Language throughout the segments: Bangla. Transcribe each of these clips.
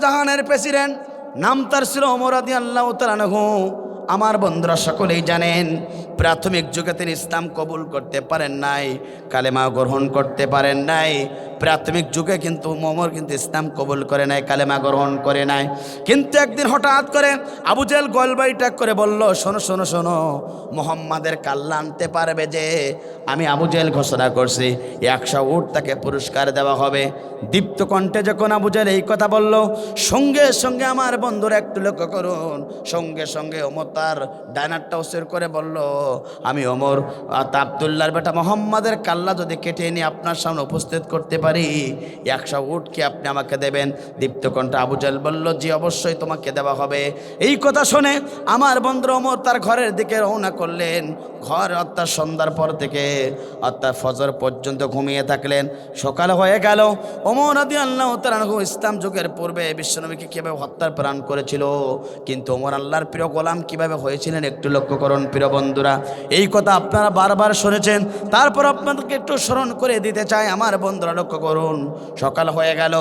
জাহানের প্রেসিডেন্ট, নাম তার ছিল ওমর রাদিয়াল্লাহু তাআলা আনহু। আমার বন্ধুরা সকলেই জানেন, প্রাথমিক যুগে তিনি ইসলাম কবুল করতে পারেন নাই, কালেমা গ্রহণ করতে পারেন নাই। প্রাথমিক যুগে কিন্তু ওমর কিন্তু ইসলাম কবুল করে নাই, কালেমা গ্রহণ করে নাই। কিন্তু একদিন হঠাৎ করে আবু জেহেল গলবাই টাক করে বলল, শোনো শোনো শোনো, মুহাম্মাদের কাল্লা আনতে পারবে যে, আমি আবু জেহেল ঘোষণা করছি 100 উট তাকে পুরস্কার দেওয়া হবে। দীপ্ত কণ্ঠে যখন আবু জেহেল এই কথা বলল, সঙ্গে সঙ্গে আমার বন্ধুরা একটু লক্ষ্য করুন, সঙ্গে সঙ্গে ওমর তার ডাইনারটা উসের করে বলল, আমি ওমর আব্দুল্লাহর বেটা মোহাম্মদের কাল্লা যদি কেটে নিয়ে আপনার সামনে উপস্থিত করতে পারি, 100 উট কি আপনি আমাকে দেবেন? দীপ্ত কণ্ঠে আবু জেহেল বলল, জি অবশ্যই তোমাকে দেওয়া হবে। এই কথা শুনে আমার বন্ধু ওমর তার ঘরের দিকে রওনা করলেন। ঘর অর্থাৎ সন্ধ্যার পর থেকে অর্থাৎ ফজর পর্যন্ত ঘুমিয়ে থাকলেন। সকাল হয়ে গেল। ওমর রাদিয়াল্লাহু তাআলা আনহু ইসলাম যুগের পূর্বে বিশ্বনবীকে কীভাবে হত্যার প্রাণ করেছিল, কিন্তু ওমর আল্লাহর প্রিয় গোলাম কিভাবে হয়েছিলেন একটু লক্ষ্য করুন প্রিয় বন্ধুরা। এই কথা আপনারা বারবার শুনেছেন, তারপর আপনাদেরকে একটু স্মরণ করে দিতে চাই আমার বন্ধুরা, লক্ষ্য করুন। সকাল হয়ে গেল,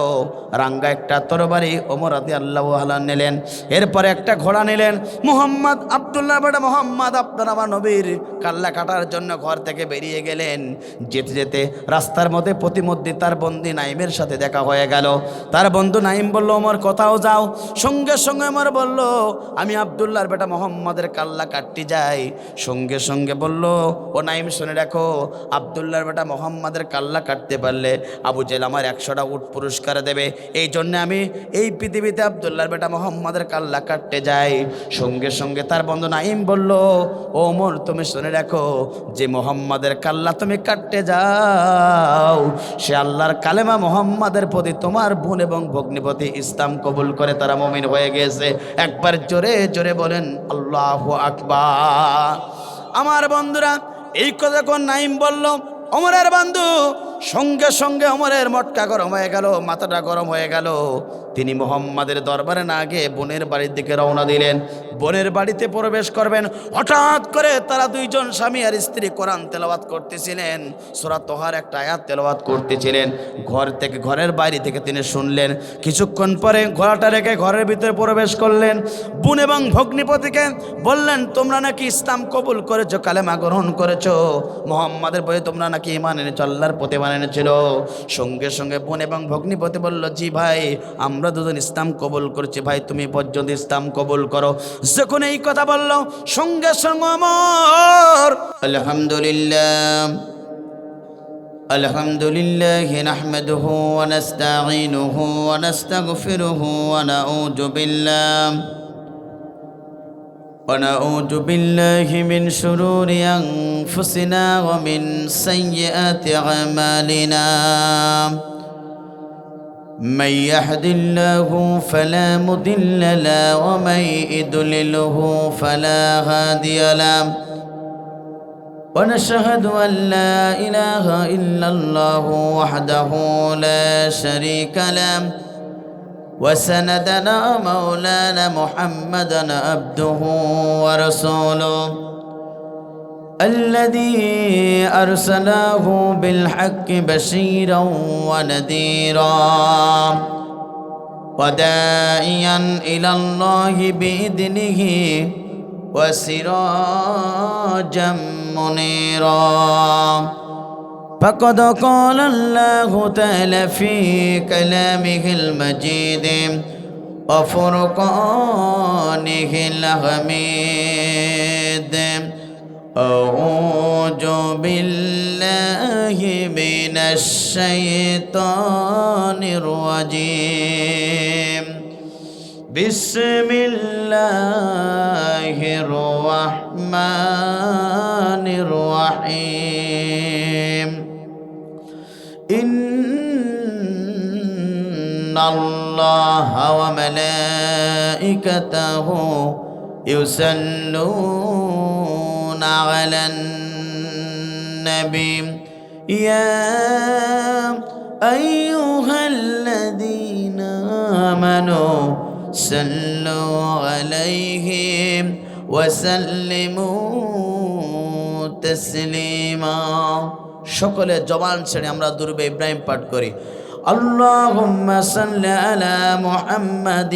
রাঙ্গা একটা তরবারি ওমর রাদিয়াল্লাহু আনহু নিলেন, এরপরে একটা ঘোড়া নিলেন। মুহাম্মদ আব্দুল্লাহ বেটা মোহাম্মদ আপনার আমার নবীর কাল্লা কাটার জন্য ঘর থেকে বেরিয়ে গেলেন। যেতে যেতে রাস্তার মধ্যে প্রতিমধ্যে তার বন্ধু নাইমের সাথে দেখা হয়ে গেল। তার বন্ধু নাইম বলল, ওমর কোথাও যাও? সঙ্গে সঙ্গে ওমর বলল, আমি আব্দুল্লাহর বেটা মোহাম্মদের কাল্লা কাটতে যাই। সঙ্গে সঙ্গে বলল, ও নাইম শুনে রাখো, আব্দুল্লাহর বেটা মোহাম্মদের কাল্লা কাটতে পারলে আবু জেহেল আমার 100টা উট পুরস্কার দেবে। এই জন্য আমি এই পৃথিবীতে আব্দুল্লাহর বেটা মোহাম্মদের কাল্লা কাটতে যাই। সঙ্গে সঙ্গে তার বন্ধু নাইম বলল, ওমর তুমি শুনে রাখো, যে মোহাম্মদের কাল্লা তুমি কাটতে যাও, সে আল্লাহর কালেমা মোহাম্মদের প্রতি তোমার বোন এবং ভগ্নিপতি ইসলাম কবুল করে তারা মুমিন হয়ে গেছে। একবার জোরে জোরে বলেন আল্লাহু আকবার। আমার বন্ধুরা, এই কথা কোন নাইম বলল, ওমরের বন্ধু সঙ্গে সঙ্গে ওমরের মটকা গরম হয়ে গেল, মাথাটা গরম হয়ে গেল। তিনি মুহাম্মাদের দরবারে না গিয়ে বোনের বাড়ির দিকে রওনা দিলেন। বোনের বাড়িতে প্রবেশ করবেন, হঠাৎ করে তারা দুইজন স্বামী আর স্ত্রী কোরআন তেলাওয়াত করতেছিলেন। সূরা তোহার একটা আয়াত তেলাওয়াত করতেছিলেন। ঘরের বাইরে থেকে তিনি শুনলেন। কিছুক্ষণ পরে ঘোড়াটা রেখে ঘরের ভিতরে প্রবেশ করলেন। বোন এবং ভগ্নিপতিকে বললেন, তোমরা নাকি ইসলাম কবুল করেছো, কালেমা গ্রহণ করেছো, মুহাম্মাদের বলে তোমরা নাকি ঈমান এনেছো, আল্লাহর প্রতি ঈমান এনেছিল। সঙ্গে সঙ্গে বোন এবং ভগ্নিপতি বলল, জি ভাই, আমরা দুজন ইসলাম কবুল করছি, ভাই তুমি পর্যন্ত ইসলাম কবুল করো। যখন এই কথা বলল, সঙ্গে সঙ্গে ওমর আলহামদুলিল্লাহ আলহামদুলিল্লাহি নাহমাদুহু ওয়া নাস্তাঈনুহু ওয়া নাস্তাগফিরুহু ونعوذ بالله من شرور أنفسنا ومن سيئات أعمالنا من يهد الله فلا مضل له ومن يضلله فلا هادي له ونشهد أن لا إله إلا الله وحده لا شريك له وسندنا مولانا محمدا عبده ورسوله الذي أرسله بالحق بشيرا ونذيرا وداعيا إلى الله بإذنه وسراجا منيرا فقد قال الله تعالى في كلامه المجيد وفرقانه الحميد أعوذ بالله من الشيطان الرجيم بسم الله الرحمن الرحيم إن الله وملائكته يصلون على النبي يا أيها الذين آمنوا صلوا عليه وسلموا تسليما সকলে জবান ছেড়ে আমরা দুরূদ ইব্রাহিম পাঠ করি। اللهم صل على محمد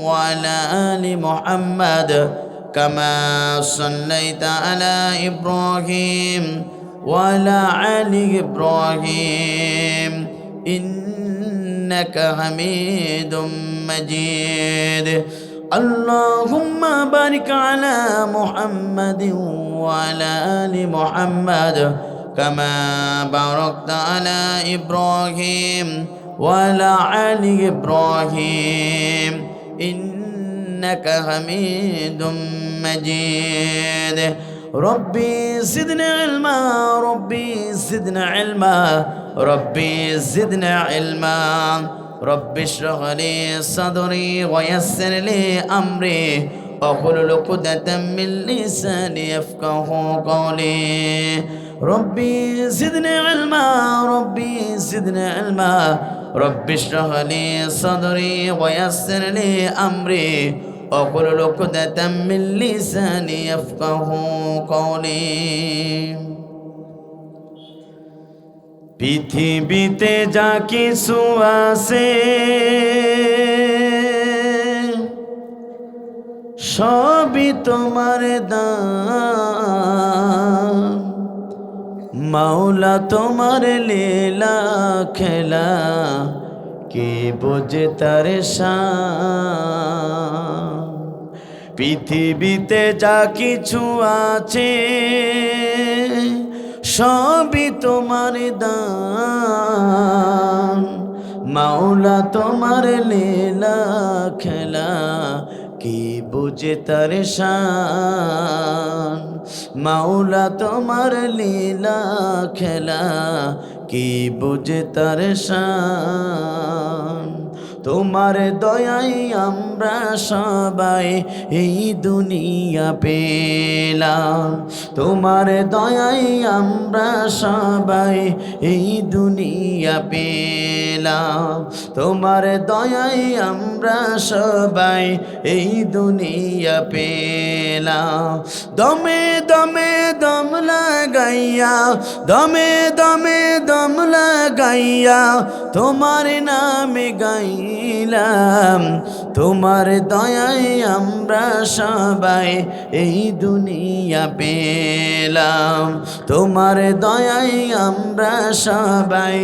وعلى آل محمد كما صليت على إبراهيم وعلى آل إبراهيم إنك حميد مجيد اللهم بارك على محمد وعلى آل محمد كما باركت على إبراهيم وعلى آل إبراهيم إنك حميد مجيد ربي زدنا علما ربي زدنا علما ربي زدنا علما رب اشرح لي صدري ويسر لي أمري واحلل عقدة من لساني يفقهوا قولي ربي زدني علما ربي زدني علما رب اشرح لي صدري ويسر لي أمري واحلل عقدة من لساني يفقهوا قولي পৃথিবীতে যা কিছু আছে সবই তোমার দান মাওলা তোমার লীলা খেলা কে বোঝে তার শান পৃথিবীতে যা কিছু আছে সবই তোমার দান মাওলা তোমার লীলা খেলা কি বুঝে তার শান মাওলা তোমার লীলা খেলা কি বুঝে তার শান তোমার দয়ায় আমরা সবাই এই দুনিয়া পেলাম তোমার দয়ায় আমরা সবাই এই দুনিয়া পেলাম তোমার দয়ায় আমরা সবাই এই দুনিয়া পেলাম দমে দমে দম লাগাইয়া দমে দমে দম লাগাইয়া তোমার নামে গাইলাম তোমার দয়ায় আমরা সবাই এই দুনিয়া পেলাম তোমার দয়ায় আমরা সবাই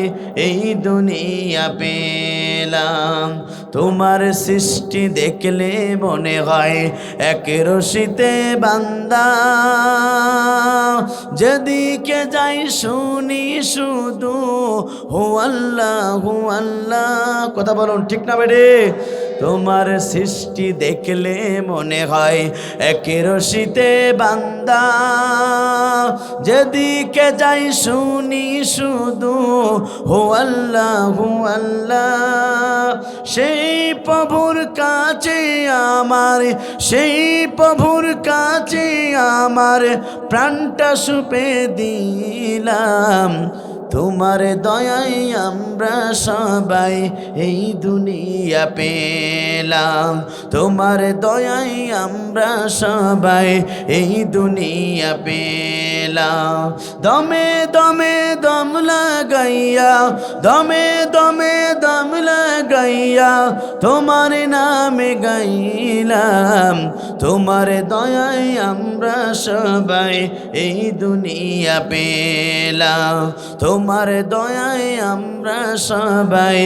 এই দুনিয়া পেলাম তোমার সৃষ্টি দেখলে মনে হয় এক রশিতে বান্দা যেদিকে যাই শুনি শুধু হু আল্লাহ কথা বলুন ঠিক না বেড়ে তোমার সৃষ্টি দেখলে মনে হয় এক রশিতে বান্দা যেদিকে যাই শুনি শুধু হু আল্লাহ সেই প্রভুর কাছে আমার সেই প্রভুর কাছে আমার প্রাণটা সুপে দিলাম তোমার দয়ায় আমরা সবাই এই দুনিয়া পেলাম তোমার দয়ায় আমরা সবাই এই দুনিয়া পেলাম দমে দমে দম লাগাইয়া দমে দমে দম লাগাইয়া তোমার নামে গাইলাম তোমার দয়ায় আমরা সবাই এই দুনিয়া পেলাম তোমার দয়ায় আমরা সবাই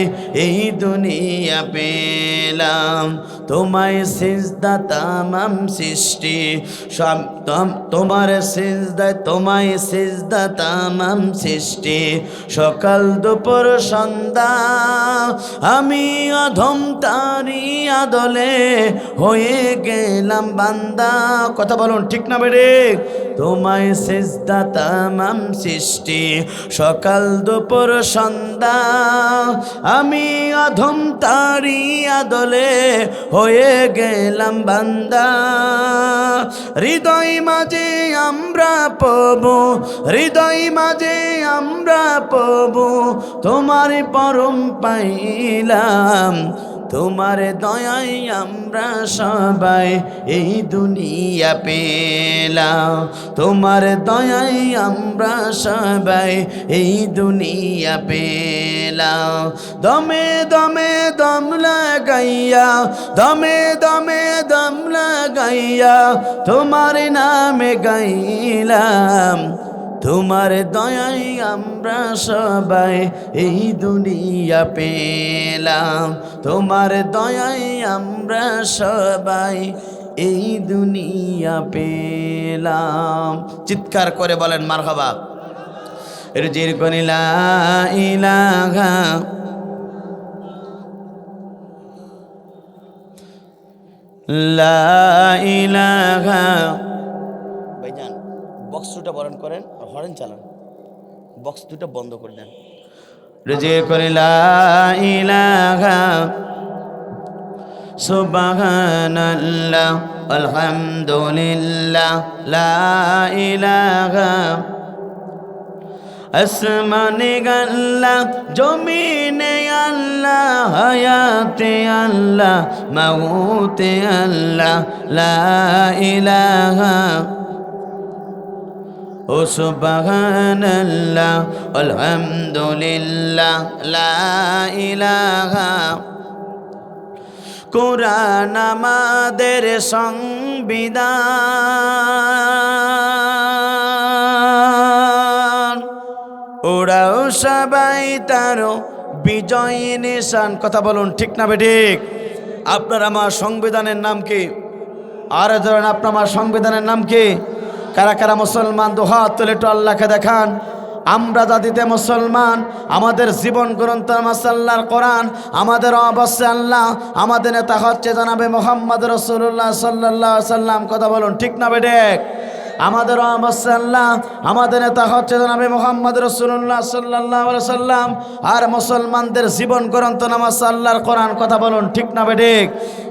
এই দুনিয়া পেলাম তোমায় সিজদা তামাম সৃষ্টি সব তোমার সিজদায় তোমায় সিজদা তামাম সৃষ্টি সকাল দুপুর সন্ধ্যা আমি অধম তারি আদলে হয়ে গেলাম বান্দা কথা বলুন ঠিক না বেড়ে তোমায় সিজদা তামাম সৃষ্টি সকাল দুপুর সন্ধ্যা আমি অধম তারি আদলে হয়ে গেলাম বান্দা হৃদয় মাঝে আমরা পাবো হৃদয় মাঝে আমরা পাবো তোমার পরম পাইলাম তোমার দয়ায় আমরা সবাই এই দুনিয়া পেলাম, তোমার দয়ায় আমরা সবাই এই দুনিয়া পেলাম। দমে দমে দম লাগাইয়া, দমে দমে দম লাগাইয়া তোমার নামে গাইলাম, তোমার দয়ায় আমরা সবাই এই দুনিয়া পেলাম, তোমার দয়ায় আমরা সবাই এই দুনিয়া পেলাম। চিৎকার করে বলেন মারহাবা। রুজির কোন লা ইলাহা লা ইলাহা। ভাইজান বক্স দুটা বরণ করেন আর হরেন চালান, বক্স দুটা বন্ধ করে দেন। রুজি করে লা ইলাহা সুবহানাল্লাহ আলহামদুলিল্লাহ লা ইলাহা। আসমানে আল্লাহ, জমিনে আল্লাহ, হায়াতে আল্লাহ, মাউতে আল্লাহ লা ইলাহা। ও সুবহানাল্লাহ আলহামদুলিল্লাহ লা ইলাহা। কুরআন আমাদের সংবিধান, ওরাও সবাই তারও বিজয় নিশান। কথা বলুন ঠিক না বেঠিক? আপনার আমার সংবিধানের নাম কি? আর ধরেন আপনার আমার সংবিধানের নাম কি? কারা কারা মুসলমান দুহাত তুলে একটু আল্লাহকে দেখান। আমরা জাতিতে মুসলমান, আমাদের জীবন গ্রন্থ আল্লাহর কোরআন, আমাদের অবশ্যই আল্লাহ, আমাদের নেতা হচ্ছে জনাবে মুহাম্মদ রাসূলুল্লাহ সাল্লাল্লাহু আলাইহি সাল্লাম। কথা বলুন ঠিক না বেঠিক? আমাদের অবশ্যই আল্লাহ, আমাদের নেতা হচ্ছে জনাবে মুহাম্মদ রাসূলুল্লাহ সাল্লাল্লাহু আলাইহি সাল্লাম। আর মুসলমানদের জীবন গ্রন্থ নামাজ আল্লাহর কোরআন। কথা বলুন ঠিক না বেঠিক?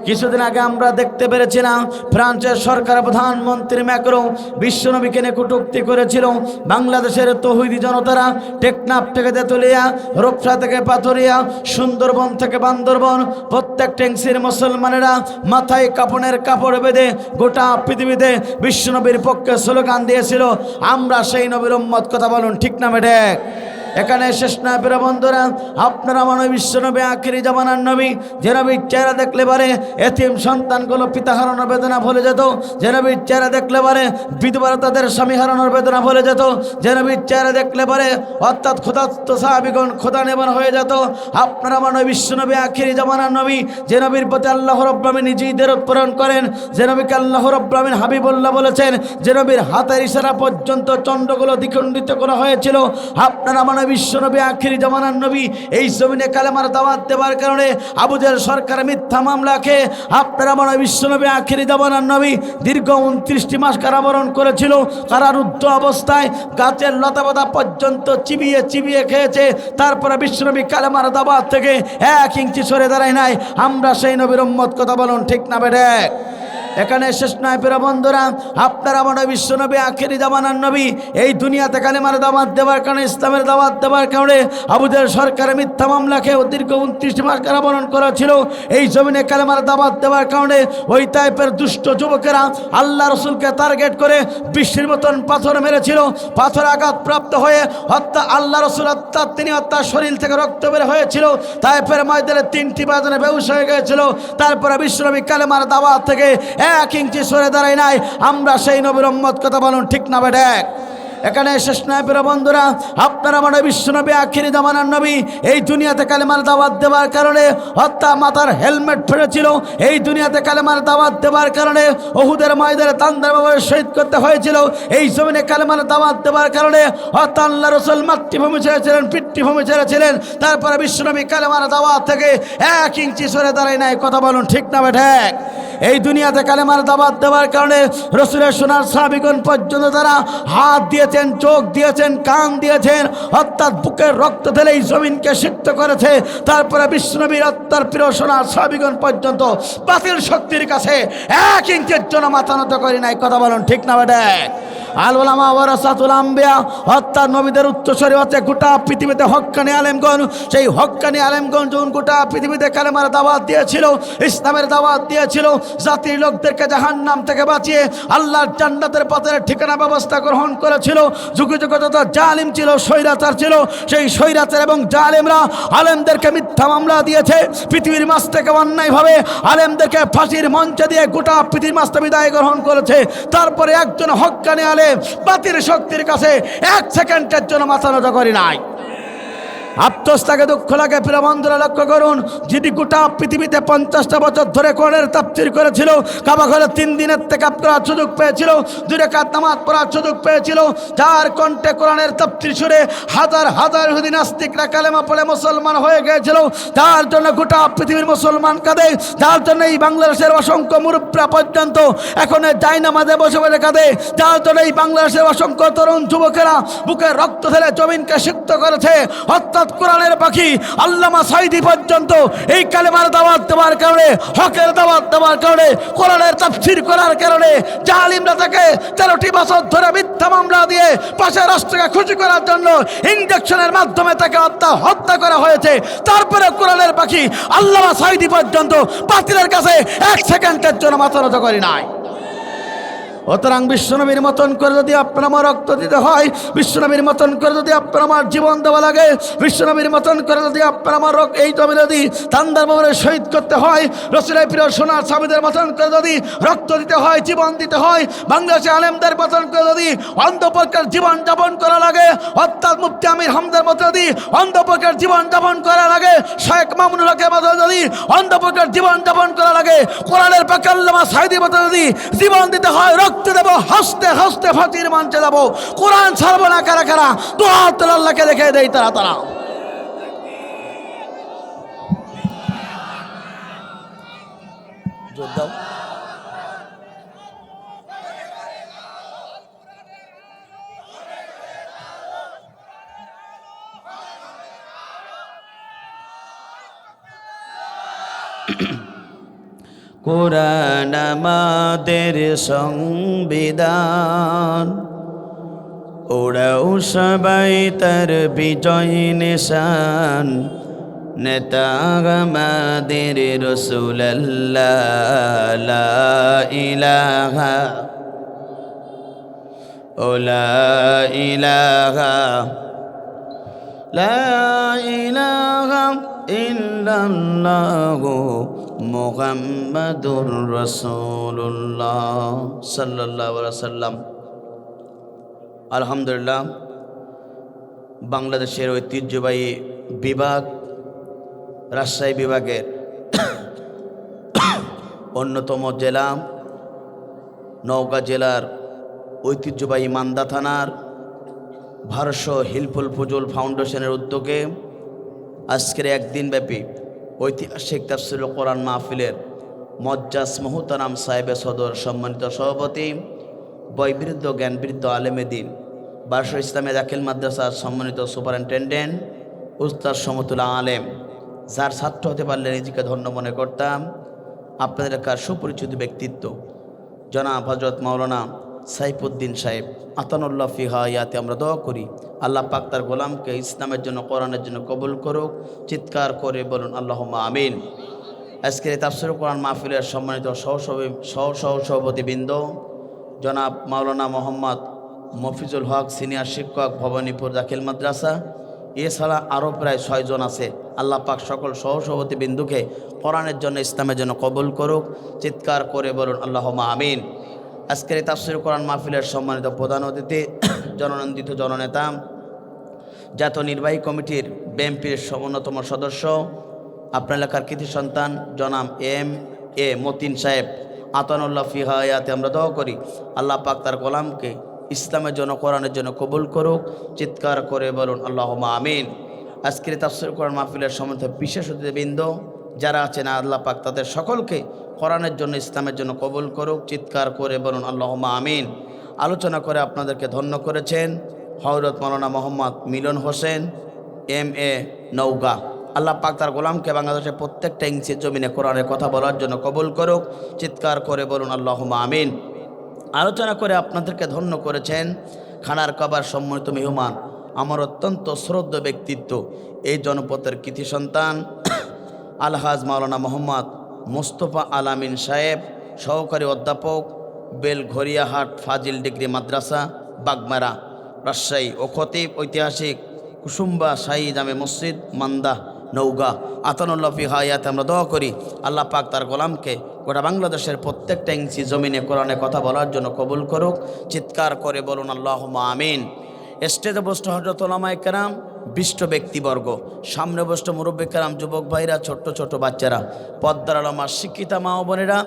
কিছুদিন আগে আমরা দেখতে পেরেছিলাম ফ্রান্সের সরকার প্রধানমন্ত্রী ম্যাক্রো বিশ্বনবীকে নিয়ে কটূক্তি করেছিল। বাংলাদেশের তৌহিদি জনতারা টেকনাফ থেকে তেতুলিয়া, রূপসা থেকে পাথরিয়া, সুন্দরবন থেকে বান্দরবন, প্রত্যেক ট্যাংসির মুসলমানেরা মাথায় কাপড়ের কাপড় বেঁধে গোটা পৃথিবীতে বিশ্বনবীর পক্ষে স্লোগান দিয়েছিল, আমরা সেই নবীর উম্মত। কথা বলুন ঠিক না বেঠিক? এখানে শেষ না প্রিয় বন্ধুরা, আপনারা মনে বিশ্বনবী আখিরি জামানার নবী, যে নবীর চেহারা দেখলে পারে এতিম সন্তানগুলো পিতা হারানোর বেদনা ভুলে যেত, যে নবীর চেহারা দেখলে পারে বিধবারা তাদের স্বামী হারানোর বেদনা ভুলে যেত, যে নবীর চেহারা দেখলে পারে অর্থাৎ ক্ষুধার্ত সাহাবীগণ ক্ষুধা নিবারণ হয়ে যেত। আপনারা মনে বিশ্বনবী আখিরি জামানার নবী, যে নবীর প্রতি আল্লাহ রাব্বুল আলামিন নিজেই দরুদ প্রেরণ করেন, যে নবীকে আল্লাহ রাব্বুল আলামিন হাবিবুল্লাহ বলেছেন, যে নবীর হাতের ইশারা পর্যন্ত চন্দ্রগুলো দ্বিখণ্ডিত করা হয়েছিল। আপনারা বিশ্বনবী আখিরি জামানার নবী এই জমিনে কালেমার দাওয়াত দেওয়ার কারণে আবু জেহেল সরকার মিথ্যা মামলাকে আপনারা মনে বিশ্বনবী আখিরি জামানার নবী দীর্ঘ 29টি মাস কারাবরণ করেছিল। কারারুদ্ধ অবস্থায় গাছের লতাপাতা পর্যন্ত চিবিয়ে চিবিয়ে খেয়েছে। তারপরে বিশ্বনবী কালেমার দাওয়াত থেকে 1 ইঞ্চি সরে দাঁড়ায় নাই। আমরা সেই নবীর উম্মত। কথা বলুন ঠিক না বেঠিক? এখানে শেষ নয় প্রিয় বন্ধুরা, আপনারা মনে বিশ্বনবী আখিরি জামানার নবী এই দুনিয়াতে কালেমার দাওয়াত দেওয়ার কারণে, ইসলামের দাওয়াত দেওয়ার কারণে আবু জেহেল সরকারের মিথ্যা মামলাকে দীর্ঘ 29 মাস কারাবরণ করেছিল। এই জমিনে কালেমার দাওয়াত দেওয়ার কারণে ওই টাইপের দুষ্ট যুবকেরা আল্লাহ রসুলকে টার্গেট করে বৃষ্টির মতন পাথর মেরেছিল। পাথর আঘাতপ্রাপ্ত হয়ে আল্লাহ রসুল অর্থাৎ তিনি তার শরীর থেকে রক্ত বের হয়েছিল। তাইফের ময়দানে 3টি বাদনে বেহুশ হয়ে গিয়েছিল। তারপরে বিশ্বনবী কালেমার দাওয়াত থেকে 1 ইঞ্চি সরে দাঁড়ায় নাই। আমরা সেই নবীর উম্মত। কথা বলুন ঠিক না বেঠিক? এখানে শেষ নয় প্রিয় বন্ধুরা, আপনারা মনে বিশ্বনবী আখিরি জামানার নবী এই দুনিয়াতে কালেমার দাওয়াত দেওয়ার কারণে অর্থাৎ মাথার হেলমেট ফেলেছিল। এই দুনিয়াতে কালেমার দাওয়াত দেওয়ার কারণে উহুদের ময়দানে তান্দারভাবে শহীদ করতে হয়েছিল। এই জমিনে কালেমার দাওয়াত দেওয়ার কারণে অর্থাৎ আল্লাহ রাসূল মাতৃভূমি ছেড়েছিলেন, পিতৃভূমি ছেড়েছিলেন। তারপরে বিশ্বনবী কালেমার দাওয়াত থেকে 1 ইঞ্চি সরে দাঁড়ায় নাই। কথা বলুন ঠিক না বেঠিক? এই দুনিয়াতে কালেমার দাওয়াত দেওয়ার কারণে রসুলের সোনার সাহাবীগণ পর্যন্ত তারা হাত দিয়েছেন, চোখ দিয়েছেন, কান দিয়েছেন, অর্থাৎ বুকের রক্ত ঢেলে এই জমিনকে সিক্ত করেছে। তারপরে বিশ্বনবীর আত্মার প্রিয় সোনার সাহাবীগণ পর্যন্ত বাতিল শক্তির কাছে 1 ইঞ্চির জন্য মাথা নত করে নাই। কথা বলুন ঠিক না বেঠিক? আল উলামা ওয়ারাসাতুল আম্বিয়া, অর্থাৎ নবীদের উত্তরসূরি হচ্ছে গোটা পৃথিবীতে হক্কানি আলেমগণ। সেই হক্কানি আলেমগণ যখন গোটা পৃথিবীতে কালেমার দাওয়াত দিয়েছিল, ইসলামের দাওয়াত দিয়েছিল, জাতির লোকদেরকে জাহান্নাম থেকে বাঁচিয়ে আল্লাহর জান্নাতের পথের ঠিকানা ব্যবস্থা গ্রহণ করেছিল। যুগে যুগে যত জালিম ছিল, স্বৈরাচার ছিল, সেই স্বৈরাচার এবং জালিমরা আলেমদেরকে মিথ্যা মামলা দিয়েছে। পৃথিবীর মাঝ থেকে অন্যায়ভাবে আলেমদেরকে ফাঁসির মঞ্চে দিয়ে গোটা পৃথিবীর মাঝ থেকে বিদায় গ্রহণ করেছে। তারপরে একজন হক্কানি আলেম বাতিল শক্তির কাছে এক সেকেন্ডের জন্য মাথা নত করে নাই। আত্মস্থাকে দুঃখ লাগে। প্রিয় বন্ধুরা লক্ষ্য করুন, যিনি গোটা পৃথিবীতে 50টা বছর ধরে কোরআনের তাফসীর করেছিল, কাবা ঘরে 3 দিনের থেকে পড়ার সুযোগ পেয়েছিল, 2 রাকাত নামাজ পড়ার সুযোগ পেয়েছিল, যার কণ্ঠে কোরআনের তাফসীর শুনে হাজার হাজার ইহুদি নাস্তিকরা কালেমা পড়ে মুসলমান হয়ে গিয়েছিল, যার জন্য গোটা পৃথিবীর মুসলমান কাঁদে, যার জন্য এই বাংলাদেশের অসংখ্য মুরব্বীরা পর্যন্ত এখন জায়নামাজে বসে বসে কাঁদে, যার জন্য এই বাংলাদেশের অসংখ্য তরুণ যুবকেরা বুকে রক্ত ঢেলে জমিনকে সিক্ত করেছে। কোরআনের পাখি আল্লামা সাঈদী পর্যন্ত এই কালেমার দাওয়াত দেওয়ার কারণে, হকের দাওয়াত দেওয়ার কারণে, কোরআনের তাফসীর করার কারণে জালিমরা তাকে 13টি বছর ধরে মিথ্যা মামলা দিয়ে পাশের রাষ্ট্রকে খুশি করার জন্য ইনজেকশনের মাধ্যমে তাকে হত্যা করা হয়েছে। তারপরে কোরআনের পাখি আল্লামা সাঈদী পর্যন্ত বাতিলের কাছে এক সেকেন্ডের জন্য মাথা নত করে নাই। সুতরাং বিশ্বনবীর মতন করে যদি আপনার আমার রক্ত দিতে হয়, বিশ্বনবীর মতন করে যদি আপনার আমার জীবন দেওয়া লাগে, বিশ্বনবীর মতন করে যদি আপনার আমার এই জমি যদি তান্দার বাবরে শহীদ করতে হয়, রসুলের প্রিয় সোনার সাবিদের মতন করে যদি রক্ত দিতে হয়, জীবন দিতে হয়, বাংলাদেশে আলেমদের মতন করে যদি অন্ধপক্ষের জীবন যাপন করা লাগে, অর্থাৎ মুফতি আমির হামদার মতো যদি অন্ধপক্ষের জীবন যাপন করা লাগে, শেখ মামুনুল হকের মতো যদি অন্ধপক্ষের জীবন যাপন করা লাগে, কোরআনের পাক আল্লামা সাঈদীর মতো যদি জীবন দিতে হয়, রক্ত দেব, হাসতে হাসতে ফাঁসির মঞ্চে যাব। কোরআন ছাড়বো না কারা কারা? দোয়া আল্লাহকে দেখে দেই তারা তারা। জোর দাও। কোরআন আমাদের সংবিধান, ওরাও সবাই তার বিজয় নিশান। নেতা আমাদের রাসূলুল্লাহ, লা ইলাহা ও লা ইলাহা লা ইলাহা ইল্লাল্লাহু মুহাম্মাদুর রাসূলুল্লাহ সাল্লাল্লাহু আলাইহি ওয়াসাল্লাম। আলহামদুলিল্লাহ, বাংলাদেশের ঐতিহ্যবাহী বিভাগ রাজশাহী বিভাগের অন্যতম জেলা নওগাঁ জেলার ঐতিহ্যবাহী মান্দা থানার ভারত হিলফুল ফুজুল ফাউন্ডেশনের উদ্যোগে আজকের একদিনব্যাপী ঐতিহাসিক তাফসীরুল কোরআন মাহফিলের মজ্জাজ মুহতারাম সাহেবে সদর সম্মানিত সভাপতি, বয়বৃদ্ধ জ্ঞানবৃদ্ধ আলেমে দ্বীন বারশো ইসলামী দাখিল মাদ্রাসার সম্মানিত সুপারিনটেন্ডেন্ট উস্তাদ সমতুল্লাহ আলেম, যার ছাত্র হতে পারলে নিজেকে ধন্য মনে করতাম, আপনাদের কার সুপরিচিত ব্যক্তিত্ব জনাব হযরত মাওলানা সাইফুদ্দিন সাহেব আতানুল্লাহ ফি হায়াতে আমরা দোয়া করি আল্লাহ পাক তার গোলামকে ইসলামের জন্য, কোরআনের জন্য কবুল করুক। চিৎকার করে বলুন আল্লাহুম্মা আমিন। আজকের তাফসীরুল কোরআন মাহফিলের সম্মানিত সহসভাপতিবৃন্দ জনাব মাওলানা মোহাম্মদ মফিজুল হক সিনিয়র শিক্ষক, ভবানীপুর দাখিল মাদ্রাসা, এছাড়া আরও প্রায় 6 জন আছে। আল্লাহ পাক সকল সহসভাপতিবৃন্দুকে কোরআনের জন্য, ইসলামের জন্য কবুল করুক। চিৎকার করে বলুন আল্লাহুম্মা আমিন। আজকের এই তাফসীরুল কোরআন মাহফিলের সম্মানিত প্রধান অতিথি, জননন্দিত জননেতা, জাতীয় নির্বাহী কমিটির বিএনপির অন্যতম সদস্য, আপনার এলাকার কৃতি সন্তান জনাব এম.এ. মতিন সাহেব আতানুল্লাহ ফি হায়াতে আমরা দোয়া করি আল্লাহ পাক তার গোলামকে ইসলামের জন্য, কোরআনের জন্য কবুল করুক। চিৎকার করে বলুন আল্লাহুম্মা আমিন। আজকের তাফসীরুল কোরআন মাহফিলের সম্মানিত বিশেষ অতিথিবৃন্দ যারা আছেন, আল্লাহ পাক তাদের সকলকে কোরআনের জন্য, ইসলামের জন্য কবুল করুক। চিৎকার করে বলুন আল্লাহুম্মা আমিন। আলোচনা করে আপনাদেরকে ধন্য করেছেন হযরত মাওলানা মোহাম্মদ মিলন হোসেন এম.এ. নওগাঁ। আল্লাহ পাক তার গোলামকে বাংলাদেশের প্রত্যেকটা ইঞ্চি জমিনে কোরআনের কথা বলার জন্য কবুল করুক। চিৎকার করে বলুন আল্লাহুম্মা আমিন। আলোচনা করে আপনাদেরকে ধন্য করেছেন। খানার কবার সম্মানিত মেহমান, আমার অত্যন্ত শ্রদ্ধ ব্যক্তিত্ব, এই জনপদের কৃতি সন্তান আলহাজ মাওলানা মোহাম্মদ মোস্তফা আলামিন সাহেব, সহকারী অধ্যাপক, বেলঘরিয়াহাট ফাজিল ডিগ্রি মাদ্রাসা বাগমারা রাজশাহী, ও খতিব ঐতিহাসিক কুসুম্বা শাহী জামে মসজিদ মান্দা নৌগা, আতানুল্লাহ ফি হায়াতে। আমরা দোয়া করি আল্লাহ পাক তার গোলামকে গোটা বাংলাদেশের প্রত্যেকটা ইঞ্চি জমিনে কোরআনে কথা বলার জন্য কবুল করুক। চিৎকার করে বলুন আল্লাহুম্মা আমিন। স্টেজে বসত হযরত ওলামায়ে কেরাম, বিশিষ্ট ব্যক্তিবর্গ, সামনে বসত মুরব্বী কেরাম, যুবক ভাইরা, ছোট্ট ছোট বাচ্চারা, পদ্মার আলমার শিক্ষিতা মা ও বোনেরা,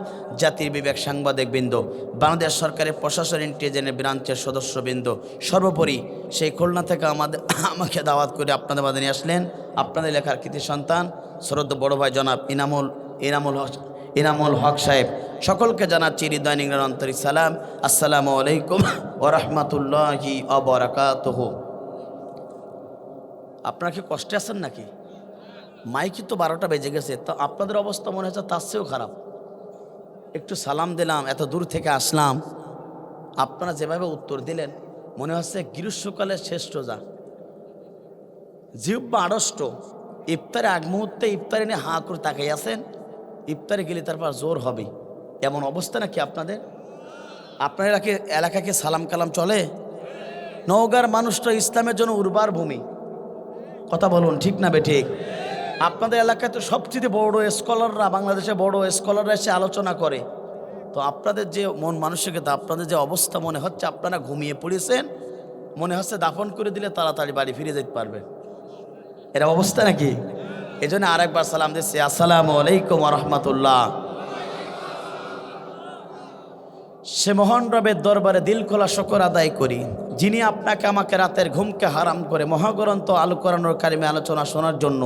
জাতির বিবেক সাংবাদিক বৃন্দ, বাংলাদেশ সরকারের প্রশাসন ইন্টেলিজেন্স ব্রাঞ্চের সদস্যবৃন্দ, সর্বোপরি সেই খুলনা থেকে আমাকে দাওয়াত করে আপনাদের মাঝে নিয়ে আসলেন আপনাদের লেখার কৃতি সন্তান শ্রদ্ধ বড় ভাই জনাব ইনামুল হক সাহেব। সকলকে জানাচ্ছি হৃদয় নিংড়ার আন্তরিক সালাম। আসসালামু আলাইকুম ওয়া রাহমাতুল্লাহি ওয়া বারাকাতুহু। আপনারা কি কষ্টে আছেন নাকি? মাইকি তো 12টা বেজে গেছে, তো আপনাদের অবস্থা মনে হচ্ছে তার চেয়েও খারাপ। একটু সালাম দিলাম, এত দূর থেকে আসলাম, আপনারা যেভাবে উত্তর দিলেন মনে হচ্ছে গ্রীষ্মকালের শেষ রোজা, জিহ্বা আড়ষ্ট, ইফতারে আগ মুহূর্তে ইফতারে নিয়ে হাঁ করে তাকাই আছেন, ইফতারে গেলে তারপর জোর হবে, এমন অবস্থা নাকি আপনাদের? আপনার এলাকাকে সালাম কালাম চলে? নওগাঁর মানুষটা ইসলামের জন্য উর্বর ভূমি, কথা বলুন ঠিক না বেঠিক? আপনাদের এলাকায় তো সবচেয়ে বড় স্কলাররা, বাংলাদেশে বড় স্কলাররা এসে আলোচনা করে, তো আপনাদের যে মন মানসিকতা, আপনাদের যে অবস্থা, মনে হচ্ছে আপনারা ঘুমিয়ে পড়েছেন, মনে হচ্ছে দাফন করে দিলে তাড়াতাড়ি বাড়ি ফিরে যেতে পারবে, এরা অবস্থা নাকি? এই জন্য আরেকবার সালাম দিচ্ছি, আসসালামু আলাইকুম ওয়া রাহমাতুল্লাহ। সে মহান রবের দরবারে দিল খোলা শুকর আদায় করি, যিনি আপনাকে আমাকে রাতের ঘুমকে হারাম করে মহাগ্রন্থ আল কোরআনুল কারিমে আলোচনা শোনার জন্য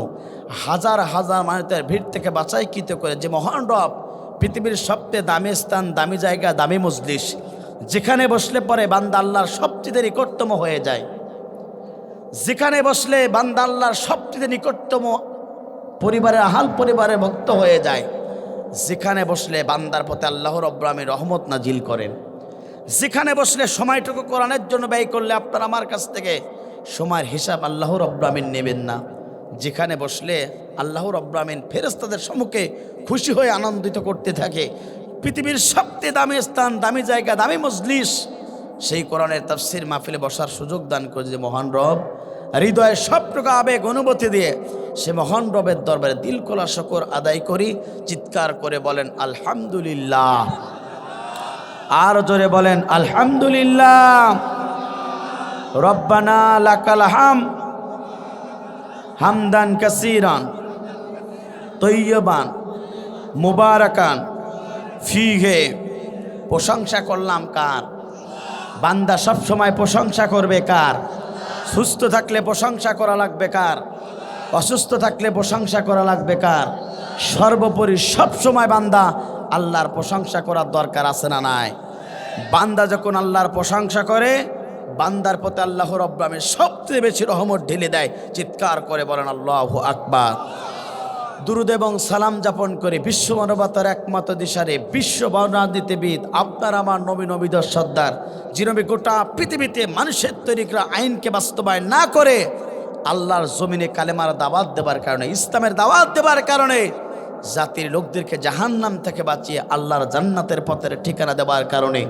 হাজার হাজার মানুষের ভিড় থেকে বাছাইকৃত করে, যে মহান রব পৃথিবীর সবচেয়ে দামি স্থান, দামি জায়গা, দামি মজলিস, যেখানে বসলে পরে বান্দা আল্লাহর সবচেয়ে নিকটতম হয়ে যায়, যেখানে বসলে বান্দা আল্লাহর সবচেয়ে নিকটতম পরিবারের আহাল পরিবারের ভক্ত হয়ে যায়, যেখানে বসলে বান্দার পথে আল্লাহ রাব্বুল আলামিন রহমত নাজিল করেন, যেখানে বসলে সময়টুকু কোরআনের জন্য ব্যয় করলে আপনার আমার কাছ থেকে সময়ের হিসাব আল্লাহ রাব্বুল আলামিন নেবেন না, যেখানে বসলে আল্লাহ রাব্বুল আলামিন ফেরেশতাদের সম্মুখে খুশি হয়ে আনন্দিত করতে থাকে, পৃথিবীর সবচেয়ে দামি স্থান, দামি জায়গা, দামি মজলিস, সেই কোরআনের তাফসীর মাহফিলে বসার সুযোগ দান করে যে মহান রব, হৃদয়ে সবটুকু আবেগ অনুভূতি দিয়ে সে মহান রবের দরবারে দিল খোলা শুকর আদায় করি। চিৎকার করে বলেন আলহামদুলিল্লাহ, আর জোরে বলেন আলহামদুলিল্লাহ। রব্বানা লাকাল হামদান কাসীরান তয়্যিবান মুবারাকান ফীহি। প্রশংসা করলাম কার? বান্দা সব সময় প্রশংসা করবে কার? সুস্থ থাকলে প্রশংসা করা লাগবে কার? অসুস্থ থাকলে প্রশংসা করা লাগবে কার? সর্বোপরি সব সময় বান্দা আল্লাহর প্রশংসা করার দরকার আছে না নাই? বান্দা যখন আল্লাহর প্রশংসা করে, বান্দার প্রতি আল্লাহ রাব্বুল আলামিন সবচেয়ে বেশি রহমত ঢেলে দেয়। চিৎকার করে বলেন আল্লাহু আকবার। দুরুদ এবং সালাম যাপন করে বিশ্ব মানবতার একমাত্র দিশারে, বিশ্ব বর্ণানীতিবিদ, আপনার আমার নবী, নবীদের সর্দার, যিনি গোটা পৃথিবীতে মানুষের তৈরি করা আইনকে বাস্তবায়ন না করে আল্লাহর জমিনে কালেমার দাওয়াত দেবার কারণে, ইসলামের দাওয়াত দেবার কারণে জাতির লোকদেরকে জাহান্নাম থেকে বাঁচিয়ে আল্লাহর জান্নাতের পথের ঠিকানা দেওয়ার কারণে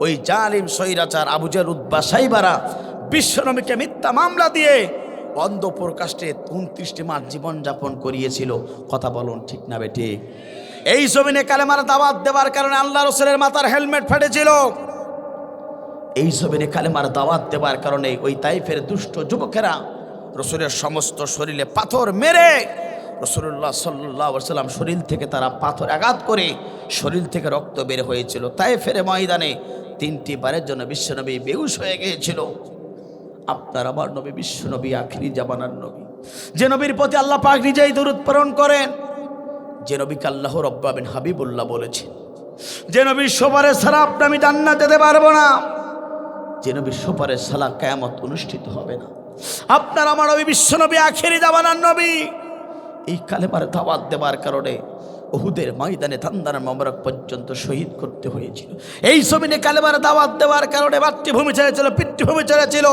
ওই জালিম স্বৈরাচার আবু জেহেল উতবা সাইবারা বিশ্বনবীকে মিথ্যা মামলা দিয়ে অন্ধ প্রকাশ্যে 29টি মাস জীবনযাপন করিয়েছিল। কথা বলুন ঠিক না বেটি? এই জমিনে কালেমার দাওয়াত দেওয়ার কারণে আল্লাহ রাসূলের মাথার হেলমেট ফেটেছিল। এই জমিনে কালেমার দাওয়াত দেওয়ার কারণে ওই তাইফের দুষ্ট যুবকেরা রাসূলের সমস্ত শরীরে পাথর মেরে, রাসূলুল্লাহ সাল্লাল্লাহু আলাইহি ওয়াসাল্লাম শরীর থেকে তারা পাথর আঘাত করে শরীর থেকে রক্ত বের হয়েছিল। তাইফের ময়দানে 3টি বারের জন্য বিশ্বনবী বেহুশ হয়ে গিয়েছিল। আপনার আমার নবী বিশ্বনবী, আখিরি জামানার নবী, যে নবীর প্রতি আল্লাহ পাক নিজেই দরুদ প্রেরণ করেন, যে নবীকে আল্লাহ রাব্বুল আলামিন হাবিবুল্লাহ বলেছেন, যে নবীর সুপারিশ ছাড়া আপনি আমি জান্নাতে যেতে পারবো না, যে নবীর সুপারিশ ছাড়া কিয়ামত অনুষ্ঠিত হবে না। আপনার আমার নবী বিশ্বনবী, আখিরি জামানার নবী, এই কালেমার দাওয়াত দেওয়ার কারণে উহুদের ময়দানে থান্দার মোবারক পর্যন্ত শহীদ করতে হয়েছিল। এই জমিনে কালেমার দাওয়াত দেওয়ার কারণে মাতৃভূমি ছেড়েছিল, পিতৃভূমি ছেড়েছিল।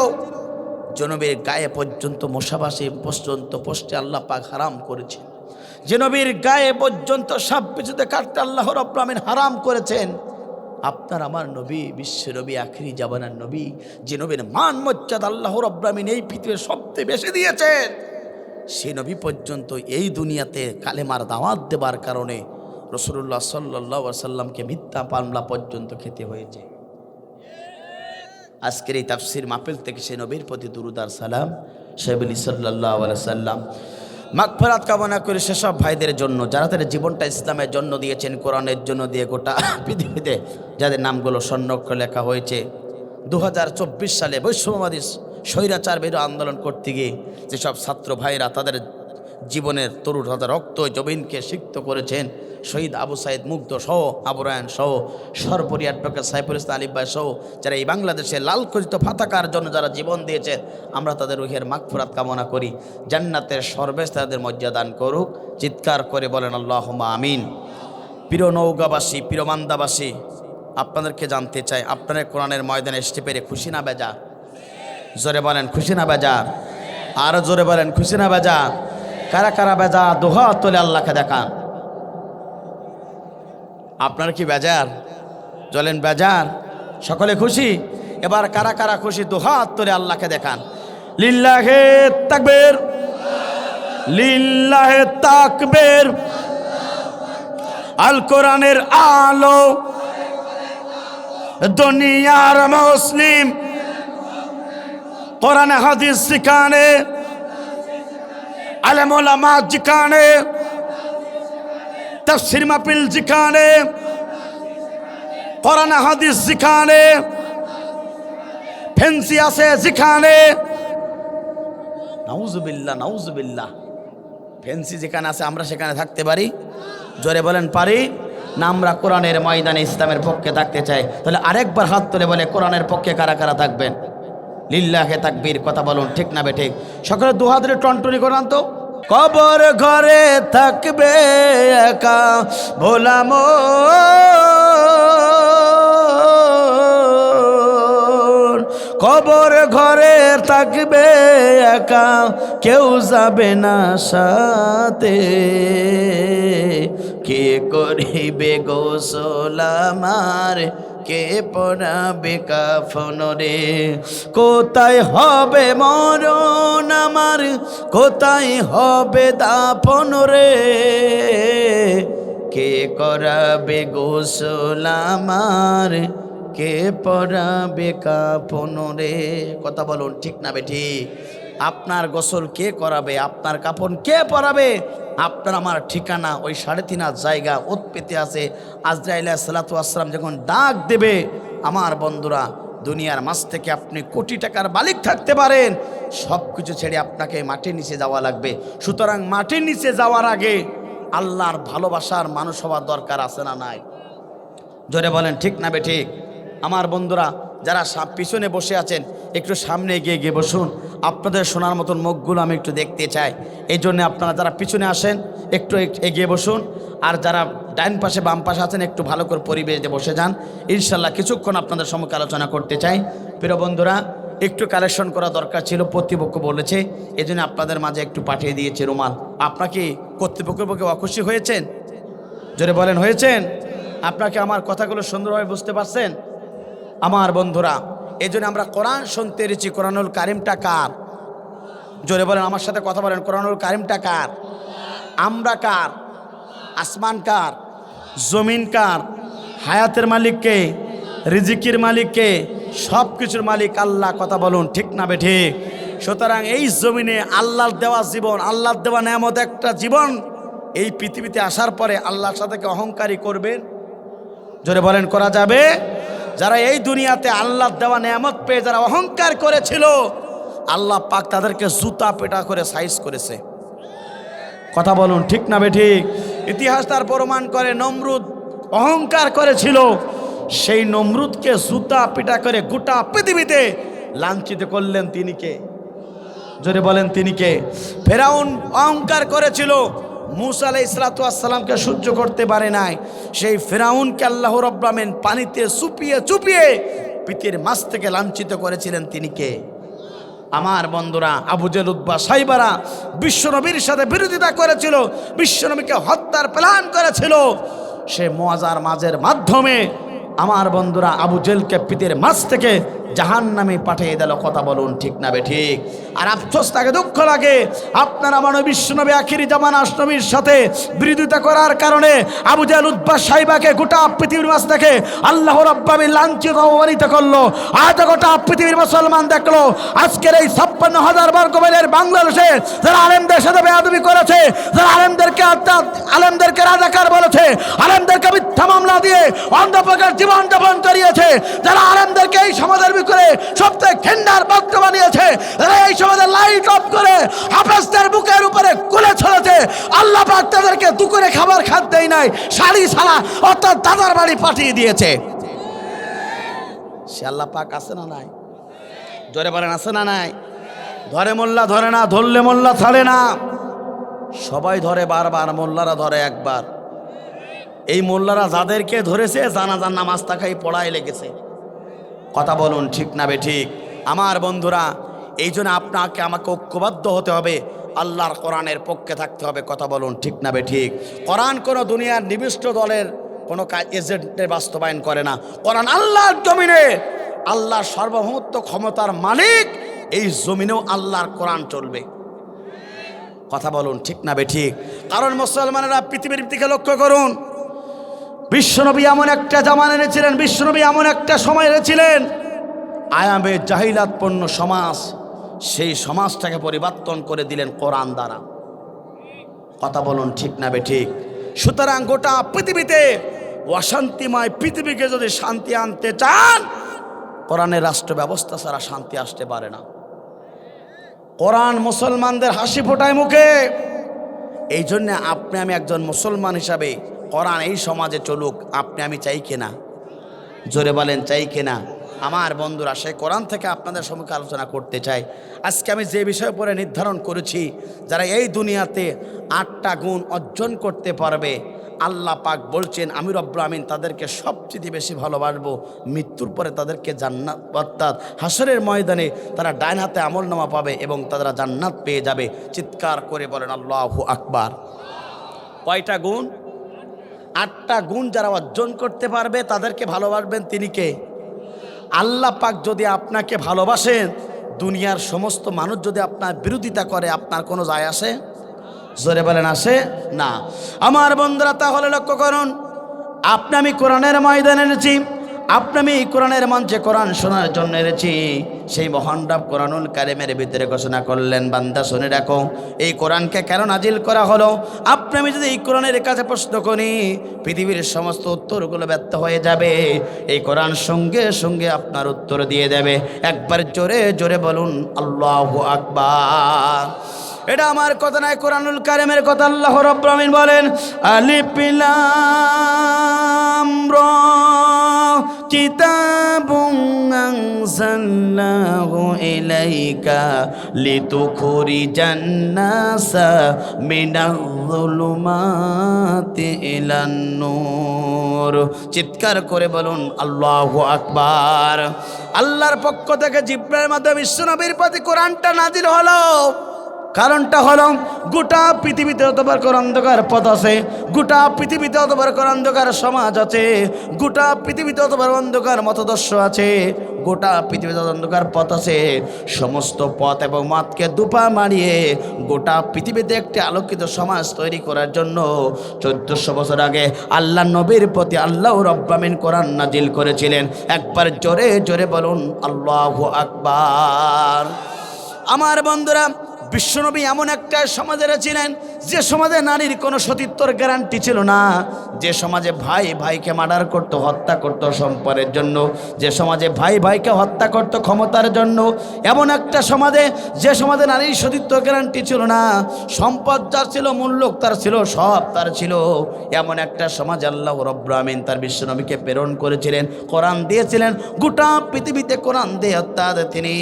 জনবীর গায়ে পর্যন্ত মশাবাসী পর্যন্ত পোস্টে আল্লাহ পাক হারাম করেছেন। যে নবীর গায়ে পর্যন্ত সাপ পিছুতে কাটতে আল্লাহ রাব্বুল আমিন হারাম করেছেন। আপনার আমার নবী, বিশ্ব নবী, আখিরি জামানার নবী, যে নবীর মান মর্যাদা আল্লাহ রাব্বুল আমিন এই পৃথিবীর সবচেয়ে বেশি দিয়েছেন, সেই নবী পর্যন্ত এই দুনিয়াতে কালেমার দাওয়াত দেবার কারণে রাসূলুল্লাহ সাল্লাল্লাহু আলাইহি সাল্লামকে মিথ্যা মামলা পর্যন্ত খেতে হয়েছে। আজকের এই তাফসীর মাহফিল থেকে সেই নবীর প্রতি দুরূদ আর সালাম সাহেবুল সাল্লাল্লাহু আলাইহি সাল্লাম মাগফিরাত কামনা করে সেসব ভাইদের জন্য যারা তাদের জীবনটা ইসলামের জন্য দিয়েছেন, কোরআনের জন্য দিয়ে গোটা পৃথিবীতে যাদের নামগুলো স্বর্ণাক্ষরে লেখা হয়েছে। 2024 সালে বৈষম্যবাদী স্বৈরাচার বিরোধী আন্দোলন করতে গিয়ে যেসব ছাত্র ভাইরা তাদের জীবনের তরুণ তাদের রক্ত জমিনকে সিক্ত করেছেন, শহীদ আবু সাইদ মুগ্ধ সহ, আবু রায়হান সহ, সর্বোপরি অ্যাডভোকেট সাইফুল ইসলাম আলিফ ভাই সহ যারা এই বাংলাদেশে লাল খচিত পতাকার জন্য যারা জীবন দিয়েছেন, আমরা তাদের রুহের মাগফিরাত কামনা করি। জান্নাতের সর্বেশ তাদের মর্যাদা দান করুক। চিৎকার করে বলেন আল্লাহুম্মা আমিন। প্রিয় নওগাঁবাসী, প্রিয় মান্দাবাসী, আপনাদেরকে জানতে চাই, আপনারা কোরআনের ময়দানে আসতে পেরে খুশি না বেজার? জোরে বলেন খুশি না বেজার? আরো জোরে বলেন খুশি না বেজার? কারা কারা বেজার দোহা তোলে আল্লাহকে দেখান। আপনারা কি বেজার? চলেন বেজার? সকলে খুশি? এবার কারা কারা খুশি দোহা তোলে আল্লাহকে দেখান। লিল্লাহে তাকবীর, লিল্লাহে তাকবীর। আল কোরআনের আলো দুনিয়ার মুসলিম, কোরআন হাদিস শিখানে, আলেম ওলামা জিখানে, তাফসীর মাহফিল জিখানে, কোরআন হাদিস জিখানে, ফেন্সি আছে জিখানে। নাউজুবিল্লাহ, নাউজুবিল্লাহ। ফেন্সি যেখানে আছে আমরা সেখানে থাকতে পারি? জোরে বলেন পারি না? আমরা কোরআনের ময়দানে ইসলামের পক্ষে থাকতে চাই। তাহলে আরেকবার হাত তুলে বলে কোরআনের পক্ষে কারা কারা থাকবেন? লিল্লাহে তাকবীর। কথা বলুন ঠিক না বেঠিক? সকলে দুহাত ধরে টনটনি করান তো। কবর ঘরে থাকবে একা ভোলা মন, কবর ঘরে থাকবে একা কেউ যাবে না সাথে, কে করিবে গোসল আমার, কে পরাবে কাফন রে, কোথায় হবে মরণ আমার, কোথায় হবে দাফন রে, কে করাবে গোসল আমার, কে পরাবে কাফন রে। কথা বলুন ঠিক না বেঠি? আপনার গোসল কে করাবে, আপনার কাফন কে পরাবে? আপনার আমার ঠিকানা ওই 3.5 জায়গা ওত পেতে আছে। আজরাইল আলাইহিস সালাতু ওয়াস সালাম যখন ডাক দেবে, আমার বন্ধুরা দুনিয়ার মাঝ থেকে আপনি কোটি টাকার মালিক থাকতে পারেন, সব কিছু ছেড়ে আপনাকে মাটির নিচে যাওয়া লাগবে। সুতরাং মাটির নিচে যাওয়ার আগে আল্লাহর ভালোবাসার মানুষ হওয়ার দরকার আছে না নাই? জোরে বলেন ঠিক না বেঠিক? আমার বন্ধুরা যারা পিছনে বসে আছেন একটু সামনে এগিয়ে গিয়ে বসুন। আপনাদের শোনার মতন মুখগুলো আমি একটু দেখতে চাই। এই জন্য আপনারা যারা পিছনে আসেন একটু এগিয়ে বসুন, আর যারা ডাইন পাশে বাম পাশে আছেন একটু ভালো করে পরিবেশে বসে যান। ইনশাল্লাহ কিছুক্ষণ আপনাদের সম্মুখে আলোচনা করতে চাই। প্রিয় বন্ধুরা, একটু কালেকশন করা দরকার ছিল, কর্তৃপক্ষ বলেছে, এই জন্য আপনাদের মাঝে একটু পাঠিয়ে দিয়েছে রুমাল। আপনাকে কর্তৃপক্ষের পক্ষে অখুশি হয়েছেন? জোরে বলেন হয়েছেন? আপনাকে আমার কথাগুলো সুন্দরভাবে বুঝতে পারছেন? আমার বন্ধুরা, এই জন্য আমরা কোরআন শুনতে এসেছি। কোরআনুল কারিমটা কার? জোরে বলেন, আমার সাথে কথা বলেন। কোরআনুল কারিমটা কার? আমরা কার? আসমান কার? জমিন কার? হায়াতের মালিক কে? রিজিকের মালিক কে? সব কিছুর মালিক আল্লাহ। কথা বলুন ঠিক না বেঠিক? সুতরাং এই জমিনে আল্লাহর দেওয়া জীবন, আল্লাহর দেওয়া নেয়ামত একটা জীবন, এই পৃথিবীতে আসার পরে আল্লাহর সাথে কি অহংকারী করবেন? জোরে বলেন করা যাবে? যারা এই দুনিয়াতে আল্লাহর দেওয়া নেয়ামত পেয়ে যারা অহংকার করেছিল, আল্লাহ পাক তাদেরকে জুতা পেটা করে সাইজ করেছে। কথা বলুন ঠিক না বেঠিক? ইতিহাস তার প্রমাণ করে নমরুদ অহংকার করেছিল, সেই নমরুদকে জুতা পেটা করে গোটা পৃথিবীতে লাঞ্ছিত করলেন। তিনি কে? জোরে বলেন তিনি কে? ফেরাউন অহংকার করেছিল, মূসা আলাইহিস সালামকে সহ্য করতে পারে নাই, সেই ফিরাউনকে আল্লাহ রাব্বুল আলামিন পানিতে চুপিয়ে চুপিয়ে পৃথিবীর মাছ থেকে লাঞ্ছিত করেছিলেন। তিনি কে? আমার বন্ধুরা, আবু জেহেল উতবা সাইবারা বিশ্বনবীর সাথে বিরোধিতা করেছিল, বিশ্বনবীকে হত্যার প্ল্যান করেছিল। সে মুআজার মাঝের মাধ্যমে আমার বন্ধুরা আবু জেহেলকে পৃথিবীর মাছ থেকে জাহান্নামে পাঠিয়ে দিল। কথা বলুন ঠিক না বেঠিক? আর আফসোস লাগে, দুঃখ লাগে, আপনারা আমার বিশ্বনবী আখিরি জামানা নবীর সাথে বিরোধিতা করার কারণে আবু জেহেল উতবা সাইবাকে গোটা পৃথিবীর মাছ থেকে আল্লাহ রাব্বুল আলামিন লাঞ্ছিত অবমানিত করলো। আজ গোটা পৃথিবীর মুসলমান দেখলো আজকের এই 56,000 বর্গ মাইলের বাংলাদেশে যারা আলেমদের সাথে বেয়াদবি করেছে, যারা আলেমদেরকে রাজাকার বলেছে, আলেমদেরকে মিথ্যা মামলা দিয়ে অন্ধপ্রকার জীবন যাপন করিয়েছে, যারা আলেমদেরকে এই সমাজের করে সবচেয়ে ঘৃণার পাত্র বানিয়েছে, যারা এই সমাজে লাইট অফ করে হাফেজদের বুকের উপরে কোলে চলেছে, আল্লাহ পাক তাদেরকে দুপুরে খাবার খাদ্যই নাই, শাড়ি ছাড়া অর্থাৎ দাদার বাড়ি পাঠিয়ে দিয়েছে। সে আল্লাহ পাক আছে না নাই? জোরে বলেন আছে না নাই? ধরে মোল্লা ধরে না, ধরলে মোল্লা ছাড়ে না। সবাই ধরে বারবার, মোল্লারা ধরে একবার। এই মোল্লারা যাদেরকে ধরেছে জানাজার নামাজ তাকাই পড়ায় লেগেছে। কথা বলুন ঠিক না বেঠিক? আমার বন্ধুরা, এই জন্য আপনাকে আমাকে ঐক্যবদ্ধ হতে হবে, আল্লাহর কোরআনের পক্ষে থাকতে হবে। কথা বলুন ঠিক না বেঠিক? কোরআন কোনো দুনিয়ার নিবিষ্ট দলের কোনো এজেন্টের বাস্তবায়ন করে না। কোরআন আল্লাহর জমিনে, আল্লাহর সার্বভৌমত্ব ক্ষমতার মালিক, এই জমিনেও আল্লাহর কোরআন চলবে। কথা বলুন ঠিক না বেঠিক? কারণ মুসলমানেরা পৃথিবীর দিকে লক্ষ্য করুন, বিশ্বনবী এমন একটা জামান এনেছিলেন, বিশ্বনবী এমন একটা সময় এনেছিলেন, আয়ামে জাহিলাতপূর্ণ সমাজ, সেই সমাজটাকে পরিবর্তন করে দিলেন কোরআন দ্বারা। কথা বলুন ঠিক না বেঠিক? সুতরাং গোটা পৃথিবীতে অশান্তিময় পৃথিবীকে যদি শান্তি আনতে চান, কোরআনের রাষ্ট্র ব্যবস্থা ছাড়া শান্তি আসতে পারে না। কোরআন মুসলমানদের হাসি ফোটায় মুখে। এই জন্য আপনি আমি একজন মুসলমান হিসাবে কোরআন এই সমাজে চলুক, আপনি আমি চাই কিনা? জোরে বলেন চাই কিনা? আমার বন্ধুরা, সেই কোরআন থেকে আপনাদের সম্মুখে আলোচনা করতে চাই। আজকে আমি যে বিষয় উপরে নির্ধারণ করেছি, যারা এই দুনিয়াতে 8টা গুণ অর্জন করতে পারবে, আল্লাহ পাক বলছেন আমি রব্বুল আমিন তাদেরকে সবচেয়ে বেশি ভালোবাসবো। মৃত্যুর পরে তাদেরকে জান্নাত, অর্থাৎ হাসরের ময়দানে তারা ডাইন হাতে আমলনামা পাবে এবং তারা জান্নাত পেয়ে যাবে। চিৎকার করে বলেন আল্লাহু আকবার। কয়টা গুণ? 8টা গুণ যারা অর্জন করতে পারবে তাদেরকে ভালোবাসবেন তিনি কে? আল্লাহ পাক। যদি আপনাকে ভালোবাসেন, দুনিয়ার সমস্ত মানুষ যদি আপনার বিরোধিতা করে, আপনার কোনো যায় আসে? জোরে বলেন আসে না? আমার বন্ধুরা, তাহলে লক্ষ্য করুন, আপনি আমি কোরআনের ময়দানে এনেছি, আপনি আমি কোরআনের মঞ্চে কোরআন শোনার জন্য এনেছি। সেই মহান রব কোরআনুল কারিমের ভিতরে ঘোষণা করলেন, বান্দা শুনে রাখো, এই কোরআনকে কেন নাজিল করা হলো। আপনি আমি যদি এই কোরআনের কাছে প্রশ্ন করি, পৃথিবীর সমস্ত উত্তরগুলো ব্যর্থ হয়ে যাবে। এই কোরআন সঙ্গে সঙ্গে আপনার উত্তর দিয়ে দেবে। একবার জোরে জোরে বলুন আল্লাহু আকবার। এটা আমার কথা নয়, কোরআনুল কারিমের কথা। আল্লাহ রাব্বুল আমিন বলেন, আলিফ লাম রা কিতাবুন আনজালনাহু ইলাইকা লিতুখরিজান নাসা মিনাল যুলুমাতি ইলান নূর। চিৎকার করে বলুন আল্লাহু আকবার। আল্লাহর পক্ষ থেকে জিবরাইলের মাধ্যমে বিশ্বনবীর প্রতি কোরআনটা নাজিল হলো। কারণটা হলো, গোটা পৃথিবীতে অতবার অন্ধকার পথ আছে, গোটা পৃথিবীতে অতবার অন্ধকার সমাজ আছে, গোটা পৃথিবীতে অতবার অন্ধকার মতদর্শ আছে, গোটা পৃথিবীতে অন্ধকার পথ আছে। সমস্ত পথ এবং মতকে দুপা মারিয়ে গোটা পৃথিবীতে একটি আলোকিত সমাজ তৈরি করার জন্য 1400 বছর আগে আল্লাহ নবীর প্রতি আল্লাহ রাব্বুল আমিন কোরআন নাজিল করেছিলেন। একবার জোরে জোরে বলুন আল্লাহু আকবার। আমার বন্ধুরা, বিশ্বনবী এমন একটা সমাজে ছিলেন যে সমাজে নারীর কোনো সতীত্বর গ্যারান্টি ছিল না, যে সমাজে ভাই ভাইকে মার্ডার করতো, হত্যা করতো সম্পদের জন্য, যে সমাজে ভাই ভাইকে হত্যা করতো ক্ষমতার জন্য, এমন একটা সমাজে যে সমাজে নারীর সতীত্ব গ্যারান্টি ছিল না, সম্পদ যার ছিল, মূল্য তার ছিল, সব তার ছিল, এমন একটা সমাজ আল্লাহ রাব্বুল আমিন তার বিশ্বনবীকে প্রেরণ করেছিলেন, কোরআন দিয়েছিলেন। গোটা পৃথিবীতে কোরআন দিয়ে তিনি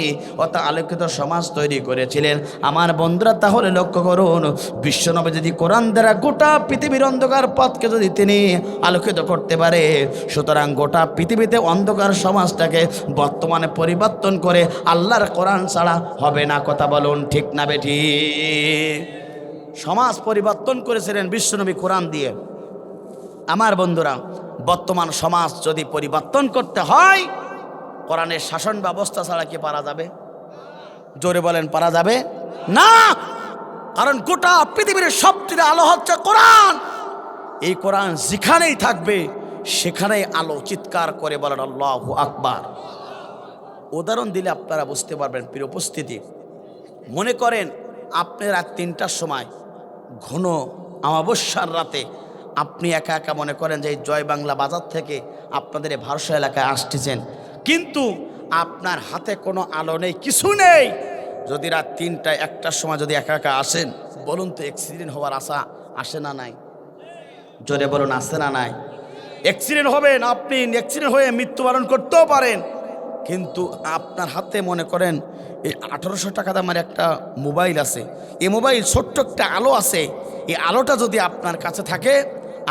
আলোকিত সমাজ তৈরি করেছিলেন। আমার আমার বন্ধুরা তাহলে লক্ষ্য করুন, বিশ্বনবী যদি কোরআন দ্বারা গোটা পৃথিবীর অন্ধকার পথকে যদি তিনি আলোকিত করতে পারে, সুতরাং গোটা পৃথিবীতে অন্ধকার সমাজটাকে বর্তমানে পরিবর্তন করে আল্লাহর কোরআন ছাড়া হবে না। কথা বলুন ঠিক না বেঠিক? সমাজ পরিবর্তন করেছিলেন বিশ্বনবী কোরআন দিয়ে। আমার বন্ধুরা, বর্তমান সমাজ যদি পরিবর্তন করতে হয়, কোরআনের শাসন ব্যবস্থা ছাড়া কি পারা যাবে? জোরে বলেন, পারা যাবে না। কারণ গোটা পৃথিবীর সবচেয়ে আলো হচ্ছে কোরআন। এই কোরআন যেখানেই থাকবে সেখানেই আলো। চিৎকার করে বলেন আল্লাহু আকবার। উদাহরণ দিলে আপনারা বুঝতে পারবেন। প্রিয় উপস্থিতি, মনে করেন আপনি রাত ৩টার সময় ঘন অমাবস্যার রাতে আপনি একা একা মনে করেন যে এই জয় বাংলা বাজার থেকে আপনাদের এই ভারসা এলাকায় আসতেছেন, কিন্তু আপনার হাতে কোনো আলো নেই, কিছু নেই। যদি রাত ৩টা ১টার সময় যদি একা একা আসেন, বলুন তো অ্যাক্সিডেন্ট হওয়ার আশা আসে না নাই? জোরে বলুন, আসে না নাই? অ্যাক্সিডেন্ট হবেন, আপনি অ্যাক্সিডেন্ট হয়ে মৃত্যুবরণ করতেও পারেন। কিন্তু আপনার হাতে মনে করেন এই 1800 টাকা দামের একটা মোবাইল আছে, এই মোবাইল ছোট্ট একটা আলো আছে। এই আলোটা যদি আপনার কাছে থাকে,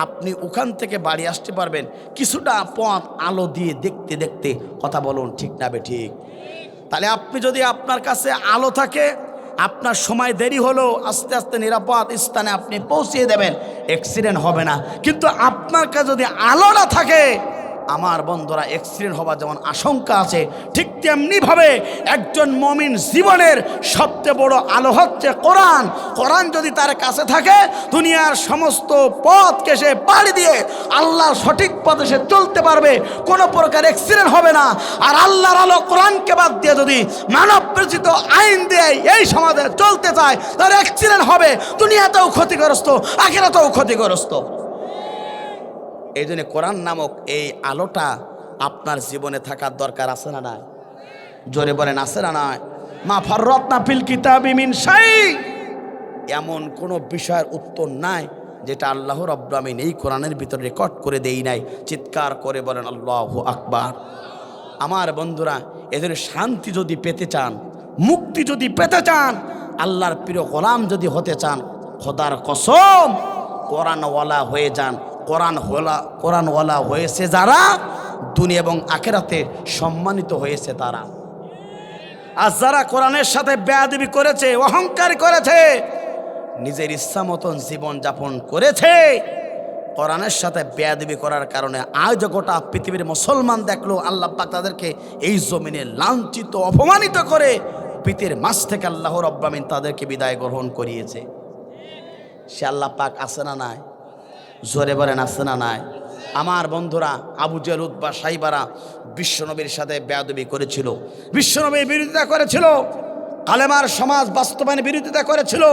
আপনি ওখান থেকে বাড়ি আসতে পারবেন কিছুটা পথ আলো দিয়ে দেখতে দেখতে। কথা বলুন ঠিক না বেঠিক? তাহলে আপনি যদি আপনার কাছে আলো থাকে, আপনার সময় দেরি হলো, আস্তে আস্তে নিরাপদ স্থানে আপনি পৌঁছিয়ে দেবেন, অ্যাক্সিডেন্ট হবে না। কিন্তু আপনার কাছে যদি আলো না থাকে, আমার বন্ধুরা, অ্যাক্সিডেন্ট হওয়ার যেমন আশঙ্কা আছে, ঠিক তেমনিভাবে একজন মুমিন জীবনের সবচেয়ে বড় আলো হচ্ছে কোরআন। কোরআন যদি তার কাছে থাকে, দুনিয়ার সমস্ত পথকে সে পাড়ি দিয়ে আল্লাহর সঠিক পথে সে চলতে পারবে, কোনো প্রকার অ্যাক্সিডেন্ট হবে না। আর আল্লাহর আলো কোরআনকে বাদ দিয়ে যদি মানব রচিত আইন দিয়ে এই সমাজে চলতে চায়, তার অ্যাক্সিডেন্ট হবে, দুনিয়াতেও ক্ষতিগ্রস্ত, আখিরাতেও ক্ষতিগ্রস্ত। এই জন্য কোরআন নামক এই আলোটা আপনার জীবনে থাকার দরকার আছে না নাই? জোরে বলেন, আছে না নাই? মা ফাররাতনা ফিল কিতাবি মিন শাই। এমন কোনো বিষয়ের উত্তর নাই যেটা আল্লাহ রাব্বুল আমিন এই কোরআনের ভিতরে রেকর্ড করে দেই নাই। চিৎকার করে বলেন আল্লাহু আকবার। আমার বন্ধুরা, এদের শান্তি যদি পেতে চান, মুক্তি যদি পেতে চান, আল্লাহর প্রিয় গোলাম যদি হতে চান, খোদার কসম কোরআনওয়ালা হয়ে যান। কোরআনওয়ালা হয়েছে যারা, দুনিয়া এবং আখিরাতে সম্মানিত হয়েছে তারা। আর যারা কোরআনের সাথে বেয়াদবি করেছে, অহংকার করেছে, নিজের ইচ্ছা মতন জীবন যাপন করেছে, কোরআনের সাথে বেয়াদবি করার কারণে আজ গোটা পৃথিবীর মুসলমান দেখলো, আল্লাহ পাক তাদেরকে এই জমিনে লাঞ্ছিত অপমানিত করে পৃথিবীর মাঝ থেকে আল্লাহ রাব্বুল আমিন তাদেরকে বিদায় গ্রহণ করিয়েছে। সে আল্লাহ পাক আছে না নাই? জোরে বলেন, আছে না নাই? আমার বন্ধুরা, আবু জেহেল, উতবা, সাইবারা বিশ্বনবীর সাথে বেয়াদবি করেছিল, বিশ্বনবীর বিরোধিতা করেছিল, কালেমার সমাজ বাস্তবায়নের বিরোধিতা করেছিল।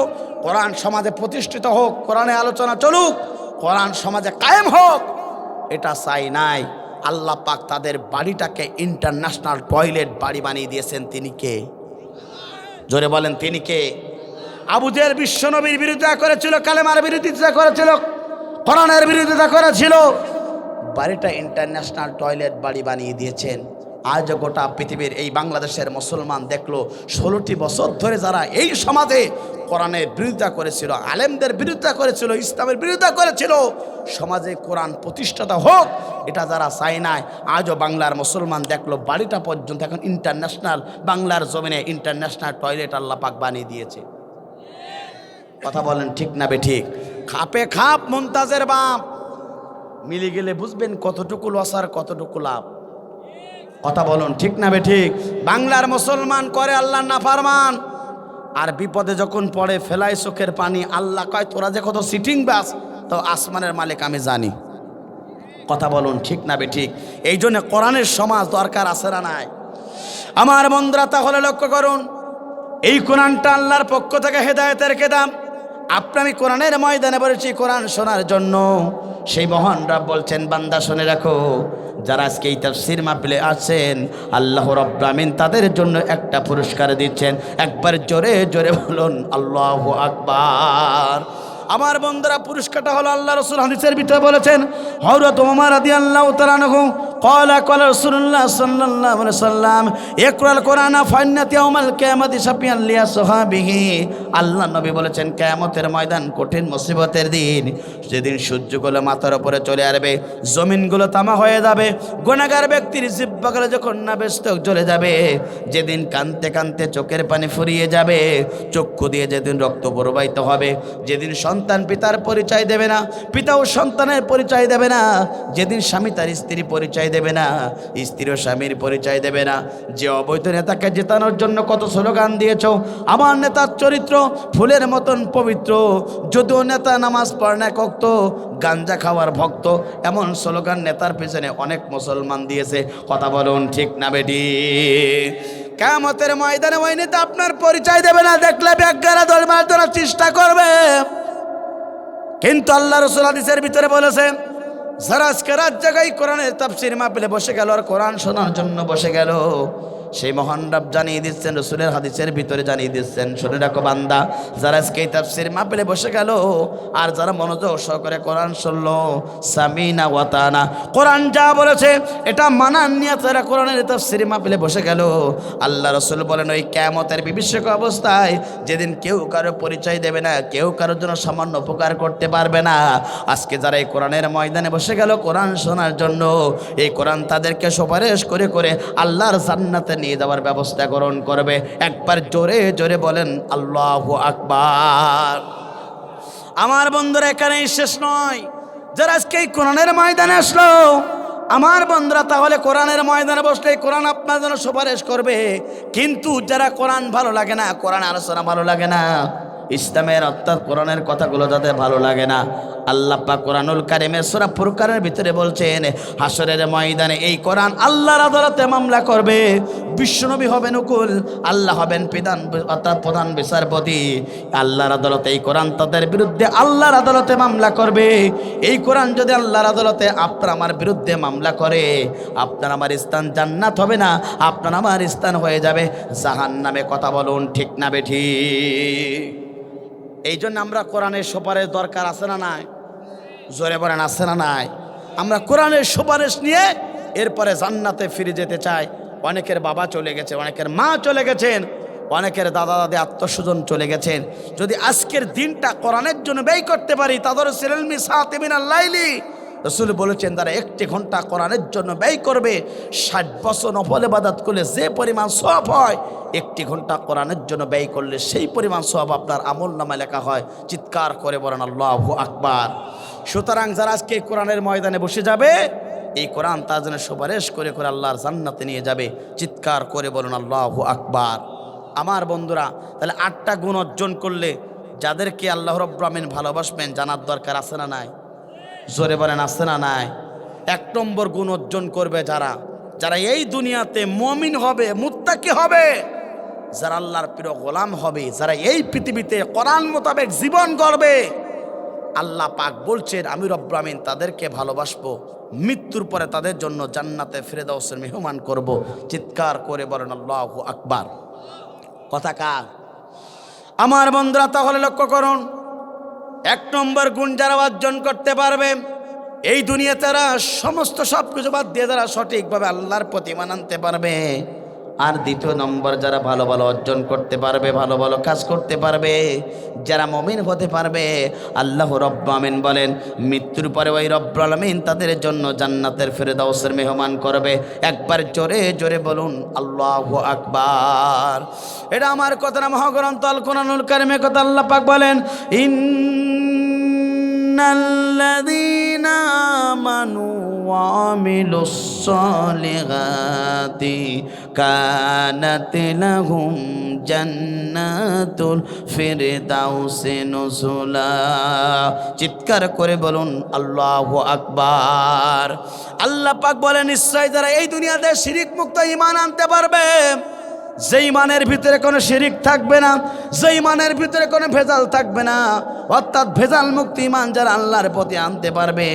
কোরআন সমাজে প্রতিষ্ঠিত হোক, কোরআনে আলোচনা চলুক, কোরআন সমাজে কায়েম হোক, এটা চাই নাই। আল্লাহ পাক তাদের বাড়িটাকে ইন্টারন্যাশনাল টয়লেট বাড়ি বানিয়ে দিয়েছেন। তিনি কে? জোরে বলেন, তিনি কে? আবু জেহেল বিশ্বনবীর বিরোধিতা করেছিল, কালেমার বিরোধিতা করেছিল, কোরআনের বিরোধিতা করেছিল, বাড়িটা ইন্টারন্যাশনাল টয়লেট বাড়ি বানিয়ে দিয়েছেন। আজ গোটা পৃথিবীর এই বাংলাদেশের মুসলমান দেখলো 16টি বছর ধরে যারা এই সমাজে কোরআনের বিরোধিতা করেছিল, আলেমদের বিরোধিতা করেছিল, ইসলামের বিরোধিতা করেছিল, সমাজে কোরআন প্রতিষ্ঠাতা হোক, এটা যারা চায় নাই, আজও বাংলার মুসলমান দেখলো বাড়িটা পর্যন্ত এখন ইন্টারন্যাশনাল, বাংলার জমিনে ইন্টারন্যাশনাল টয়লেট আল্লাহ পাক বানিয়ে দিয়েছে। কথা বলেন ঠিক না বেঠিক? খাপে খাপ মুমতাজের বাপ মিলে গেলে বুঝবেন কতটুকু লস আর কতটুকু লাভ। কথা বলুন ঠিক না বেঠিক? বাংলার মুসলমান করে আল্লাহর নাফরমান, আর বিপদে যখন পড়ে ফেলায় চোখের পানি। আল্লাহ কয়, তোরা যে কত সিটিং বাস, তো আসমানের মালিক আমি জানি। কথা বলুন ঠিক না বেঠিক? এই জন্য কোরআনের সমাজ দরকার আছে না নাই? আমার বন্ধুরা, তাহলে লক্ষ্য করুন, এই কোরআনটা আল্লাহর পক্ষ থেকে হেদায়েতের কিতাব। আমি কোরআনের ময়দানে বলেছি কোরআন শোনার জন্য। সেই মহান রব বলছেন, বান্দা শুনে রাখো, যারা আজকে এই তাফসীর মাহফিলে আছেন, আল্লাহ রাব্বুল আমিন তাদের জন্য একটা পুরস্কার দিচ্ছেন। একবার জোরে জোরে বলুন আল্লাহু আকবার। আমার বন্ধুরা, পুরস্কারটা হলো, আল্লাহ রাসূল হাদিসের ভিতরে বলেছেন, হযরত ওমর রাদিয়াল্লাহু তাআলা আনহু قال قال رسول الله صلى الله عليه وسلم اقرأ القرآن فإن يوم القيامة شفيعا لأصحابه। আল্লাহ নবী বলেছেন কিয়ামতের ময়দান কঠিন মুসিবতের দিন, যেদিন সূর্যগুলো মাথার উপরে চলে আসবে, জমিনগুলো তামা হয়ে যাবে, গুনাহগার ব্যক্তির জিহ্বাগুলো যখন নাবেষ্ট জ্বলে যাবে, যেদিন কানতে কানতে চোখের পানি ফুরিয়ে যাবে, চক্ষু দিয়ে যেদিন রক্ত প্রবাহিত হবে, যেদিন সন্তান পিতার পরিচয় দেবে না, পিতাও সন্তানের পরিচয় দেবে না, যেদিন স্বামী তার স্ত্রীর পরিচয় দেবে না, স্ত্রীও স্বামীর পরিচয় দেবে না। যে অবৈধ নেতাকে জেতানোর জন্য কত স্লোগান দিয়েছ, আমার নেতার চরিত্র ফুলের মতন পবিত্র, যদিও নেতা নামাজ পড়ে না, কক্ত গাঞ্জা খাওয়ার ভক্ত, এমন স্লোগান নেতার পেছনে অনেক মুসলমান দিয়েছে। কথা বলুন ঠিক না বেটি? কিয়ামতের ময়দানে ওই নেতা আপনার পরিচয় দেবে না, দেখলে ব্যাজ্ঞারা দলমার জন্য চেষ্টা করবে। কিন্তু আল্লাহ রাসূল হাদিসের ভিতরে বলেছেন, যারা আজকে রাত জায়গায় কোরআনের তাফসীর মাহফিলে বসে গেল আর কোরআন শোনার জন্য বসে গেল, সেই মহান রব জানিয়ে দিচ্ছেন, রাসূলের হাদিসের ভিতরে জানিয়ে দিচ্ছেন, শুনে রাখো বান্দা, যারা আজকে এই তাফসীর মাহফিলে বসে গেল আর যারা মনোযোগ সহকারে কোরআন শুনলো, সামিনা ওয়া তানা, কোরআন যা বলেছে এটা মানার নিয়ে যারা কোরআনের তাফসীর মাহফিলে বসে গেল, আল্লাহ রাসূল বলেন ওই কিয়ামতের বিভীষিক অবস্থায় যেদিন কেউ কারো পরিচয় দেবে না, কেউ কারোর জন্য সামান্য উপকার করতে পারবে না, আজকে যারা এই কোরআনের ময়দানে বসে গেল কোরআন শোনার জন্য, এই কোরআন তাদেরকে সুপারিশ করে করে আল্লাহর জান্নাতে নিয়ে যাওয়ার ব্যবস্থা গ্রহণ করবে। একবার জোরে জোরে বলেন আল্লাহু আকবার। আমার বন্ধুরা এখানেই শেষ নয়, যারা আজকে এই কোরআনের ময়দানে আসলো, আমার বন্ধুরা তাহলে কোরআনের ময়দানে বসলে কোরআন আপনার জন্য সুপারিশ করবে। কিন্তু যারা কোরআন ভালো লাগে না, কোরআন আলোচনা ভালো লাগে না, ইসলামের অর্থাৎ কোরআনের কথাগুলো যাদের ভালো লাগে না, আল্লাহ পাক কোরআনুল কারীমের সূরা ফুরকানের ভিতরে বলছেন, হাসরের ময়দানে এই কোরআন আল্লাহর আদালতে মামলা করবে। বিশ্বনবী হবেন উকুল, আল্লাহ হবেন প্রধান বিচারপতি। আল্লাহর আদালতে এই কোরআন তাদের বিরুদ্ধে আল্লাহর আদালতে মামলা করবে। এই কোরআন যদি আল্লাহর আদালতে আপনার আমার বিরুদ্ধে মামলা করে, আপনার আমার স্থান জান্নাত হবে না, আপনার আমার স্থান হয়ে যাবে জাহান্নামে। কথা বলুন ঠিক না বেঠিক? এই জন্য আমরা কোরআনের সুপারিশ দরকার আছে না নাই? জোরে বলেন আছে না নাই? আমরা কোরআনের সুপারিশ নিয়ে এরপরে জান্নাতে ফিরে যেতে চাই। অনেকের বাবা চলে গেছে, অনেকের মা চলে গেছেন, অনেকের দাদা দাদি আত্মস্বজন চলে গেছেন। যদি আজকের দিনটা কোরআনের জন্য ব্যয় করতে পারি, তাদের সিলমি সাত মিনাল লাইলি, রাসূল বলেছেন তারা 1 ঘন্টা কোরআনের জন্য ব্যয় করবে, 60 বছর নফল ইবাদত করলে যে পরিমাণ সওয়াব হয়, 1 ঘন্টা কোরআনের জন্য ব্যয় করলে সেই পরিমাণ সওয়াব আপনার আমলনামায় লেখা হয়। চিৎকার করে বলেন আল্লাহু আকবার। সুতরাং যারা আজকে কোরআনের ময়দানে বসে যাবে, এই কোরআন তার জন্য সুপারিশ করে করে আল্লাহর জান্নাতে নিয়ে যাবে। চিৎকার করে বলেন আল্লাহু আকবার। আমার বন্ধুরা, তাহলে 8টা গুণ অর্জন করলে যাদেরকে আল্লাহ রাব্বুল আমিন ভালোবাসবেন জানার দরকার আছে না নাই? জোরে বলেন আছে না নাই? 1 নম্বর গুণ অর্জন করবে যারা, যারা এই দুনিয়াতে মুমিন হবে, মুত্তাকি হবে, যারা আল্লাহর প্রিয় গোলাম হবে, যারা এই পৃথিবীতে কোরআন মোতাবেক জীবন গড়বে, আল্লাহ পাক বলছেন আমি রব্বুল আমিন তাদেরকে ভালোবাসবো, মৃত্যুর পরে তাদের জন্য জান্নাতে ফিরদাউসের মেহমান করব। চিৎকার করে বলেন আল্লাহু আকবার। কথা কার? আমার বন্ধুরা, তাহলে লক্ষ্য করুন, 1 নম্বর গুণ যারা অর্জন করতে পারবে, এই দুনিয়া তারা সমস্ত সব কিছু বাদ দিয়ে যারা সঠিকভাবে আল্লাহর প্রতি মানতে পারবে। আর 2 নম্বর যারা ভালো ভালো অর্জন করতে পারবে, ভালো ভালো কাজ করতে পারবে, যারা মুমিন হতে পারবে, আল্লাহ রাব্বুল আমিন বলেন মৃত্যুর পরে ওই রব্বুল আমিন তাদের জন্য জান্নাতের ফিরদাউসের মেহমান করবে। একবার জোরে জোরে বলুন আল্লাহু আকবার। এটা আমার কথা না, মহাগ্রন্থ আল কোরআনুল কারীমের কথা। আল্লাহ পাক বলেন ইন্নাল্লাযীনা আমানু ওয়া আমিলুস সালিহাতি কানাত লাহুম জান্নাতুল ফিরদাউসি নুজুলা। চিৎকার করে বলুন আল্লাহু আকবার। আল্লাহ পাক বলেন নিশ্চয় যারা এই দুনিয়াতে শিরিক মুক্ত ঈমান আনতে পারবে, যেই ইমানের ভিতরে কোনো শিরিক থাকবে না, যেই ইমানের ভিতরে কোনো ভেজাল থাকবে না, অর্থাৎ ভেজাল মুক্ত ইমান যারা আল্লাহর প্রতি আনতে পারবে,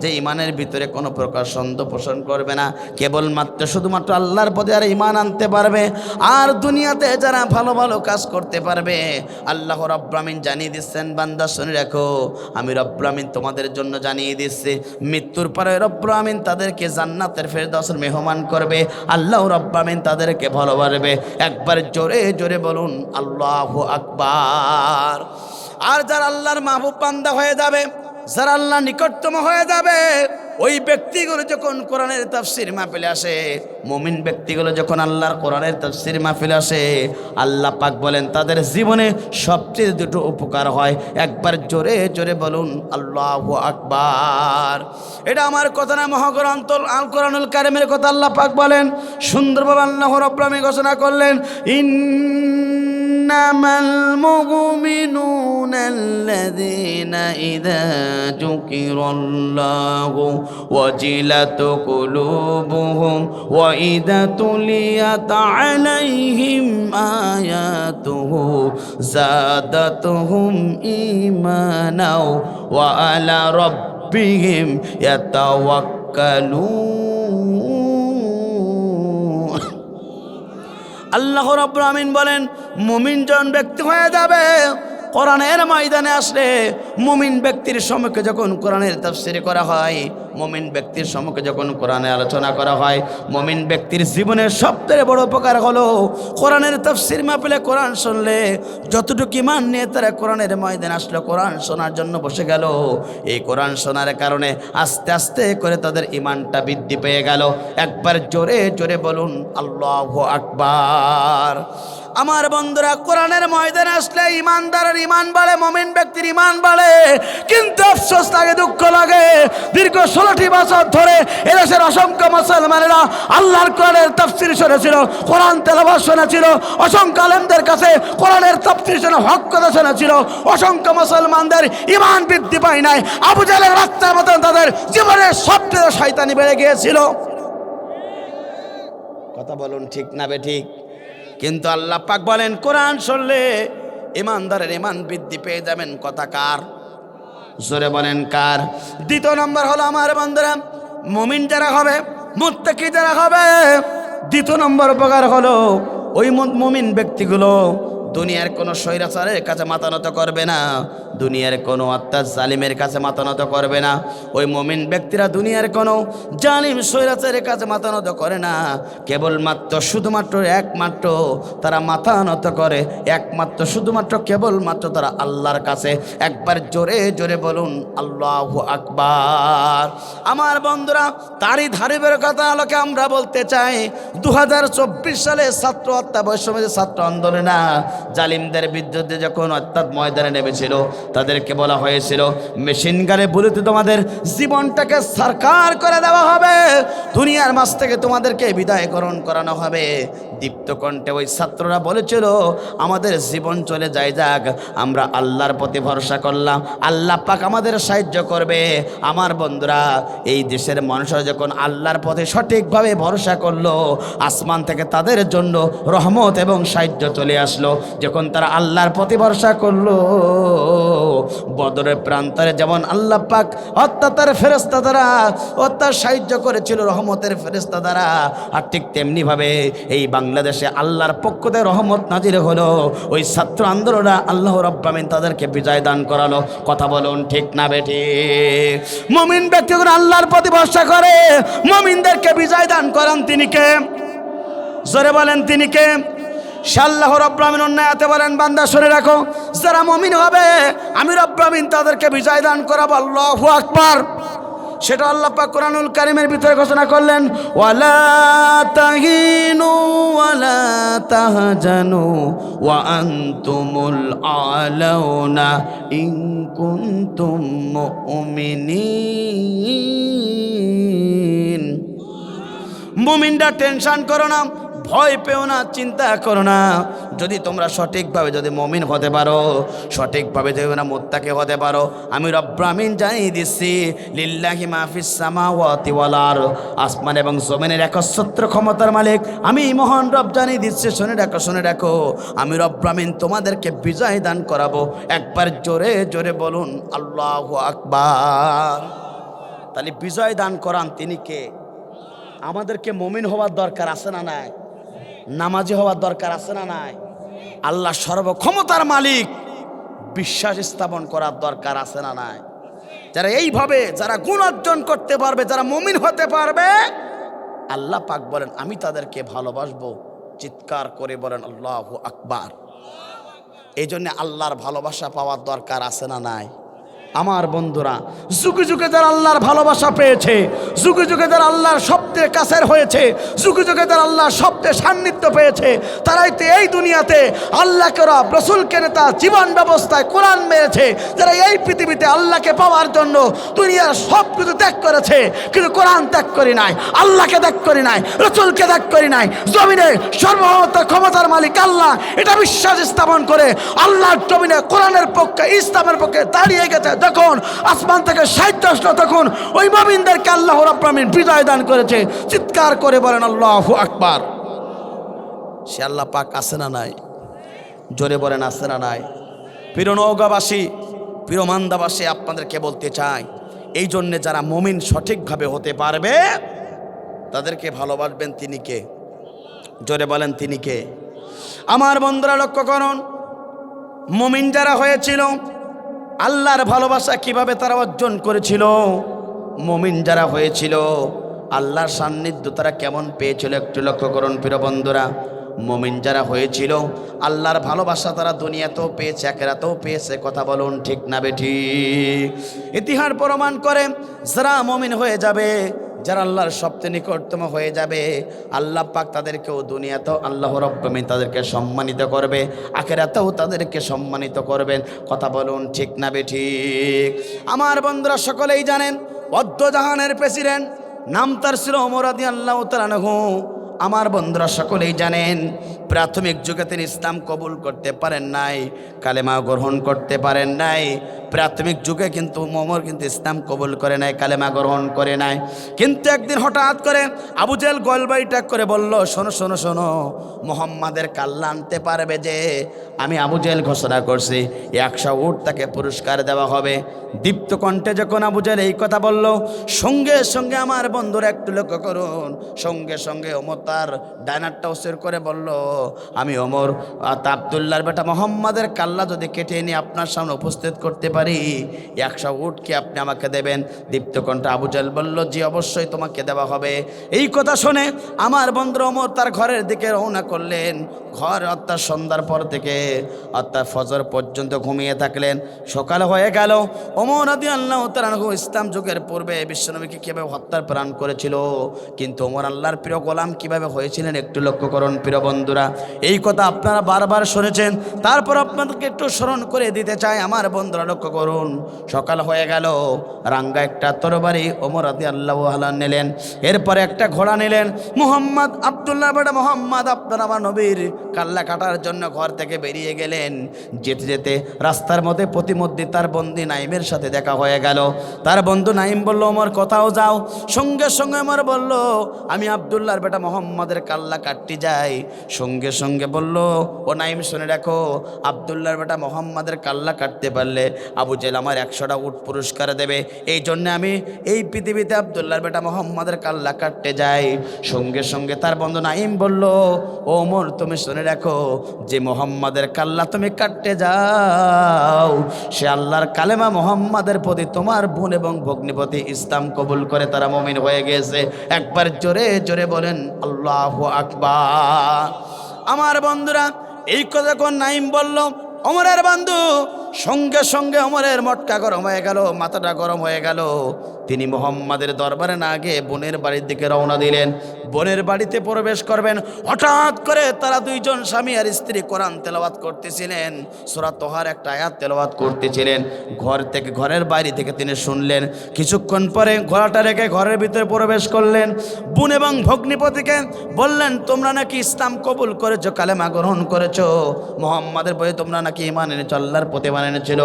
যে ইমানের ভিতরে কোনো প্রকার সন্দেহ পোষণ করবে না, কেবলমাত্র শুধুমাত্র আল্লাহর প্রতি আর ইমান আনতে পারবে, আর দুনিয়াতে যারা ভালো ভালো কাজ করতে পারবে, আল্লাহ রাব্বুল আমিন জানিয়ে দিচ্ছেন, বান্দা শুনে রাখো, আমি রব্বুল আমিন তোমাদের জন্য জানিয়ে দিচ্ছি, মৃত্যুর পরে রব্বুল আমিন তাদেরকে জান্নাতের ফেরদাউসের মেহমান করবে, আল্লাহ রাব্বুল আমিন তাদেরকে ভালোবাসবে। একবার জোরে জোরে বলুন আল্লাহু আকবার। আর যারা আল্লাহর মাহবুব বান্দা হয়ে যাবে, যারা আল্লাহর নিকটতম হয়ে যাবে, ওই ব্যক্তিগুলো যখন কোরআনের তাফসীর মাহফিলে আসে, মুমিন ব্যক্তিগুলো যখন আল্লাহর কোরআনের তাফসীর মাহফিলে আসে, আল্লাহ পাক বলেন তাদের জীবনে সবচেয়ে দুটো উপকার হয়। একবার জোরে জোরে বলুন আল্লাহু আকবার। এটা আমার কথা না, মহাগ্রন্থ আল কোরআনুল কারীমের কথা। আল্লাহ পাক বলেন সুন্দরভাবে, আল্লাহ রাব্বুল আমিন ঘোষণা করলেন, ইন্নামাল মুমিনুনা আল্লাযীনা ইযা যুকিরাল্লাহু ওয়াজিলাত কুলুবুহুম ওয়া ইযা তুলিয়াত আলাইহিম আয়াতুহু যাদাতুহুম ঈমানাও ওয়া আলা রাব্বিহিম ইয়াতাওয়াক্কালুন। আল্লাহ রাব্বুল আমিন বলেন, মুমিন জন ব্যক্তি হয়ে যাবে, কোরআনের ময়দানে আসলে, মুমিন ব্যক্তির সম্মুখে যখন কোরআনের তাফসীর করা হয়, মুমিন ব্যক্তির সম্মুখে যখন কোরআনে আলোচনা করা হয়, মুমিন ব্যক্তির জীবনের সবচেয়ে বড় উপকার হলো কোরআনের তাফসীর মাহফিলে কোরআন শুনলে, যতটুকু ইমান নিয়ে তারা কোরআনের ময়দানে আসলো, কোরআন শোনার জন্য বসে গেল, এই কোরআন শোনার কারণে আস্তে আস্তে করে তাদের ইমানটা বৃদ্ধি পেয়ে গেল। একবার জোরে জোরে বলুন আল্লাহু আকবার। আমার বন্ধুরা, কোরআনের ময়দানে আসলে ইমানদারের ইমান বাড়ে, মুমিন ব্যক্তির ইমান বাড়ে, কিন্তু আফসোস লাগে, দুঃখ লাগে, দীর্ঘ 16টি বছর ধরে এদেশের অসংখ্য মুসলমানেরা আল্লাহর কোরআনের তাফসীর শুনেছিল, কোরআন তেলাওয়াত শুনেছিল, অসংখ্য আলেমদের কাছে কোরআনের তাফসীর শুনে হক কথা শুনেছিল, অসংখ্য মুসলমানদের ইমান বৃদ্ধি পায় নাই, আবু জাহেলের রাস্তার মতন তাদের জীবনের সবচেয়ে শয়তানি বেড়ে গিয়েছিল। কথা বলুন ঠিক না বেঠিক? কিন্তু আল্লাহ পাক বলেন, কোরআন শুনলে ইমানদারের ইমান বৃদ্ধি পেয়ে যাবেন। কথা কার? জোরে বলেন কার? দ্বিতীয় নম্বর হলো আমার বন্ধুরা, মুমিন যারা হবে, মুত্তাকি যারা হবে, দ্বিতীয় নম্বর উপকার হলো ওই মুমিন ব্যক্তিগুলো দুনিয়ার কোনো স্বৈরাচারের কাছে মাথা নত করবে না, দুনিয়ার কোনো অত্যাচার জালিমের কাছে মাথা নত করবে না। ওই মুমিন ব্যক্তিরা দুনিয়ার কোনো জালিম স্বৈরাচারের কাছে মাথা নত করে না, কেবলমাত্র শুধুমাত্র একমাত্র তারা মাথা নত করে একমাত্র শুধুমাত্র কেবলমাত্র তারা আল্লাহর কাছে। একবার জোরে জোরে বলুন আল্লাহু আকবার। আমার বন্ধুরা, তারই ধারাবাহিকতার আলোকে আমরা বলতে চাই, 2024 সালে ছাত্র হত্যা বৈষম্যের ছাত্র আন্দোলনা জালিমদের বিরুদ্ধে যখন অর্থাৎ ময়দানে নেমেছিল, তাদেরকে বলা হয়েছিল মেশিন গানে বুলেটে তোমাদের জীবনটাকে সরকার করে দেওয়া হবে, দুনিয়ার মাঝ থেকে তোমাদেরকে বিদায়করণ করানো হবে। দীপ্ত কণ্ঠে ওই ছাত্ররা বলেছিল, আমাদের জীবন চলে যায় যাক, আমরা আল্লাহর প্রতি ভরসা করলাম, আল্লাহ পাক আমাদের সাহায্য করবে। আমার বন্ধুরা, এই দেশের মানুষরা যখন আল্লাহর পথে সঠিকভাবে ভরসা করলো, আসমান থেকে তাদের জন্য রহমত এবং সাহায্য চলে আসলো। যখন তারা আল্লাহর প্রতি ভরসা করলো, বদরের প্রান্তরে যেমন আল্লাহ পাক অর্থাৎ তার ফেরেশতা দ্বারা অর্থাৎ সাহায্য করেছিল রহমতের ফেরেশতা দ্বারা, আর ঠিক তেমনিভাবে এই বাংলাদেশে আল্লাহর পক্ষ থেকে রহমত নাজির হলো। ওই ছাত্র আন্দোলনে আল্লাহ রাব্বুল আমিন তাদেরকে বিজয় দান করালো। কথা বলুন ঠিক না বেঠিক? মুমিন ব্যক্তিগণ আল্লাহর প্রতি ভরসা করে, মুমিনদেরকে বিজয় দান করান তিনি কে? জোরে বলেন তিনি কে? আল্লাহ রাব্বুল আমিন অন্য আয়াতে বলেন, বান্দা শুনে রাখো, যারা মুমিন হবে আমি রাব্বুল আমিন তাদেরকে বিজয় দান করাবো। আল্লাহু আকবার। সেটা আল্লাহ পাক কোরআনুল কারীমের ভিতরে ঘোষণা করলেন, ওয়ালা তাহিনু ওয়ালা তাহজানু ওয়া আনতুমুল আলাউনা ইন কুনতুম মুমিনিন। মুমিনরা টেনশন করো না, ভয় পেও না, চিন্তা করো না। যদি তোমরা সঠিকভাবে যদি মুমিন হতে পারো, সঠিকভাবে যদি তোমরা মুত্তাকি হতে পারো, আমি রব্বুল আমিন জানিয়ে দিচ্ছি, লিল্লাহি মা ফিস সামাওয়াতি ওয়াল আরদ, আসমান এবং জমিনের একচ্ছত্র ক্ষমতার মালিক আমি মহান রব জানিয়ে দিচ্ছি। শুনে রাখো, শুনে রাখো, আমি রব্বুল আমিন তোমাদেরকে বিজয় দান করাবো। একবার জোরে জোরে বলুন আল্লাহু আকবার। তাহলে বিজয় দান করান তিনি কে? আমাদেরকে মুমিন হওয়ার দরকার আছে না নাই? নামাজি হওয়ার দরকার আছে না নাই? আল্লাহ সর্বক্ষমতার মালিক, বিশ্বাস স্থাপন করার দরকার আছে না নাই? যারা এইভাবে যারা গুণ অর্জন করতে পারবে, যারা মুমিন হতে পারবে, আল্লাহ পাক বলেন আমি তাদেরকে ভালোবাসবো। চিৎকার করে বলেন আল্লাহু আকবার। এই জন্য আল্লাহর ভালোবাসা পাওয়ার দরকার আছে না নাই? আমার বন্ধুরা, যুগে যুগে যারা আল্লাহর ভালোবাসা পেয়েছে, যুগে যুগে যারা আল্লাহর সবচেয়ে কাছের হয়েছে, যুগে যুগে যারা আল্লাহর সবচেয়ে সান্নিধ্য পেয়েছে, তারাই তো এই দুনিয়াতে আল্লাহকে রসুলকে নেতা জীবন ব্যবস্থায় কোরআন মেরেছে। যারা এই পৃথিবীতে আল্লাহকে পাওয়ার জন্য দুনিয়ার সব কিছু ত্যাগ করেছে, কিন্তু কোরআন ত্যাগ করি নাই, আল্লাহকে ত্যাগ করি নাই, রসুলকে ত্যাগ করি নাই। জমিনে ক্ষমতার মালিক আল্লাহ, এটা বিশ্বাস স্থাপন করে আল্লাহর জমিনে কোরআনের পক্ষে, ইসলামের পক্ষে দাঁড়িয়ে গেছে। তখন আসমান থেকে সাহিত্য আসলো, তখন ওই মুমিনদেরকে আল্লাহ রাব্বুল আমিন বিজয় দান করেছে। চিৎকার করে বলেন আল্লাহু আকবার। সে আল্লাহ পাক আছে না নাই? জোরে বলেন আছে না নাই? প্রিয় নওগাঁবাসী, প্রিয় মান্দাবাসী, আপনাদেরকে বলতে চাই, এই জন্যে যারা মুমিন সঠিকভাবে হতে পারবে তাদেরকে ভালোবাসবেন তিনি কে? জোরে বলেন তিনি কে? আমার বন্ধুরা লক্ষ্য করুন, মুমিন যারা হয়েছিল আল্লাহর ভালোবাসা কিভাবে তারা অর্জন করেছিল। মুমিন যারা হয়েছিল আল্লাহর সান্নিধ্য তারা কেমন পেয়েছিল একটু লক্ষ্য করুন প্রিয় বন্ধুরা। মুমিন যারা হয়েছিল আল্লাহর ভালোবাসা তারা দুনিয়াতেও পেয়েছে, আখিরাতেও পেয়েছে। কথা বলুন ঠিক না বেঠিক? ইতিহাস প্রমাণ করে যারা মুমিন হয়ে যাবে, যারা আল্লাহর সবচেয়ে নিকটতম হয়ে যাবে, আল্লাহ পাক তাদেরকেও দুনিয়াতেও আল্লাহ রাব্বুল আমিন তাদেরকে সম্মানিত করবে, আখিরাতেও তাদেরকে সম্মানিত করবেন। কথা বলুন ঠিক না বেঠিক? আমার বন্ধুরা সকলেই জানেন, জাহানের প্রেসিডেন্ট নাম তার ছিল ওমর রাদিয়াল্লাহু তাআলা আনহু। আমার বন্ধুরা সকলেই জানেন, প্রাথমিক যুগে তিনি ইসলাম কবুল করতে পারেন নাই, কালেমা গ্রহণ করতে পারেন নাই। প্রাথমিক যুগে কিন্তু ওমর কিন্তু ইসলাম কবুল করে নাই, কালেমা গ্রহণ করে নাই। কিন্তু একদিন হঠাৎ করে আবু জেহেল গলবাইটা করে বলল, শোনো শোনো শোনো, মুহাম্মাদের কাল্লা আনতে পারবে যে? আমি আবু জেহেল ঘোষণা করছি 100 উট তাকে পুরস্কার দেওয়া হবে। দীপ্ত কণ্ঠে যখন আবু জেহেল এই কথা বলল, সঙ্গে সঙ্গে আমার বন্ধুরা একটু লক্ষ্য করুন, সঙ্গে সঙ্গে ওমর তার ডাইনারটা উসের করে বলল, আমি ওমর আব্দুল্লাহর বেটা মোহাম্মদের কাল্লা যদি কেটে এনে আপনার সামনে উপস্থিত করতে পারি, 100 উট কি আপনি আমাকে দেবেন? দীপ্তকণ্ঠ আবু জেহেল বলল, জি অবশ্যই তোমাকে দেওয়া হবে। এই কথা শুনে আমার বন্ধু ওমর তার ঘরের দিকে রওনা করলেন। ঘর অর্থাৎ সন্ধ্যার পর থেকে অর্থাৎ ফজর পর্যন্ত ঘুমিয়ে থাকলেন। সকাল হয়ে গেল। ওমর রাদিয়াল্লাহু তাআলা আনহু ইসলাম যুগের পূর্বে বিশ্বনবীকে কীভাবে হত্যার প্রাণ করেছিল, কিন্তু ওমর আল্লাহর প্রিয় গোলাম কিভাবে হয়েছিলেন একটু লক্ষ্য করুন প্রিয় বন্ধুরা। এই কথা আপনারা বারবার শুনেছেন, তারপর আপনাদেরকে একটু স্মরণ করে দিতে চাই। আমার বন্ধুরা লক্ষ্য করুন, সকাল হয়ে গেল, রাঙ্গা একটা তরবারি ওমর রাদিয়াল্লাহু আনহু নিলেন। এরপরে একটা ঘোড়া নিলেন। মুহাম্মদ আব্দুল্লাহ বেটা মোহাম্মদ আপনার আমার নবীর কাল্লা কাটার জন্য ঘর থেকে বেরিয়ে গেলেন। যেতে যেতে রাস্তার মধ্যে প্রতিমধ্যে তার বন্ধু নাইমের সাথে দেখা হয়ে গেল। তার বন্ধু নাইম বলল, ওমর কোথাও যাও? সঙ্গে সঙ্গে ওমর বলল, আমি আব্দুল্লাহর বেটা মোহাম্মদের কাল্লা কাটতে যাই। সঙ্গে সঙ্গে বলল, ও নাইম শুনে রাখো, আব্দুল্লাহর বেটা মোহাম্মদের কাল্লা কাটতে পারলে আবু জেহেল আমার 100টা উট পুরস্কার দেবে। এই জন্য আমি এই পৃথিবীতে আব্দুল্লাহর বেটা মোহাম্মদের কাল্লা কাটতে যাই। সঙ্গে সঙ্গে তার বন্ধু নাইম বলল, ওমর তুমি শুনে রাখো, যে মোহাম্মদের কাল্লা তুমি কাটতে যাও, সে আল্লাহর কালেমা মোহাম্মদের প্রতি তোমার বোন এবং ভগ্নিপতি ইসলাম কবুল করে তারা মুমিন হয়ে গেছে। একবার জোরে জোরে বলেন আল্লাহু আকবার। আমার বন্ধুরা এই কথা যখন নাইম বলল, ওমরের বন্ধু সঙ্গে সঙ্গে ওমরের মটকা গরম হয়ে গেল, মাথাটা গরম হয়ে গেল। তিনি মুহাম্মাদের দরবারে না গিয়ে বোনের বাড়ির দিকে রওনা দিলেন। বোনের বাড়িতে প্রবেশ করবেন, হঠাৎ করে তারা দুইজন স্বামী আর স্ত্রী কোরআন তেলাওয়াত করতেছিলেন। সূরা তোহার একটা আয়াত তেলাওয়াত করতেছিলেন। ঘরের বাইরে থেকে তিনি শুনলেন। কিছুক্ষণ পরে ঘোড়াটা রেখে ঘরের ভিতরে প্রবেশ করলেন। বোন এবং ভগ্নিপতিকে বললেন, তোমরা নাকি ইসলাম কবুল করেছো, কালেমা গ্রহণ করেছো, মুহাম্মাদের বই তোমরা নাকি ঈমান এনেছো, আল্লাহর প্রতি ঈমান এনেছিল।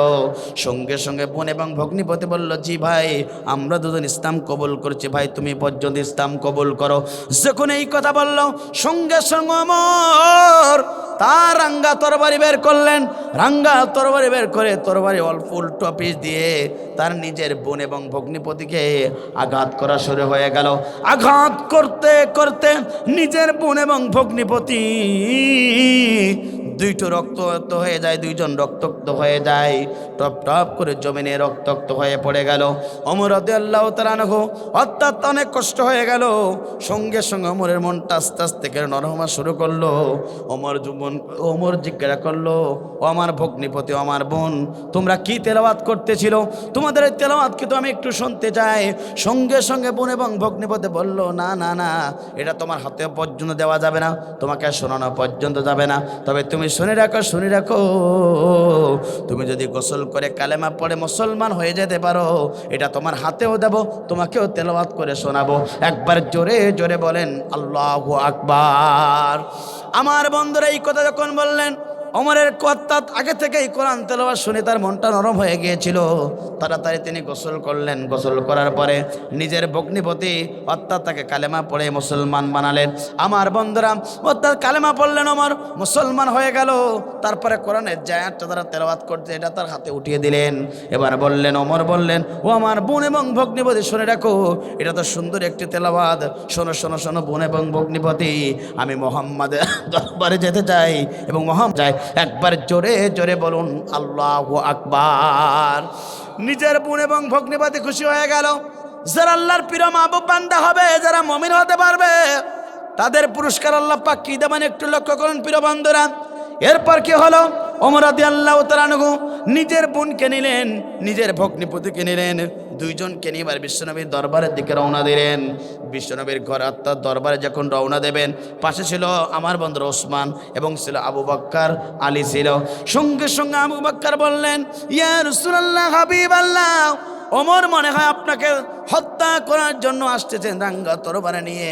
সঙ্গে সঙ্গে বোন এবং ভগ্নিপতি বলল, জি ভাই, আমরা দুজন ইসলাম কবুল করেছি। ভাই তুমি পর্যন্ত ইসলাম কবুল করো। যখন এই কথা বলল, সঙ্গে সঙ্গে ওমর তার রাঙ্গা তরবারি বের করলেন। রাঙ্গা তরবারি বের করে তরবারি অল্প উল্টো পিস দিয়ে তার নিজের বোন এবং ভগ্নিপতিকে আঘাত করা শুরু হয়ে গেল। আঘাত করতে করতে নিজের বোন এবং ভগ্নিপতি দুইটো রক্তাক্ত হয়ে যায়, দুইজন রক্তাক্ত হয়ে যায়। টপ টপ করে জমিনে রক্তাক্ত হয়ে পড়ে গেল। ওমর রাদিয়াল্লাহু তাআলা আনহু অর্থাৎ অনেক কষ্ট হয়ে গেল। সঙ্গে সঙ্গে ওমরের মনটা আস্তে আস্তে করে নরম হওয়া শুরু করলো। ওমর জিজ্ঞাসা করলো, ও আমার ভগ্নিপতি, ও আমার বোন, তোমরা কি তেলাওয়াত করতেছিল? তোমাদের এই তেলাওয়াত কিন্তু আমি একটু শুনতে চাই। সঙ্গে সঙ্গে বোন এবং ভগ্নিপতি বলল, না না না, এটা তোমার হাতে পর্যন্ত দেওয়া যাবে না, তোমাকে শোনানো পর্যন্ত যাবে না। তবে তুমি শুনে রাখো, তুমি যদি গোসল করে কালেমা পড়ে মুসলমান হয়ে যেতে পারো, এটা তোমার হাতেও দেব, তোমাকেও তেলাওয়াত করে শোনাবো। একবার জোরে জোরে বলেন আল্লাহু আকবার। আমার বন্ধুরা এই কথা যখন বললেন, ওমরের কথা আগে থেকেই কোরআন তেলাওয়াত শুনে তার মনটা নরম হয়ে গিয়েছিল। তাড়াতাড়ি তিনি গোসল করলেন। গোসল করার পরে নিজের ভগ্নিপতি অর্থাৎ তাকে কালেমা পড়ে মুসলমান বানালেন। আমার বন্ধুরা অর্থাৎ কালেমা পড়লেন, ওমর মুসলমান হয়ে গেল। তারপরে কোরআনের যে আয়াতটা তারা তেলাওয়াত করতে, এটা তার হাতে উঠিয়ে দিলেন। এবার ওমর বললেন, ও আমার বোন এবং ভগ্নিপতি, শুনে রাখো, এটা তো সুন্দর একটি তেলাওয়াত। শোনো শোনো শোনো বোন এবং ভগ্নিপতি, আমি মুহাম্মাদের দরবারে যেতে চাই এবং মুহাম্মদ একবার জোরে জোরে বলুন আল্লাহু আকবার। নিজের বোন এবং ভগ্নিপতি খুশি হয়ে গেল। যারা আল্লাহর প্রিয় মাহবুব বান্দা হবে, যারা মুমিন হতে পারবে, তাদের পুরস্কার আল্লাহ পাক কি দেবেন একটু লক্ষ্য করুন প্রিয় বন্ধুরা। এরপর কি হলো, ওমর রাদিয়াল্লাহু তাআলা আনহু নিজের বোনকে নিলেন, নিজের ভগ্নিপতিকে নিলেন, দুইজনকে নিয়ে এবার বিশ্বনবীর দরবারের দিকে রওনা দিলেন। বিশ্বনবীর ঘর অর্থাৎ দরবারে যখন রওনা দেবেন, পাশে ছিল আমার বন্ধু ওসমান এবং ছিল আবু বকর, আলী ছিল। সঙ্গে সঙ্গে আবু বকর বললেন, ইয়া রাসূলুল্লাহ, হাবিবাল্লাহ, ওমর মনে হয় আপনাকে হত্যা করার জন্য আসতেছেন রাঙ্গা তরবারি নিয়ে।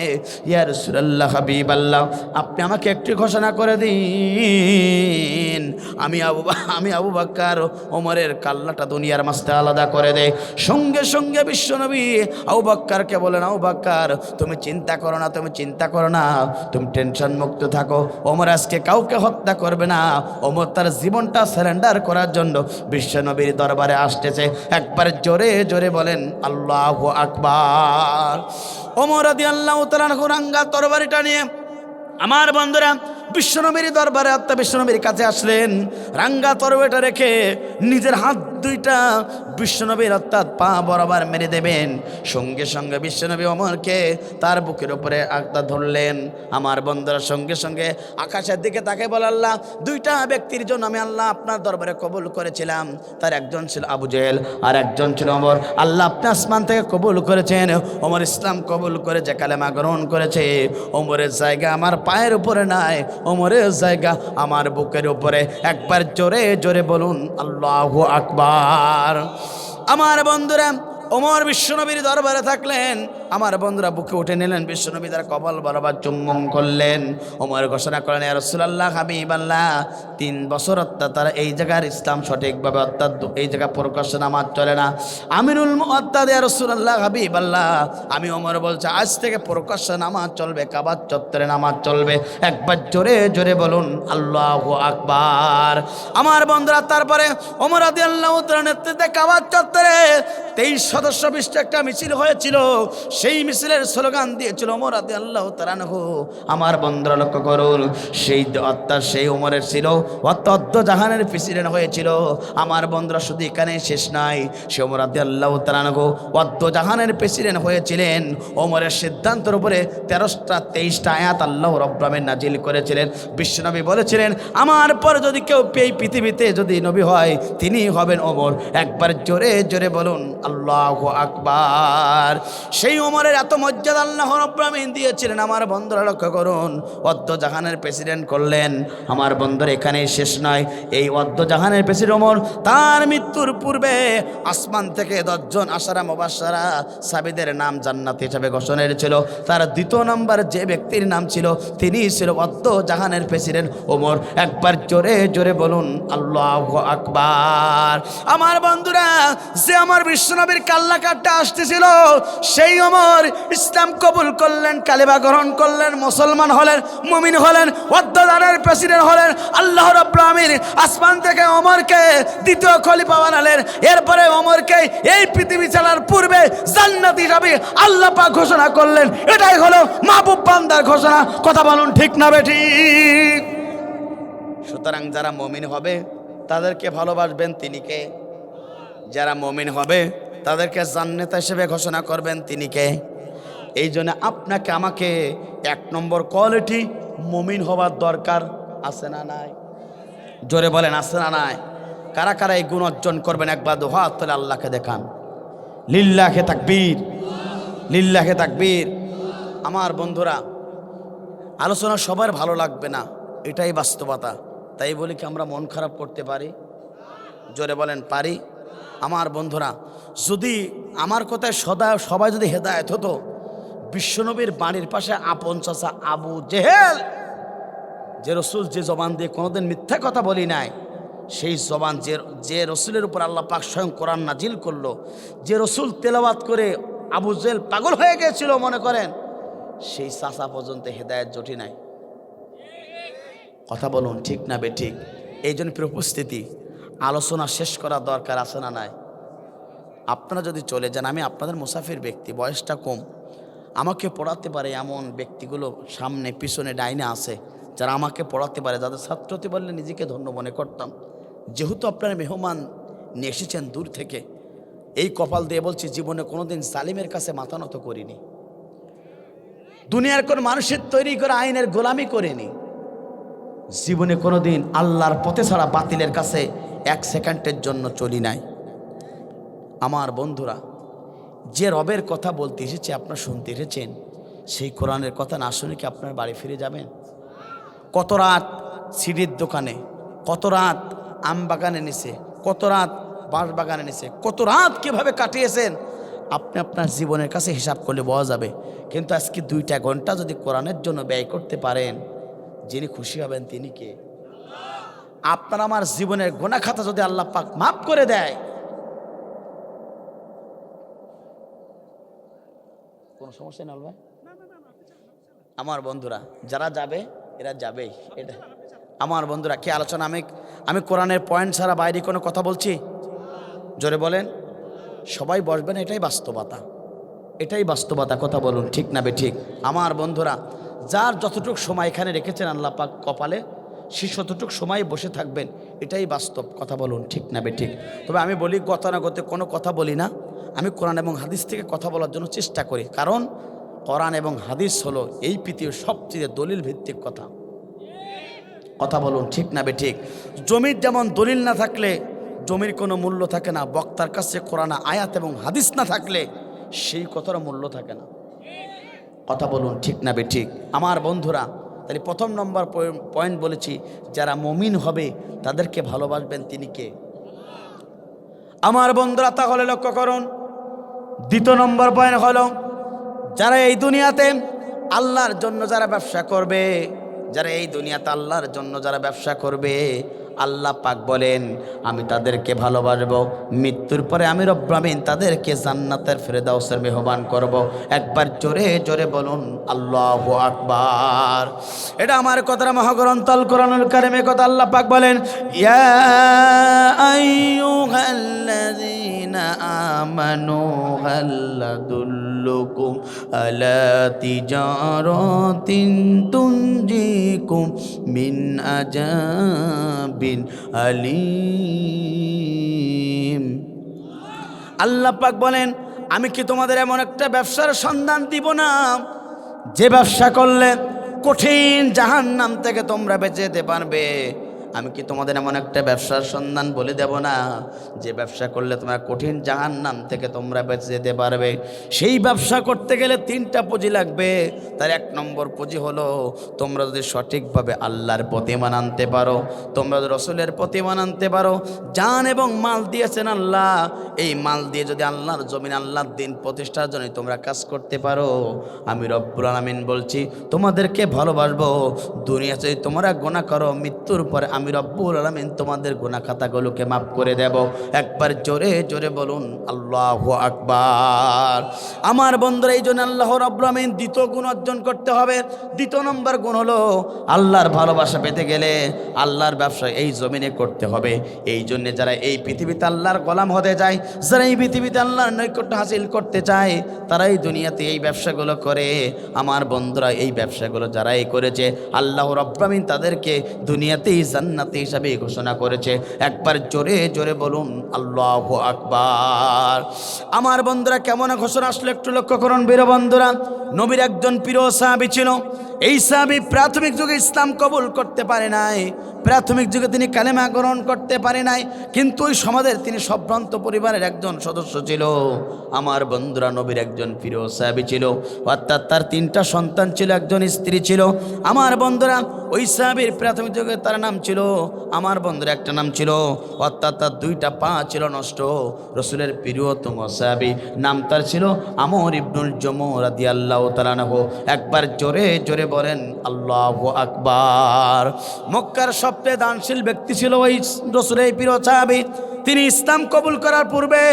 ইয়া রাসূলুল্লাহ, হাবিবাল্লাহ, আপনি আমাকে একটি ঘোষণা করে দিন, আমি আবু বকর ওমরের কাল্লাটা দুনিয়ার মাঝে আলাদা করে দেয়। সঙ্গে সঙ্গে বিশ্বনবী আবু বকরকে বলেন, আবু বকর, তুমি চিন্তা করো না, তুমি টেনশন মুক্ত থাকো। ওমর আজকে কাউকে হত্যা করবে না। ওমর তার জীবনটা সারেন্ডার করার জন্য বিশ্বনবীর দরবারে আসতেছে। একবার জোরে জোরে বলেন আল্লাহু আকবার। ওমর রাদিয়াল্লাহু তাআলা রাঙ্গা তরবারিটা নিয়ে আমার বন্ধুরা বিশ্বনবীর দরবারে বিশ্বনবীর কাছে আসলেন। রাঙ্গা তরবারিটা রেখে নিজের হাত দুইটা বিশ্বনবীর অর্থাৎ পা বরাবর মেরে দেবেন। সঙ্গে সঙ্গে বিশ্বনবী ওমরকে তার বুকের উপরে আঁকড়ে ধরলেন। আমার বন্ধুরা সঙ্গে সঙ্গে আকাশের দিকে তাকে বলে, আল্লাহ, দুইটা ব্যক্তির জন্য আমি আল্লাহ আপনার দরবারে কবুল করেছিলাম, তার একজন ছিল আবু জেহেল আর একজন ছিল ওমর। আল্লাহ আপনি আসমান থেকে কবুল করেছেন। ওমর ইসলাম কবুল করেছে, কালেমা গ্রহণ করেছে। ওমরের জায়গা আমার পায়ের উপরে নাই, ওমরের জায়গা আমার বুকের উপরে। একবার জোরে জোরে বলুন আল্লাহু আকবার। আমার বন্ধুরা ওমর বিশ্বনবীর দরবারে থাকলেন। আমার বন্ধুরা বুকে উঠে নিলেন, বিশ্বনবী তার কপাল বরাবর চুম্বন করলেন। ওমর ঘোষণা করলেন, ইয়া রাসূলুল্লাহ, হাবিবাল্লাহ, 3 বছর অর্থাৎ তারা এই জায়গার ইসলাম সঠিকভাবে অর্থাৎ এই জায়গা প্রকাশ্যে নামাজ চলে না। আমিরুল মুআত্তাদ, ইয়া রাসূলুল্লাহ, হাবিবাল্লাহ, আমি ওমর বলছি আজ থেকে প্রকাশ্যে নামাজ চলবে, কাবার চত্বরে নামাজ চলবে। একবার জোরে জোরে বলুন আল্লাহু আকবার। আমার বন্ধুরা তারপরে ওমর রাদিয়াল্লাহু তাআলা নেতৃত্বে কাবার চত্বরে 23 সদস্য বিশিষ্ট একটা মিছিল হয়েছিল। সেই মিছিলের স্লোগান দিয়েছিল ওমর রাদিয়াল্লাহু তাআলা আনহু। আমার বন্ধুরা লক্ষ্য করুন, সেই ওমরের ছিল অত্যন্ত জাহানের প্রেসিডেন্ট হয়েছিল। আমার বন্ধুরা শুধু এখানে শেষ নাই, সে ওমর রাদিয়াল্লাহু তাআলা আনহু অত্য জাহানের প্রেসিডেন্ট হয়েছিলেন। ওমরের সিদ্ধান্তের উপরে 23টা আয়াত আল্লাহ রাব্বুল আলামিন নাজিল করেছিলেন। বিশ্বনবী বলেছিলেন, আমার পর যদি কেউ এই পৃথিবীতে যদি নবী হয় তিনি হবেন ওমর। একবার জোরে জোরে বলুন আল্লাহ আল্লাহু আকবার। সেই ওমরের এত মর্যাদা আল্লাহ রাব্বুল আলামিন দিয়েছিলেন। আমার বন্ধুরা লক্ষ্য করুন, অর্ধ জাহানের প্রেসিডেন্ট করলেন। আমার বন্ধুরা এখানেই শেষ নয়, এই অর্ধ জাহানের প্রেসিডেন্ট ওমর তার মৃত্যুর পূর্বে আসমান থেকে 10 জন আশারা মুবাশশারা সাহাবীদের নাম জান্নাত হিসেবে ঘোষণা ছিল। তার দ্বিতীয় নাম্বার যে ব্যক্তির নাম ছিল, তিনি ছিল অর্ধ জাহানের প্রেসিডেন্ট ওমর। একবার জোরে জোরে বলুন আল্লাহু আকবার। আমার বন্ধুরা, যে আমার বিশ্বনবীর কাল্লা কাটটা আসতেছিল, সেই ওমর ইসলাম কবুল করলেন, কালেমা গ্রহণ করলেন, মুসলমান হলেন, মুমিন হলেন, অর্ধ জাহানের প্রেসিডেন্ট হলেন। আল্লাহ রাব্বুল আলামিন আসমান থেকে ওমরকে দ্বিতীয় খলিফা বানালেন। এরপরে ওমরকে এই পৃথিবী ছাড়ার পূর্বে জান্নাতি হিসাবে আল্লাহ পাক ঘোষণা করলেন। এটাই হলো মাহবুব বান্দার ঘোষণা। কথা বলুন ঠিক না বেঠিক? সুতরাং যারা মুমিন হবে তাদেরকে ভালোবাসবেন তিনি কে? যারা মুমিন হবে তাদেরকে জান্নাত হিসেবে ঘোষণা করবেন তিনি কে? এই জন্য আপনাকে আমাকে 1 নম্বর কোয়ালিটি মুমিন হওয়ার দরকার আছে না নাই? জোরে বলেন আছে না নাই? কারা কারা এই গুণ অর্জন করবেন একবার দু হাত তুলে আল্লাহকে দেখান। লিল্লাহে তাকবীর, লিল্লাহে তাকবীর। আমার বন্ধুরা, আলোচনা সবার ভালো লাগবে না, এটাই বাস্তবতা। তাই বলি কি আমরা মন খারাপ করতে পারি? জোরে বলেন পারি? আমার বন্ধুরা, যদি আমার কথায় সবাই যদি হেদায়েত হতো, বিশ্বনবীর বাণীর পাশে আপন চাচা আবু জেহেল, যে রসুল যে জবান দিয়ে কোনোদিন মিথ্যা কথা বলি নাই, সেই জবান যে রসুলের উপর আল্লাহ পাক স্বয়ং কোরআন নাজিল করলো, যে রসুল তেলাওয়াত করে আবু জেহেল পাগল হয়ে গেছিল মনে করেন, সেই চাচা পর্যন্ত হেদায়েত জটি নাই। কথা বলুন ঠিক না বেঠিক? এই জন্য প্রিয় উপস্থিতি, আলোচনা শেষ করার দরকার আছে না নাই? আপনারা যদি চলে যান, আমি আপনাদের মুসাফির ব্যক্তি, বয়সটা কম, আমাকে পড়াতে পারে এমন ব্যক্তিগুলো সামনে পিছনে ডাইনে আছে, যারা আমাকে পড়াতে পারে, যাদের ছাত্র হতে পারলে নিজেকে ধন্য মনে করতাম। যেহেতু আপনারা মেহমান নিয়ে এসেছেন দূর থেকে, এই কপাল দিয়ে বলছি, জীবনে কোনোদিন জালিমের কাছে মাথা নত করিনি, দুনিয়ার কোন মানুষের তৈরি করে আইনের গোলামি করিনি, জীবনে কোনোদিন আল্লাহর পথে ছাড়া বাতিলের কাছে 1 সেকেন্ডের জন্য চলি নাই। আমার বন্ধুরা, যে রবের কথা বলতে এসেছে, আপনারা শুনতে এসেছেন, সেই কোরআনের কথা না শুনে কি আপনার বাড়ি ফিরে যাবেন? কত রাত সিঁড়ির দোকানে, কত রাত আম বাগানে নিছে, কত রাত বাঁশ বাগানে নিছে, কত রাত কীভাবে কাটিয়েছেন, আপনি আপনার জীবনের কাছে হিসাব করলে বোঝা যাবে। কিন্তু আজকে 2টা ঘন্টা যদি কোরআনের জন্য ব্যয় করতে পারেন, যিনি খুশি হবেন তিনি কে? আপনার আমার জীবনের গুনাহ খাতা যদি আল্লাহ পাক মাফ করে দেয়, কোনো সমস্যা নেই ভাই। আমার বন্ধুরা, যারা যাবে এরা যাবেই। এটা আমার বন্ধুরা, কি আলোচনা! আমি কোরআনের পয়েন্ট ছাড়া বাইরে কোনো কথা বলছি? জোরে বলেন। সবাই বসবেন, এটাই বাস্তবতা, এটাই বাস্তবতা। কথা বলুন ঠিক না বেঠিক? আমার বন্ধুরা, যার যতটুকু সময় এখানে রেখেছেন আল্লাহ পাক কপালে, সে ততটুকু সময় বসে থাকবেন, এটাই বাস্তব। কথা বলুন ঠিক না বেঠিক? তবে আমি বলি, গতানুগতিক কোনো কথা বলি না, আমি কোরআন এবং হাদিস থেকে কথা বলার জন্য চেষ্টা করি। কারণ কোরআন এবং হাদিস হলো এই পৃথিবীর সবচেয়ে দলিল ভিত্তিক কথা। কথা বলুন ঠিক না বেঠিক? জমির যেমন দলিল না থাকলে জমির কোনো মূল্য থাকে না, বক্তার কাছে কোরআন আয়াত এবং হাদিস না থাকলে সেই কথার মূল্য থাকে না। কথা বলুন ঠিক না বেঠিক? আমার বন্ধুরা, তাহলে 1 নম্বর পয়েন্ট বলেছি, যারা মুমিন হবে তাদেরকে ভালোবাসবেন তিনি কে? আমার বন্ধুরা, তাহলে লক্ষ্য করুন, 2 নম্বর পয়েন্ট হলো, যারা এই দুনিয়াতে আল্লাহর জন্য যারা ব্যবসা করবে, যারা এই দুনিয়াতে আল্লাহর জন্য যারা ব্যবসা করবে, আল্লাহ পাক বলেন আমি তাদেরকে ভালোবাসবো, মৃত্যুর পরে আমি রব্বুল আমিন তাদেরকে জান্নাতের ফেরদাউসের মেহমান করব। একবার জোরে জোরে বলুন আল্লাহু আকবার। এটা আমার কথার মহাগ্রন্থ আল কোরআনুল কারীমে কথা আল্লাহ পাক বলেন, ইয়া আইয়ুহাল্লাযীনা আমানু হাল আদুল্লুকুম আলা তিজারাতিন তুনজিকুম মিন আযাবিন আলিম। আল্লাহ পাক বলেন, আমি কি তোমাদের এমন একটা ব্যবসার সন্ধান দিব না, যে ব্যবসা করলে কঠিন জাহান্নাম থেকে তোমরা বেঁচে যেতে পারবে। আমি কি তোমাদের এমন একটা ব্যবসার সন্ধান বলে দেব না যে ব্যবসা করলে তোমরা কঠিন জাহান্নাম থেকে তোমরা বেঁচে যেতে পারবে? সেই ব্যবসা করতে গেলে 3টা পুঁজি লাগবে। তার 1 নম্বর পুঁজি হলো তোমরা যদি সঠিকভাবে আল্লাহর প্রতিমান আনতে পারো, তোমরা যদি রসুলের প্রতিমান আনতে পারো, জান এবং মাল দিয়েছেন আল্লাহ, এই মাল দিয়ে যদি আল্লাহর জমিন আল্লাহর দিন প্রতিষ্ঠার জন্য তোমরা কাজ করতে পারো, আমি রব্বুল আলামিন বলছি তোমাদেরকে ভালোবাসবো। দুনিয়াতে যদি তোমরা গুনাহ করো, মৃত্যুর পরে আমি রব্বুল আলামিন তোমাদের গুনাহ খাতাগুলোকে মাফ করে দেব। একবার জোরে জোরে বলুন আল্লাহু আকবার। আমার বন্ধুরা, এই জন্য আল্লাহ রব্বুল আলামিন দ্বিতীয় গুণ অর্জন করতে হবে। 2 নম্বর গুণ হলো আল্লাহর ভালোবাসা পেতে গেলে আল্লাহর ব্যবসা এই জমিনে করতে হবে। এই জন্য যারা এই পৃথিবীতে আল্লাহর গোলাম হতে যায়, যারা এই পৃথিবীতে আল্লাহর নৈকট্য হাসিল করতে চায়, তারাই দুনিয়াতে এই ব্যবসাগুলো করে। আমার বন্ধুরা, এই ব্যবসাগুলো যারাই করেছে আল্লাহ রাব্বুল আলামিন তাদেরকে দুনিয়াতেই জান্নাতি হিসাবে ঘোষণা করেছে। একবার জোরে জোরে বলুন আল্লাহু আকবার। আমার বন্ধুরা, কেমন ঘোষণা আসলে একটু লক্ষ্য করুন। বীর বন্ধুরা, নবীর একজন প্রিয় সাহাবী ছিল। এই সাহাবী প্রাথমিক যুগে ইসলাম কবুল করতে পারে নাই, প্রাথমিক যুগে তিনি কালেমা গ্রহণ করতে পারে নাই, কিন্তু ওই সমাজের তিনি সম্ভ্রান্ত পরিবারের একজন সদস্য ছিল। আমার বন্ধুরা, নবীর একজন প্রিয় সাহাবী ছিল, অর্থাৎ তার 3টা সন্তান ছিল, একজন স্ত্রী ছিল। আমার বন্ধুরা, ওই সাহাবীর প্রাথমিক যুগে তার নাম ছিল, আমার বন্ধুরা, একটা নাম ছিল, অর্থাৎ তার 2টা পা ছিল নষ্ট। রসুলের প্রিয়তম সাহাবী, নাম তার ছিল আমর ইবনুল জমু রাদিয়াল্লাহু তাআলা আনহু। একবার জোরে জোরে বলেন আল্লাহু আকবার। মক্কার সবচেয়ে দানশীল ব্যক্তি ছিল ওই রসুলের প্রিয় সাহাবী। তিনি ইসলাম কবুল করার পূর্বে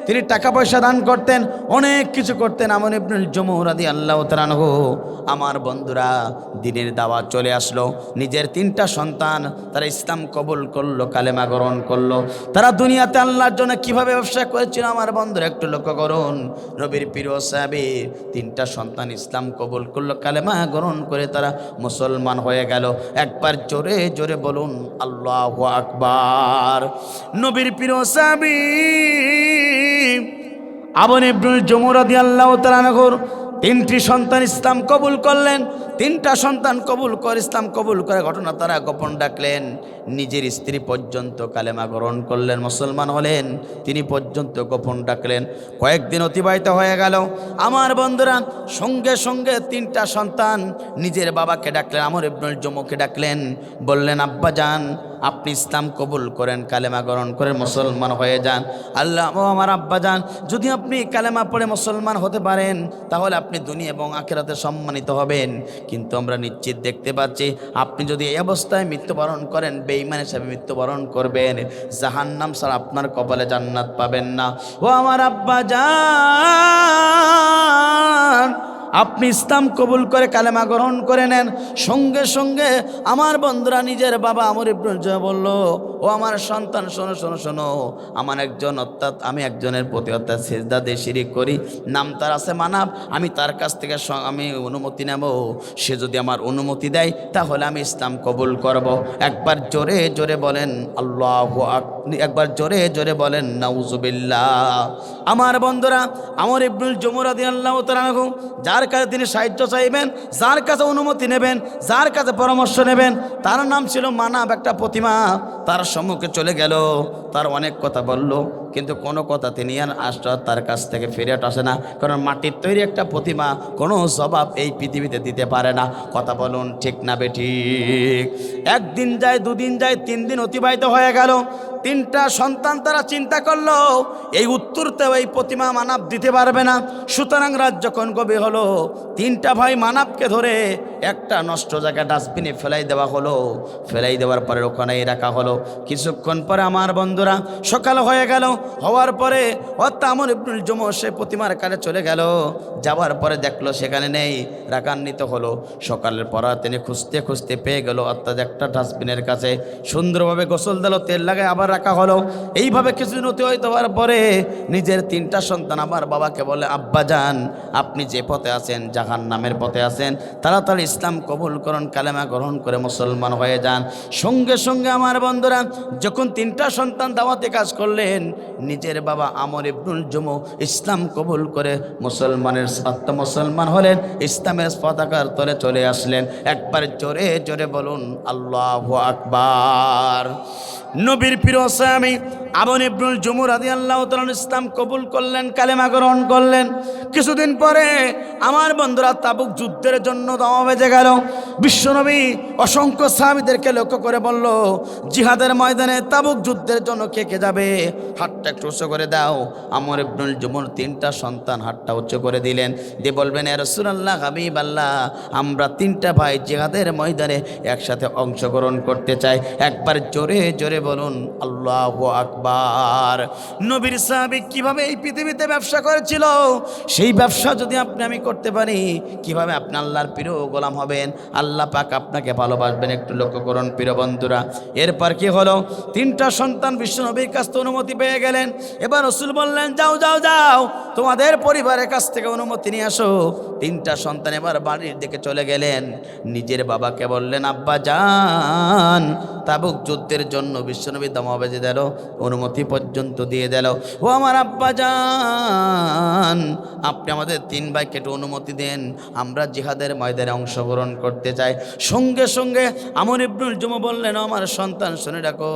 তিনি টাকা পয়সা দান করতেন, অনেক কিছু করতেন। আমর ইবনুল জমু রাদিয়াল্লাহু তাআলা আনহু। আমার বন্ধুরা, দ্বীনের দাওয়াত চলে আসলো, নিজের 3টা সন্তান তারা ইসলাম কবুল করলো, কালেমা গ্রহণ করলো। তারা দুনিয়াতে আল্লাহর জন্য কিভাবে ব্যবসা করেছিল আমার বন্ধুরা একটু লক্ষ্য করুন। নবীর প্রিয় সাহাবী 3টা সন্তান ইসলাম কবুল করলো, কালেমা গ্রহণ করে তারা মুসলমান হয়ে গেল। একবার জোরে জোরে বলুন আল্লাহু আকবার। নবীর প্রিয় সাহাবী আমর ইবনুল জমু রাদিয়াল্লাহু তাআলা আনহুর 3টি সন্তান ইসলাম কবুল করলেন। 3টা সন্তান ইসলাম কবুল করে ঘটনা তারা গোপন ডাকলেন। নিজের স্ত্রী পর্যন্ত কালেমা গ্রহণ করলেন, মুসলমান হলেন, তিনি পর্যন্ত গোপন ডাকলেন। কয়েকদিন অতিবাহিত হয়ে গেল। আমার বন্ধুরা, সঙ্গে সঙ্গে 3টা সন্তান নিজের বাবাকে ডাকলেন, আমর ইবনুল জমুকে ডাকলেন, বললেন আব্বা যান, আপনি ইসলাম কবুল করেন, কালেমা গ্রহণ করে মুসলমান হয়ে যান। আল্লাহ, ও আমার আব্বা যান, যদি আপনি কালেমা পড়ে মুসলমান হতে পারেন তাহলে আপনি দুনিয়া এবং আখিরাতে সম্মানিত হবেন। কিন্তু আমরা নিশ্চিত দেখতে পাচ্ছি আপনি যদি এই অবস্থায় মৃত্যুবরণ করেন, বেঈমান হিসেবে মৃত্যুবরণ করবেন, জাহান্নাম ছাড়া আপনার কপালে জান্নাত পাবেন না। ও আমার আব্বা যান, আপনি ইসলাম কবুল করে কালেমা গ্রহণ করে নেন। সঙ্গে সঙ্গে আমার বন্ধুরা নিজের বাবা আমর ইবনুল জমু বলল, ও আমার সন্তান, শোনো শোনো শোনো, আমি একজনের প্রতি অর্থাৎ সিজদা দিয়ে শিরিক করি, নাম তার আছে মানাব। আমি তার কাছ থেকে আমি অনুমতি নেব, সে যদি আমার অনুমতি দেয় তাহলে আমি ইসলাম কবুল করব। একবার জোরে জোরে বলেন আল্লাহু আকবার, একবার জোরে জোরে বলেন নাউজুবিল্লাহ। আমার বন্ধুরা, আমর ইবনুল জমু রাদিয়াল্লাহু তাআলা আনহু যার কাছে তিনি সাহায্য চাইবেন, যার কাছে অনুমতি নেবেন, যার কাছে পরামর্শ নেবেন, তার নাম ছিল মানাব, একটা প্রতিমা। তার সম্মুখে চলে গেল, তার অনেক কথা বলল, কিন্তু কোনো কথা তিনি আর তার কাছ থেকে ফিরে আসে না, কারণ মাটির তৈরি একটা প্রতিমা কোনো জবাব এই পৃথিবীতে দিতে পারে না। কথা বলুন ঠিক না বেঠিক? 1 দিন যায়, 2 দিন যায়, 3 দিন অতিবাহিত হয়ে গেল। 3টা সন্তান তারা চিন্তা করলো এই উত্তরতেও এই প্রতিমা মানব দিতে পারবে না। সুতরাং রাত যখন গভীর হলো, 3টা ভাই মানবকে ধরে একটা নষ্ট জায়গায় ডাস্টবিনে ফেলাই দেওয়া হলো। ফেলাই দেওয়ার পরে ওখানেই রাখা হলো। কিছুক্ষণ পরে আমার বন্ধুরা সকাল হয়ে গেল। হওয়ার পরে আমর ইবনুল জমু সে প্রতিমার কাছে চলে গেল। যাওয়ার পরে দেখলো সেখানে নেই, রাগান্বিত হলো। সকালের পর তিনি খুঁজতে খুঁজতে পেয়ে গেল অর্থাৎ একটা ডাস্টবিনের কাছে। সুন্দরভাবে গোসল দিল, তেল লাগায় আবার রাখা হলো। এইভাবে কিছুদিন অতিবাহিত হওয়ার পরে নিজের 3টা সন্তান আমার বাবাকে বলে, আব্বা যান, আপনি যে পথে আছেন জাহান্নামের পথে আছেন, তাড়াতাড়ি ইসলাম কবুল করুন, কালেমা গ্রহণ করে মুসলমান হয়ে যান। সঙ্গে সঙ্গে আমার বন্ধুরা যখন 3টা সন্তান দাওয়াতে কাজ করলেন, নিজের বাবা আমর ইবনুল জুমু ইসলাম কবুল করে মুসলমানের মুসলমান হলেন, ইসলামের পতাকার তলে চলে আসলেন। একবার জোরে জোরে বলুন আল্লাহু আকবার। নবীর প্রিয় সাহাবী আমর ইবনুল জুমু রাদিয়াল্লাহু তাআলা ইসলাম কবুল করলেন, কালেমা গ্রহণ করলেন। কিছুদিন পরে আমার বন্ধুরা তাবুক যুদ্ধের জন্য দাওয়া বেজে গেল। বিশ্বনবী অসংখ্য সাহাবীদেরকে লক্ষ্য করে বলল, জিহাদের ময়দানে তাবুক যুদ্ধের জন্য কে কে যাবে? হাতটা একটু উঁচু করে দাও। আমর ইবনুল জুমুর 3টা সন্তান হাতটা উঁচু করে দিলেন, দিয়ে বলবেন ইয়া রাসূলুল্লাহ, হাবিবাল্লাহ, আমরা 3টা ভাই জিহাদের ময়দানে একসাথে অংশগ্রহণ করতে চাই। একবার জোরে জোরে বলুন আল্লাহু আকবার। নবীর সাহাবী কিভাবে এই পৃথিবীতে ব্যবসা করেছিল, সেই ব্যবসা যদি আমি করতে পারি, কিভাবে আপনি আল্লাহর প্রিয় গোলাম হবেন, আল্লাহ পাক আপনাকে ভালোবাসবেন। একটু লক্ষ্য করুন প্রিয় বন্ধুরা। এরপর কি হলো? 3টা সন্তান বিশ্বনবীর কাছ থেকে অনুমতি পেয়ে গেলেন। এবার রাসূল বললেন, যাও যাও যাও, তোমাদের পরিবারের কাছ থেকে অনুমতি নিয়ে আসো। 3টা সন্তান এবার বাড়ির দিকে চলে গেলেন। নিজের বাবাকে বললেন, আব্বা জান, তাবুক যুদ্ধের জন্য বিশ্বনবী দাওয়া বেজে দিল, অনুমতি পর্যন্ত দিয়ে দিল। ও আমার আব্বা জান, আপনি আমাদের 3 ভাইকে একটু অনুমতি দেন, আমরা জিহাদের ময়দানে অংশগ্রহণ করতে চাই। সঙ্গে সঙ্গে আমর ইবনুল জুমু বললেন, আমার সন্তান শুনে রাখো,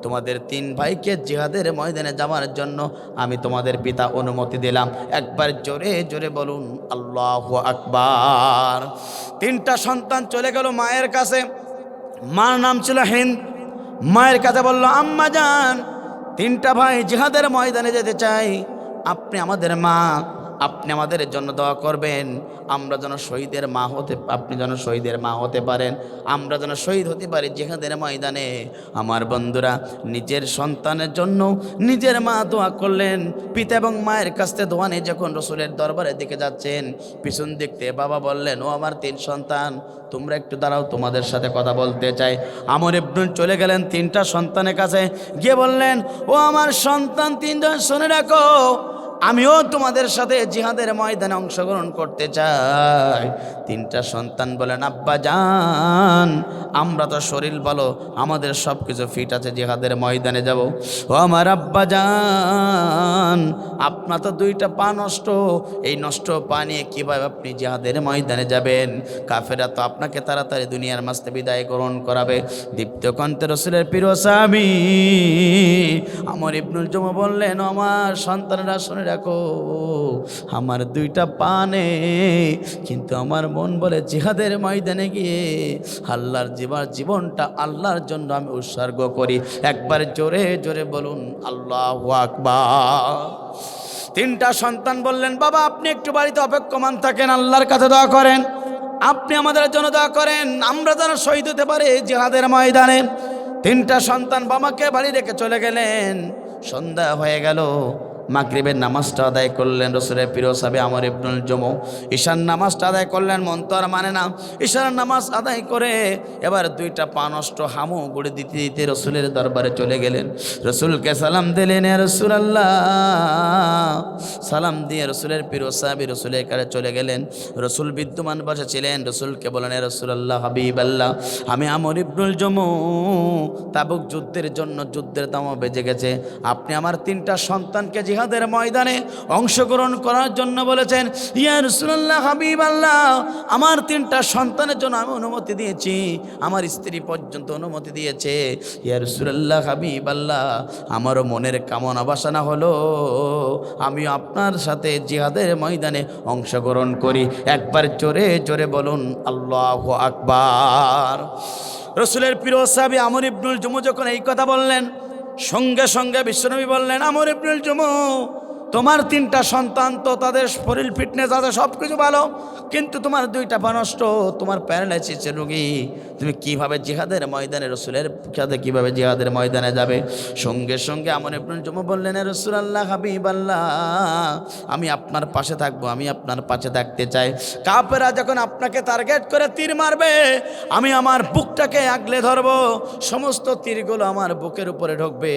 তোমাদের 3 ভাইকে জিহাদের ময়দানে যাওয়ার জন্য আমি তোমাদের পিতা অনুমতি দিলাম। একবার জোরে জোরে বলুন আল্লাহু আকবার। 3টা সন্তান চলে গেল মায়ের কাছে। মার নাম ছিল হিন্দ। মায়ের কাছে বলল, আম্মা জান, 3টা ভাই জিহাদের ময়দানে যেতে চাই, আপনি আমাদের মা, আপনি আমাদের জন্য দোয়া করবেন, আমরা যেন শহীদের মা হতে, আপনি যেন শহীদের মা হতে পারেন, আমরা যেন শহীদ হতে পারি জিহাদের ময়দানে। আমার বন্ধুরা, নিজের সন্তানের জন্য নিজের মা দোয়া করলেন। পিতা এবং মায়ের কাছ থেকে দোয়া নিয়ে যখন রাসূলের দরবারের দিকে যাচ্ছেন, পিছন দেখতে বাবা বললেন, ও আমার 3 সন্তান, তোমরা একটু দাঁড়াও, তোমাদের সাথে কথা বলতে চাই। আমর ইবনুল চলে গেলেন 3টা সন্তানের কাছে, গিয়ে বললেন, ও আমার সন্তান 3 জন, শুনে রাখো, আমিও তোমাদের সাথে জিহাদের ময়দানে অংশগ্রহণ করতে চাই। 3টা সন্তান বলেন, আব্বা জান, আমরা তো শরীর ভালো, আমাদের সব কিছু ফিট আছে, জিহাদের ময়দানে যাব। ও আমার আব্বা জান, আপনার তো 2টা পা নষ্ট, এই নষ্ট পা নিয়ে কীভাবে আপনি জিহাদের ময়দানে যাবেন? কাফেরা তো আপনাকে তাড়াতাড়ি দুনিয়ার মাঝ থেকে বিদায় গ্রহণ করাবে। দীপ্ত কণ্ঠে রাসূলের প্রিয় সাহাবী আমর ইবনুল জুমু বললেন, আমার সন্তানেরা শুনে রাখো, আমার 2টা পা নেই, কিন্তু আমার মন বলে জিহাদের ময়দানে গিয়ে আল্লাহর জীবনটা আল্লাহর জন্য আমি উৎসর্গ করি। একবার জোরে জোরে বলুন আল্লাহু আকবার। 3টা সন্তান বললেন, বাবা আপনি একটু বাড়িতে অপেক্ষমান থাকেন, আল্লাহর কাছে দোয়া করেন, আপনি আমাদের জন্য দোয়া করেন, আমরা যেন শহীদ হতে পারি জিহাদের ময়দানে। 3টা সন্তান বাবাকে বাড়ি রেখে চলে গেলেন। সন্ধ্যা হয়ে গেল, মাগরিবের নামাজটা আদায় করলেন রাসূলের প্রিয় সাহাবী আমর ইবনুল জুমু। ঈশার নামাজটা আদায় করলেন, মন তো আর মানে না। ঈশার নামাজ আদায় করে এবার 2টা পা নষ্ট হামু গুড়ে দিতে দিতে রাসূলের দরবারে চলে গেলেন। রাসূলকে সালাম দিলেন, ইয়া রাসূলুল্লাহ, সালাম দিয়ে রাসূলের প্রিয় সাহাবী রাসূলের কাছে চলে গেলেন। রাসূল বিদ্যমান বসে ছিলেন। রাসূলকে বলেন, ইয়া রাসূলুল্লাহ, হাবিবাল্লাহ, আমি আমর ইবনুল জুমু, তাবুক যুদ্ধের জন্য যুদ্ধের দাওয়া বেজে গেছে, আপনি আমার 3টা সন্তানকে জিহাদের ময়দানে অংশগ্রহণ করার জন্য বলেছেন। ইয়া রাসূলুল্লাহ, হাবিবাল্লাহ, আমার 3টা সন্তানের জন্য আমি অনুমতি দিয়েছি, আমার স্ত্রী পর্যন্ত অনুমতি দিয়েছে। ইয়া রাসূলুল্লাহ, হাবিবাল্লাহ, আমারও মনের কামনা বাসনা হলো আমি আপনার সাথে জিহাদের ময়দানে অংশগ্রহণ করি। একবার জোরে জোরে বলুন আল্লাহু আকবার। রাসূলের প্রিয় সাহাবী আমর ইবনুল জুমু যখন এই কথা বললেন, সঙ্গে সঙ্গে বিশ্বনবী বললেন, আমর ইবনুল জুমু, তোমার 3টা সন্তান তো তাদের শরীর ফিটনেস আছে, সব কিছু ভালো, কিন্তু তোমার 2টা পা নষ্ট, তোমার প্যারালাইসিসের রোগী, তুমি কিভাবে জিহাদের ময়দানে রাসূলের সাথে কিভাবে জিহাদের ময়দানে যাবে? সঙ্গে সঙ্গে আমর ইবনুল জুমু বললেন, ইয়া রাসূলুল্লাহ, হাবিবাল্লাহ, আমি আপনার পাশে থাকবো, আমি আপনার পাশে থাকতে চাই। কাফেররা যখন আপনাকে টার্গেট করে তীর মারবে, আমি আমার বুকটাকে আগলে ধরবো, সমস্ত তীরগুলো আমার বুকের উপরে ঢুকবে,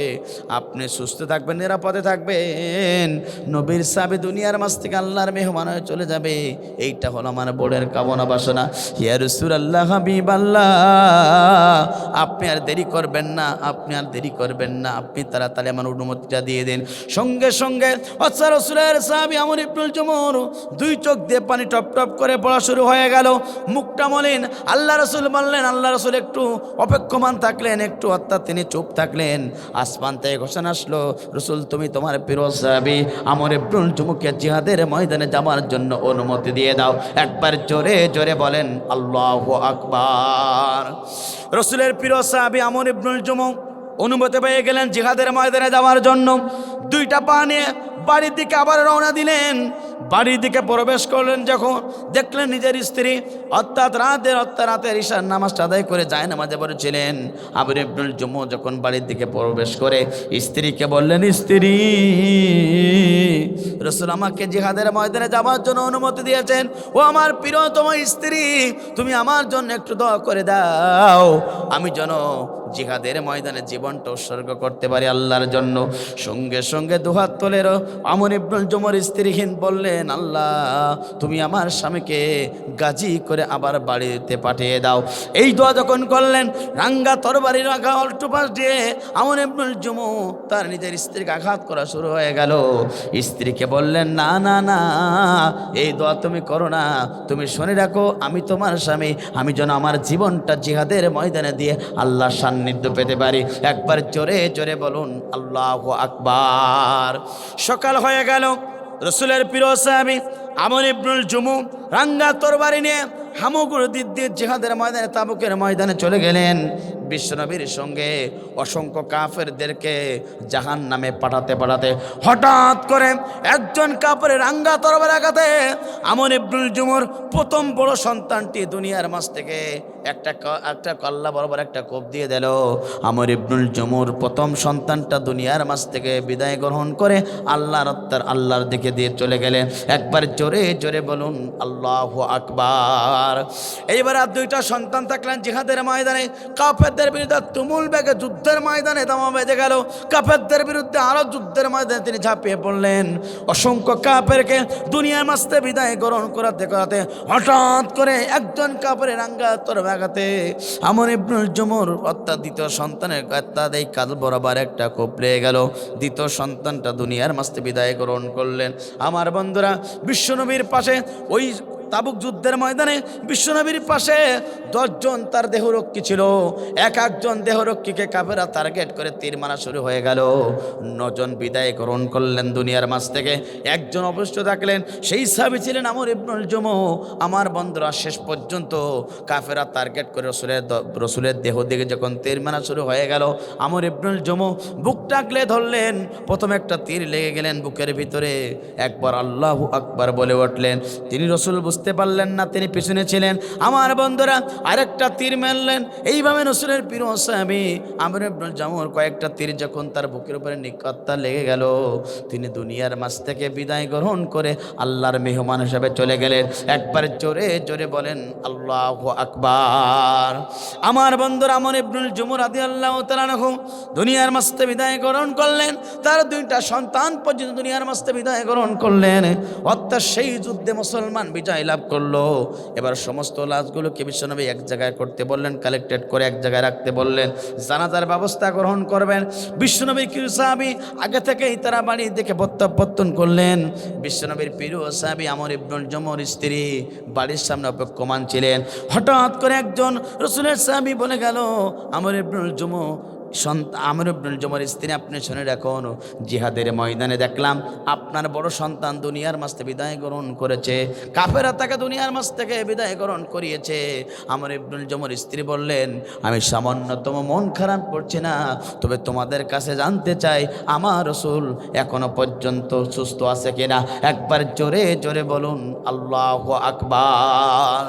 আপনি সুস্থ থাকবেন, নিরাপদে থাকবেন, নবীর সাহাবী দুনিয়ার মাঝ থেকে আল্লাহর মেহমান হয়ে চলে যাবে। এইটা হলো আমার বোর্ডের কামনা বাসনা। ইয়া রাসূলুল্লাহ, হাবিবাল্লাহ, আপনি আর দেরি করবেন না, আপনি আর দেরি করবেন না, আপনি তাড়াতাড়ি আমার অনুমতিটা দিয়ে দিন। সঙ্গে সঙ্গে আচ্ছা রাসূলের সাহাবী আমর ইবনুল জুমুর দুই চোখ দিয়ে পানি টপ টপ করে পড়া শুরু হয়ে গেল, মুখটা মলিন। আল্লাহ রাসূল বললেন, আল্লাহ রাসূল একটু অপেক্ষমান থাকলেন, একটু অর্থাৎ তিনি চুপ থাকলেন। আসমান থেকে ঘোষণা আসলো, রাসূল তুমি তোমার প্রিয় সাহাবী আমর ইবনুল জুমুকে জিহাদের ময়দানে যাওয়ার জন্য অনুমতি দিয়ে দাও। একবার জোরে জোরে বলেন আল্লাহু আকবার। রাসূলের প্রিয় সাহাবী আমর ইবনুল জুমু অনুমতি পেয়ে গেলেন জিহাদের ময়দানে যাওয়ার জন্য। দুইটা পা নিয়ে বাড়ির দিকে আবার রওনা দিলেন। বাড়ির দিকে প্রবেশ করলেন, যখন দেখলেন নিজের স্ত্রী অর্থাৎ রাতের ঈশার নামাজটা আদায় করে যায় নামাজে পড়েছিলেন। আমর ইবনুল জুমু যখন বাড়ির দিকে প্রবেশ করে স্ত্রীকে বললেন, স্ত্রী, রাসূল আমাকে জিহাদের ময়দানে যাওয়ার জন্য অনুমতি দিয়েছেন। ও আমার প্রিয়তম স্ত্রী, তুমি আমার জন্য একটু দোয়া করে দাও, আমি যেন জিহাদের ময়দানে জীবনটা উৎসর্গ করতে পারি আল্লাহর জন্য। সঙ্গে সঙ্গে দুহাত তোলের আমর ইবনুল জুমুর স্ত্রীহীন বললেন, আল্লাহ তুমি আমার স্বামীকে গাজী করে আবার বাড়িতে পাঠিয়ে দাও। এই দোয়া যখন করলেন, রাঙ্গা তরবারির রাখা অল্টো পাশ দিয়ে আমর ইবনুল জুমু তার নিজের স্ত্রীকে আঘাত করা শুরু হয়ে গেল। স্ত্রীকে বললেন, না না না, এই দোয়া তুমি করো না, তুমি শুনে রাখো আমি তোমার স্বামী, আমি যেন আমার জীবনটা জিহাদের ময়দানে দিয়ে আল্লাহর সান্নিধ্য পেতে পারি। একবার জোরে জোরে বলুন আল্লাহু আকবার। সকাল হয়ে গেল। রাসূলের প্রিয় সাহাবী আমর ইবনুল জুমু রাঙ্গা তরবারি নিয়ে হামুগুর দিক দিয়ে জিহাদের ময়দানে তাবুকের ময়দানে চলে গেলেন। বিশ্বনবীর সঙ্গে অসংখ্য কাফেরদেরকে জাহান্নামে পাঠাতে পাঠাতে হঠাৎ করে একজন কাফের রাঙ্গা তরবারি আঘাতে আমর ইবনুল জুমুর প্রথম বড় সন্তানটি দুনিয়ার মাঝ থেকে একটা কল্লা বরাবর একটা কোপ দিয়ে দিল। আমর ইবনুল জুমুর প্রথম সন্তানটা দুনিয়ার মাঝ থেকে বিদায় গ্রহণ করে আল্লাহর দিকে দিয়ে চলে গেলেন। একবার জোরে জোরে বলুন আল্লাহু আকবার। এইবার আর দুইটা সন্তান থাকলেন জিহাদের ময়দানে। কাফেরদের বিরুদ্ধে তুমুল বেগে যুদ্ধের ময়দানে দামা বেজে গেল। কাফেরদের বিরুদ্ধে আরো যুদ্ধের ময়দানে তিনি ঝাঁপিয়ে পড়লেন। অসংখ্য কাফেরকে দুনিয়ার মাঝ থেকে বিদায় গ্রহণ করাতে করাতে হঠাৎ করে একজন কাফের রাঙ্গা তরবারি আঘাতে আমর ইবনুল জুমুর অর্থাৎ দ্বিতীয় সন্তানের অর্থাৎ এই কাঁধ বরাবর একটা কোপ লেগে গেল। দ্বিতীয় সন্তানটা দুনিয়ার মাঝ থেকে বিদায় গ্রহণ করলেন। আমার বন্ধুরা, বিশ্বনবীর পাশে ওই তাবুক যুদ্ধের ময়দানে বিশ্বনবীর পাশে 10 জন তার দেহরক্ষী ছিল। একজন দেহরক্ষীকে কাফেররা টার্গেট করে তীর মারা শুরু হয়ে গেল। 9 জন বিদায় গ্রহণ করলেন দুনিয়ার মাঝ থেকে, একজন অবশিষ্ট থাকলেন। সেই সাহাবী ছিলেন আমর ইবনুল জুমু। আমার বন্ধুরা, শেষ পর্যন্ত কাফেররা টার্গেট করে রসুলের দেহ দিকে যখন তীর মারা শুরু হয়ে গেল, আমর ইবনুল জুমু বুক টাকলে ধরলেন। প্রথম একটা তীর লেগে গেলেন বুকের ভিতরে। একবার আল্লাহু আকবার বলে উঠলেন। তিনি রসুল বুঝতে পারলেন না তিনি পিছনে ছিলেন। আমার বন্ধুরা, আরেকটা তীর মারলেন। এইভাবে রসুলের প্রিয় সাহাবী আমর ইবনুল জুমুর কয়েকটা তীর যখন তার বুকের উপরে নিকটতা লেগে গেল, তিনি দুনিয়ার মাঝ থেকে বিদায় গ্রহণ করে আল্লাহর মেহমান হিসেবে চলে গেলেন। একবার জোরে জোরে বলেন আল্লাহু আকবার। আমার বন্ধুরা, আমর ইবনুল জুমু রাদিয়াল্লাহু তাআলা আনহু দুনিয়ার মাঝ থেকে বিদায় গ্রহণ করলেন। তার 2টা সন্তান পর্যন্ত দুনিয়ার মাঝ থেকে বিদায় গ্রহণ করলেন। অর্থাৎ সেই যুদ্ধে মুসলমান বিজয় লাভ করলো। এবার সমস্ত লাশগুলোকে বিশ্বনবী এক জায়গায় করতে বললেন, কালেক্টেড করে এক জায়গায় রাখতে বললেন, জানাজার ব্যবস্থা গ্রহণ করবেন। বিশ্বনবীর প্রিয় সাহাবী আগে থেকেই তারা বাড়ির দিকে প্রত্যাবর্তন করলেন। বিশ্বনবীর প্রিয় সাহাবী আমর ইবনুল জুমুর স্ত্রী বাড়ির সামনে অপেক্ষমান ছিলেন। হঠাৎ করে একজন রাসূলের সাহাবী বলে গেল, আমর ইবনুল জুমু আমর ইবনুল জুমুর স্ত্রী, আপনি শুনে রাখুন, জিহাদের ময়দানে দেখলাম আপনার বড় সন্তান দুনিয়ার মাঝ থেকে বিদায় গ্রহণ করেছে। কাফেররা তাকে দুনিয়ার মাঝ থেকে বিদায় গ্রহণ করিয়েছে। আমর ইবনুল জুমুর স্ত্রী বললেন, আমি সামান্যতম মন খারাপ করছি না, তবে তোমাদের কাছে জানতে চাই আমার রাসূল এখনো পর্যন্ত সুস্থ আছে কিনা। একবার জোরে জোরে বলুন আল্লাহু আকবার।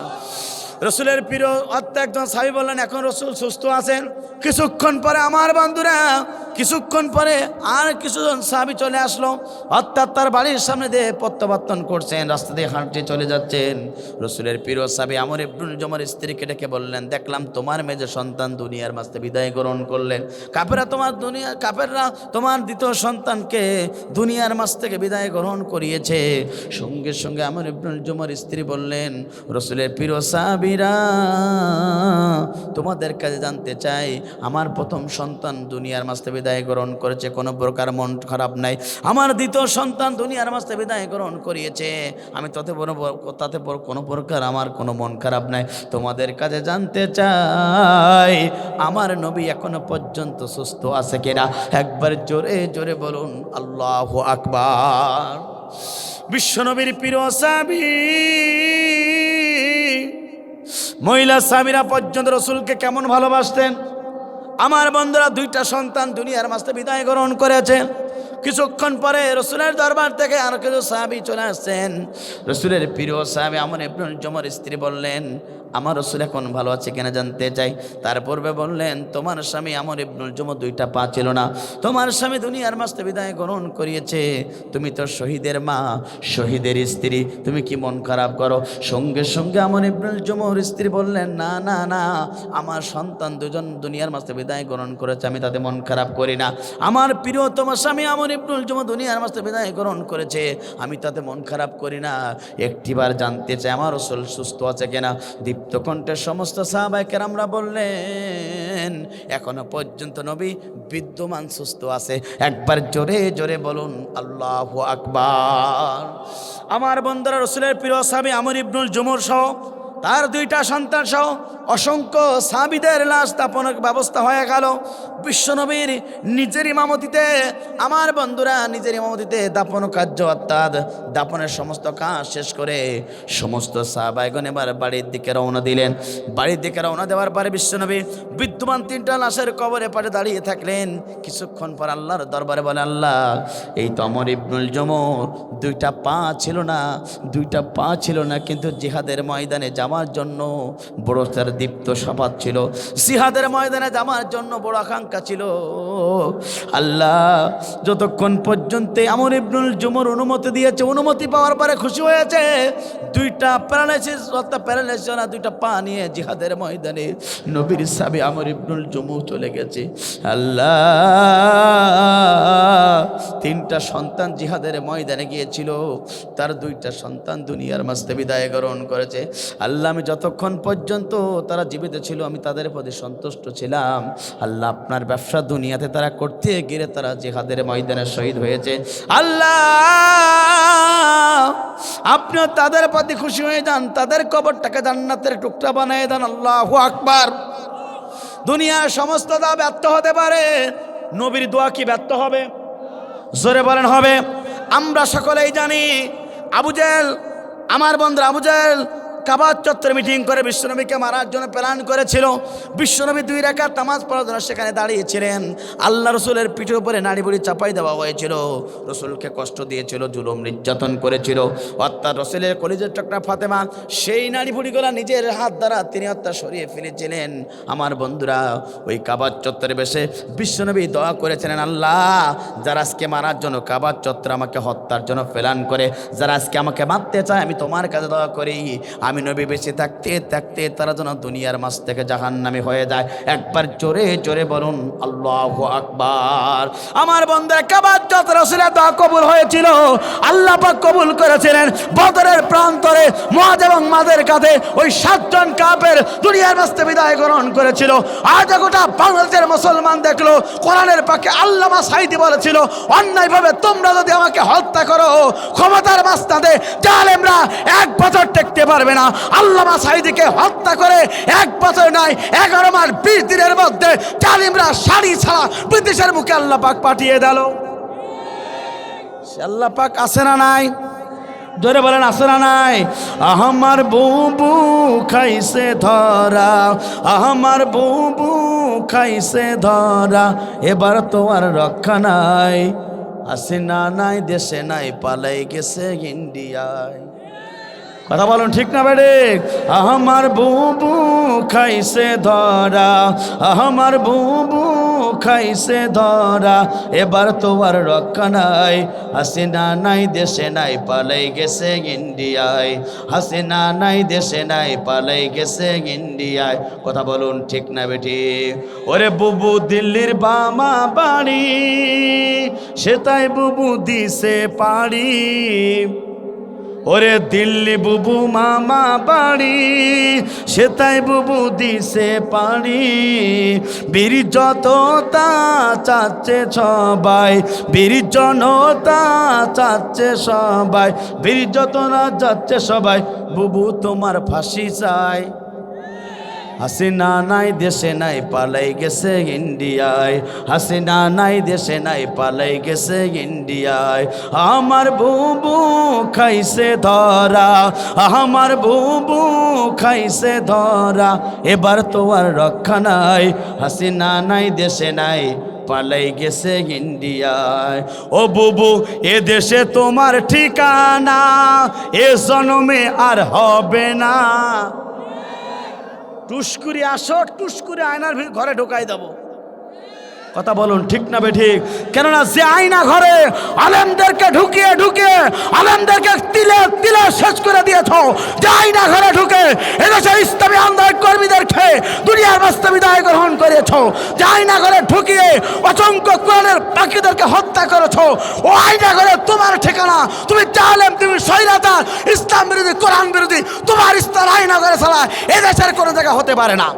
রসুলের প্রিয় একজন সাহাবী বললেন, এখন রসুল সুস্থ আছেন। কিছুক্ষণ পরে আমার বন্ধুরা কিছুক্ষণ পরে আর কিছুজন সাহাবী চলে আসলো, অর্থাৎ তার বাড়ির সামনে দিয়ে প্রত্যাবর্তন করছেন, রাস্তা দিয়ে হাঁটতে চলে যাচ্ছেন। রসুলের প্রিয় সাহাবী আমর ইবনুল জমর স্ত্রীকে ডেকে বললেন, দেখলাম তোমার মেয়ে সন্তান দুনিয়ার মাঝে বিদায় গ্রহণ করলেন। কাফেররা তোমার দ্বিতীয় সন্তানকে দুনিয়ার মাঝ থেকে বিদায় গ্রহণ করিয়েছে। সঙ্গে সঙ্গে আমর ইবনুল জমর স্ত্রী বললেন, রসুলের প্রিয় সাহাবীরা, তোমাদের কাছে জানতে চাই, আমার প্রথম সন্তান দুনিয়ার মাঝে বিদায় গ্রহণ করেছে, কোনো প্রকার মন খারাপ নাই। আমার দ্বিতীয় সন্তান দুনিয়ার মাঝে বিদায় গ্রহণ করিয়েছে, আমি তাতে কোনো প্রকার আমার কোনো মন খারাপ নাই। তোমাদের কাছে জানতে চাই, আমার নবী এখনো পর্যন্ত সুস্থ আছে কিনা? একবার জোরে জোরে বলুন আল্লাহু আকবার। বিশ্বনবীর প্রিয় সাহাবী, মহিলা সাহাবীরা পর্যন্ত রসুলকে কেমন ভালোবাসতেন। আমার বন্ধুরা, দুইটা সন্তান দুনিয়ার মাঝে বিদায় গ্রহণ করেছে। কিছুক্ষণ পরে রসুলের দরবার থেকে আর কিছু সাহাবী চলে আসছেন। রসুলের প্রিয় সাহাবী আমর ইবনুল জমর স্ত্রী বললেন, আমার রসুল এখন ভালো আছে কিনা জানতে চাই। তার পূর্বে বললেন, তোমার স্বামী আমর ইবনুল জমর দুইটা পা ছিল না, তোমার স্বামী দুনিয়ার মাঝে বিদায় গ্রহণ করিয়েছে, তুমি তো শহীদের মা, শহীদের স্ত্রী, তুমি কি মন খারাপ করো? সঙ্গে সঙ্গে আমর ইবনুল জমর স্ত্রী বললেন, না না না, আমার সন্তান দুজন দুনিয়ার মাঝে বিদায় গ্রহণ করেছে, আমি তাতে মন খারাপ করি না। আমার প্রিয়তম স্বামী আমর ইবনুল জমর দুনিয়ার মাঝে বিদায় গ্রহণ করেছে, আমি তাতে মন খারাপ করি না। একটিবার জানতে চাই, আমার রসুল সুস্থ আছে কিনা? দীপ্ত কণ্ঠের সমস্ত সাহাবায়ে কেরামরা বললেন, এখনো পর্যন্ত নবী বিদ্যমান সুস্থ আছে। একবার জোরে জোরে বলুন আল্লাহু আকবার। আমার বন্ধুরা, রসুলের প্রিয় সাহাবী আমর ইবনুল জমর সহ তার দুইটা সন্তান সহ অসংখ্য সাহাবীদের লাশ দাফনের ব্যবস্থা হয়ে গেল। বিশ্বনবীর নিজের ইমামতিতে, আমার বন্ধুরা নিজের ইমামতিতে দাফন কার্য অর্থাৎ দাফনের সমস্ত কাজ শেষ করে সমস্ত সাহাবাইগণ এবার বাড়ির দিকে রওনা দিলেন। বাড়ির দিকে রওনা দেওয়ার পরে বিশ্বনবী বিদ্যমান তিনটা লাশের কবরে পাড়ে দাঁড়িয়ে থাকলেন। কিছুক্ষণ পর আল্লাহর দরবারে বলে, আল্লাহ, এই তো আমর ইবনুল জমর দুইটা পা ছিল না, কিন্তু জিহাদের ময়দানে যাওয়ার জন্য বড় তার দীপ্ত সাফাত ছিল, জিহাদের ময়দানে যাওয়ার জন্য বড় আকাঙ্ক্ষা ছিল। আল্লাহ, যতক্ষণ পর্যন্ত আমর ইবনুল জমর অনুমতি দিয়েছে, অনুমতি পাওয়ার পরে খুশি হয়েছে, দুইটা পা নিয়ে জিহাদের ময়দানে নবীর সাহাবী আমর ইবনুল জমর চলে গেছে। আল্লাহ, তিনটা সন্তান জিহাদের ময়দানে গিয়েছিল, তার দুইটা সন্তান দুনিয়ার মাঝে বিদায় গ্রহণ করেছে। আল্লাহ, আমি যতক্ষণ পর্যন্ত তারা জীবিত ছিল আমি তাদের প্রতি সন্তুষ্ট ছিলাম। আল্লাহ, আপনার ব্যবসা দুনিয়াতে তারা করতে গিয়ে তারা জিহাদের ময়দানে শহীদ হয়েছে। আল্লাহ, আপনিও তাদের প্রতি খুশি হয়ে যান, তাদের কবরটাকে জান্নাতের টুকরা বানিয়ে দেন। আল্লাহু আকবার। দুনিয়ার সমস্ত দোয়া ব্যর্থ হতে পারে, নবীর দোয়া কি ব্যর্থ হবে? জোরে বলেন হবে। আমরা সকলেই জানি আবু জেহেল, আমার বন্ধু আবু জেহেল কাবা চত্বরে মিটিং করে বিশ্বনবীকে মারার জন্য প্ল্যান করেছিল। বিশ্বনবী 2 রাকাত নামাজ পড়ার জন্য সেখানে দাঁড়িয়েছিলেন। আল্লাহ রসুলের পিঠের উপরে নাড়ি বুড়ি চাপাই দেওয়া হয়েছিল, রসুলকে কষ্ট দিয়েছিল, জুলুম নির্যাতন করেছিল। অর্থাৎ রসুলের কলিজার টুকরা ফাতেমা সেই নাড়ি বুড়িগুলা নিজের হাত দ্বারা তিনি হত্যা সরিয়ে ফেলেছিলেন। আমার বন্ধুরা, ওই কাবা চত্বরে বসে বিশ্বনবী দোয়া করেছিলেন, আল্লাহ, যারা আজকে মারার জন্য কাবা চত্বরে আমাকে হত্যার জন্য প্ল্যান করে, যারা আজকে আমাকে মারতে চায়, আমি তোমার কাছে দোয়া করি, আমি নবী বেঁচে থাকতে থাকতে তারা যেন দুনিয়ার মাঝ থেকে জাহান্নামী হয়ে যায়। একবার জোরে জোরে বলুন আল্লাহু আকবার। আমার বন্ধুরা, কাবা চত্বরে রাসূলের দোয়া কবুল হয়েছিল, আল্লাহ পাক কবুল করেছিলেন। বদরের প্রান্তরে মুআয এবং মাদের কাঁধে ওই 7 জন কাফের দুনিয়ার মাঝ থেকে বিদায় গ্রহণ করেছিল। আজ গোটা বাংলাদেশের মুসলমান দেখলো, কোরআনের পাকে আল্লামা সাঈদী বলেছিল, অন্যায়ভাবে তোমরা যদি আমাকে হত্যা করো, ক্ষমতার মাস্তাদে জালেমরা 1 বছর টেকতে পারবে না। আল্লামা সাঈদীকে হত্যা করে 1 বছর নয় 11 মাস 20 দিনের মধ্যে জালিমরা শাড়ি ছাড়া ব্রিটিশের মুখে আল্লাহ পাক পাঠিয়ে দিল। আল্লাহ পাক আছে না নাই? জোরে বলেন আছে না নাই? আমার বুবু খাইছে ধরা, আমার বুবু খাইছে ধরা, এবার তো আর রক্ষা নাই, আছে না নাই দেশে নাই, পালাই গেছে ইন্ডিয়ায়। কথা বলুন ঠিক না বেড়ে? আমার বুবু খাইছে ধরা, আমার বুবু খাইছে ধরা, এবার তো আর রক্ষা নাই। হাসিনা নাই দেশে নাই পালাই গেছে ইন্ডিয়ায়, হাসিনা নাই দেশে নাই পালাই গেছে ইন্ডিয়ায়। কথা বলুন ঠিক না বেটি? ওরে বুবু দিল্লির বামা বাড়ি, সে তাই বুবু দিছে পাড়ি। ওরে দিল্লি বুবু মামা বাড়ি, সে তাই বুবু দিছে পাড়ি। বীর যততা চাচ্ছে সবাই, বীর জনতা চাচ্ছে সবাই, বীর যতনা যাচ্ছে সবাই, বুবু তোমার ফাঁসি চাই। হাসিনা নাই দেশে নাই পালাই গেছে ইন্ডিয়ায়, হাসিনা নাই দেশে নাই পালাই গেছে ইন্ডিয়ায়। আমার বুবু খাইছে ধরা, আমার বুবু খাইছে ধরা, এবার তো আর রক্ষা নাই। হাসিনা নাই দেশে নাই পালাই গেছে ইন্ডিয়ায়। ও বুবু এ দেশে তোমার ঠিকানা, এ জন্মে আর হবে না। টুসকুরি আসো, টুসকুরি আয়নার ঘরে ঢোকাই দেবো। কথা বলুন ঠিক না বেঠিক? কেননা যে আয়না ঘরে আলেমদেরকে ঢুকিয়ে ঢুকিয়ে আলেমদেরকে তিলে তিলে শেষ করে দিয়েছ, যে আয়না ঘরে ঢুকে এদেশের ইসলামী আন্দোলন কর্মীদেরকে দুনিয়ার বাস্তবিদায় গ্রহণ করেছ, যে আয়না ঘরে ঢুকিয়ে অসংখ্য কোরআনের পাখিদেরকে হত্যা করেছ, ও আয়না ঘরে তোমার ঠিকানা। তুমি জালেম, তুমি স্বৈরাচার, ইসলাম বিরোধী, কোরআন বিরোধী, তোমার ইসলাম আয়না ঘরে ছাড়া এদেশের কোনো জায়গা হতে পারে না।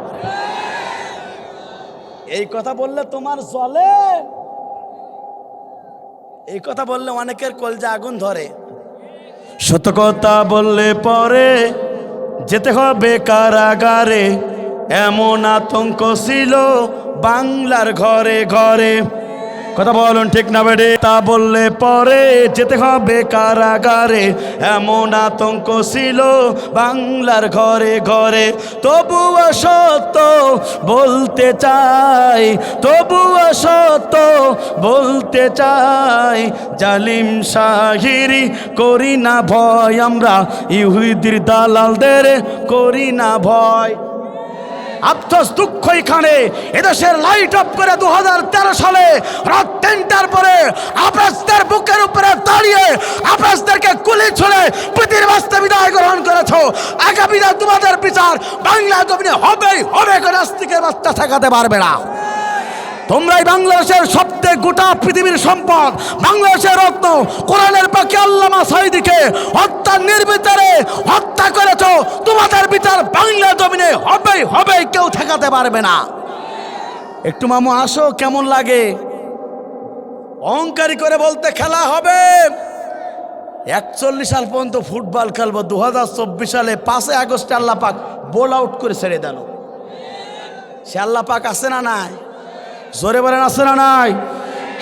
এই কথা বললে তোমার চলে? এই কথা বললে অনেকের কলজা আগুন ধরে। সত্য কথা বললে পরে যেতে হবে কারাগারে, এমন আতঙ্ক ছিল বাংলার ঘরে ঘরে। কথা বলুন ঠিক না বেডে? তা বললে পরে যেতে হবে কারাগারে, এমন আতঙ্ক ছিল বাংলার ঘরে ঘরে। তবুও সত্য বলতে চাই, তবুও সত্য বলতে চাই, জালিম শাহিরি করি না ভয়, আমরা ইহুদির দালালদের করি না ভয়। আফসোস দুঃখ এখানে, এদেশের লাইট অফ করে 2013 সালে রাত 3টার পরে আফ্রাসদের বুকের উপরে দাঁড়িয়ে আফ্রাসদেরকে গুলি ছুড়ে পৃথিবীর বাস্তে বিদায় গ্রহণ করেছ। আগামী দিনে তোমাদের বিচার বাংলা জমিনে হবেই হবে, কোনো নাস্তিকের বাচ্চা ঠেকাতে পারবে না। তোমরাই বাংলাদেশের সবচেয়ে গোটা পৃথিবীর সম্পদ, বাংলাদেশের রত্ন কোরআনের পাখি আল্লামা সাঈদীকে হত্যা নির্বিচারে হত্যা করেছ। তোমাদের বিচার বাংলা জমিনে হবেই হবে, কেউ ঠেকাতে পারবে না। একটু মামু আসো, কেমন লাগে? অহংকারী করে বলতে খেলা হবে 41 সাল পর্যন্ত ফুটবল খেলবো, 2024 সালে 5 আগস্ট আল্লাহ পাক বোল আউট করে ছেড়ে দেন। সে আল্লাহ পাক আছে না নাই? জোরে বলেন আছে না নাই?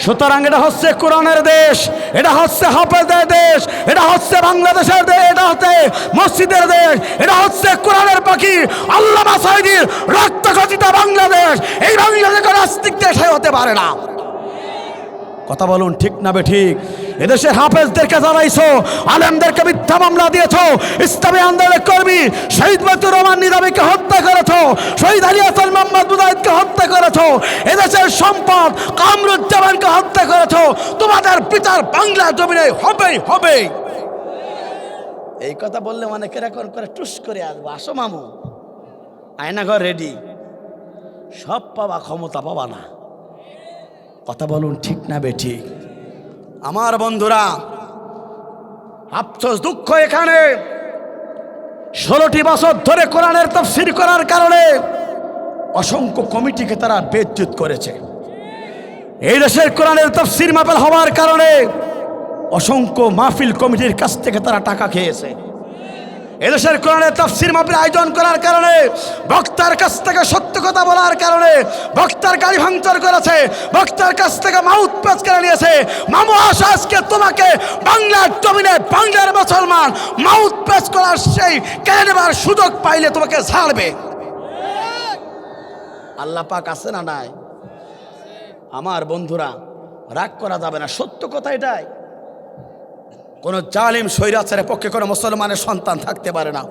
সুতরাং এটা হচ্ছে কোরআনের দেশ, এটা হচ্ছে হাফেজের দেশ, এটা হচ্ছে বাংলাদেশের দেশ, এটা হচ্ছে মসজিদের দেশ, এটা হচ্ছে কোরআনের পাখি আল্লামা সাঈদীর রক্ত খচিত বাংলাদেশ। এই বাংলাদেশ নাস্তিক দেশ হতে পারে না। কথা বলুন ঠিক না বেঠিক? এদেশে হাফেজদেরকে জ্বালাইছো, আলেমদেরকে মিথ্যা মামলা দিয়েছো, ইসলামী আন্দোলনের কর্মী শহীদ মতিউর রহমান নিজামীকে হত্যা করেছো, শহীদ আলী হাসান মোহাম্মদ মুজাহিদকে হত্যা করেছো, এদেশের সম্পদ কামরুজ্জামানকে হত্যা করেছো। তোমাদের বিচার বাংলা জমিনে হবেই হবে। এই কথা বললে অনেকের এখন করে টুস করে আসবো। আসো মামু, আয়নাঘর রেডি, সব পাবা, ক্ষমতা পাবা না। কথা বলুন ঠিক না বেঠিক? আমার বন্ধুরা, আফসোস দুঃখ এখানে 16টি বছর ধরে কোরআনের তাফসীর করার কারণে অসংখ্য কমিটিকে তারা বেইজ্জত করেছে। এই দেশের কোরআনের তাফসীর মাহফিল হওয়ার কারণে অসংখ্য মাহফিল কমিটির কাছ থেকে তারা টাকা খেয়েছে। এদেশের কোরআনের তাফসীর মাহফিল আয়োজন করার কারণে, বক্তার কাছ থেকে সত্য কথা বলার কারণে বক্তার গাড়ি ভাঙচুর করেছে, বক্তার কাছ থেকে মাউথ প্যাচ করে নিয়েছে। মামু আশা আজকে তোমাকে বাংলার জমিনে বাংলার মুসলমান মাউথ প্যাচ করার সেই কেড়ে নেবার সুযোগ পাইলে তোমাকে ছাড়বে। আল্লাহ পাক আছে না নাই? আমার বন্ধুরা, রাগ করা যাবে না, সত্য কথা এটাই। কোনো জালিম স্বৈরাচারের পক্ষে কোনো মুসলমানের সন্তান থাকতে পারে না।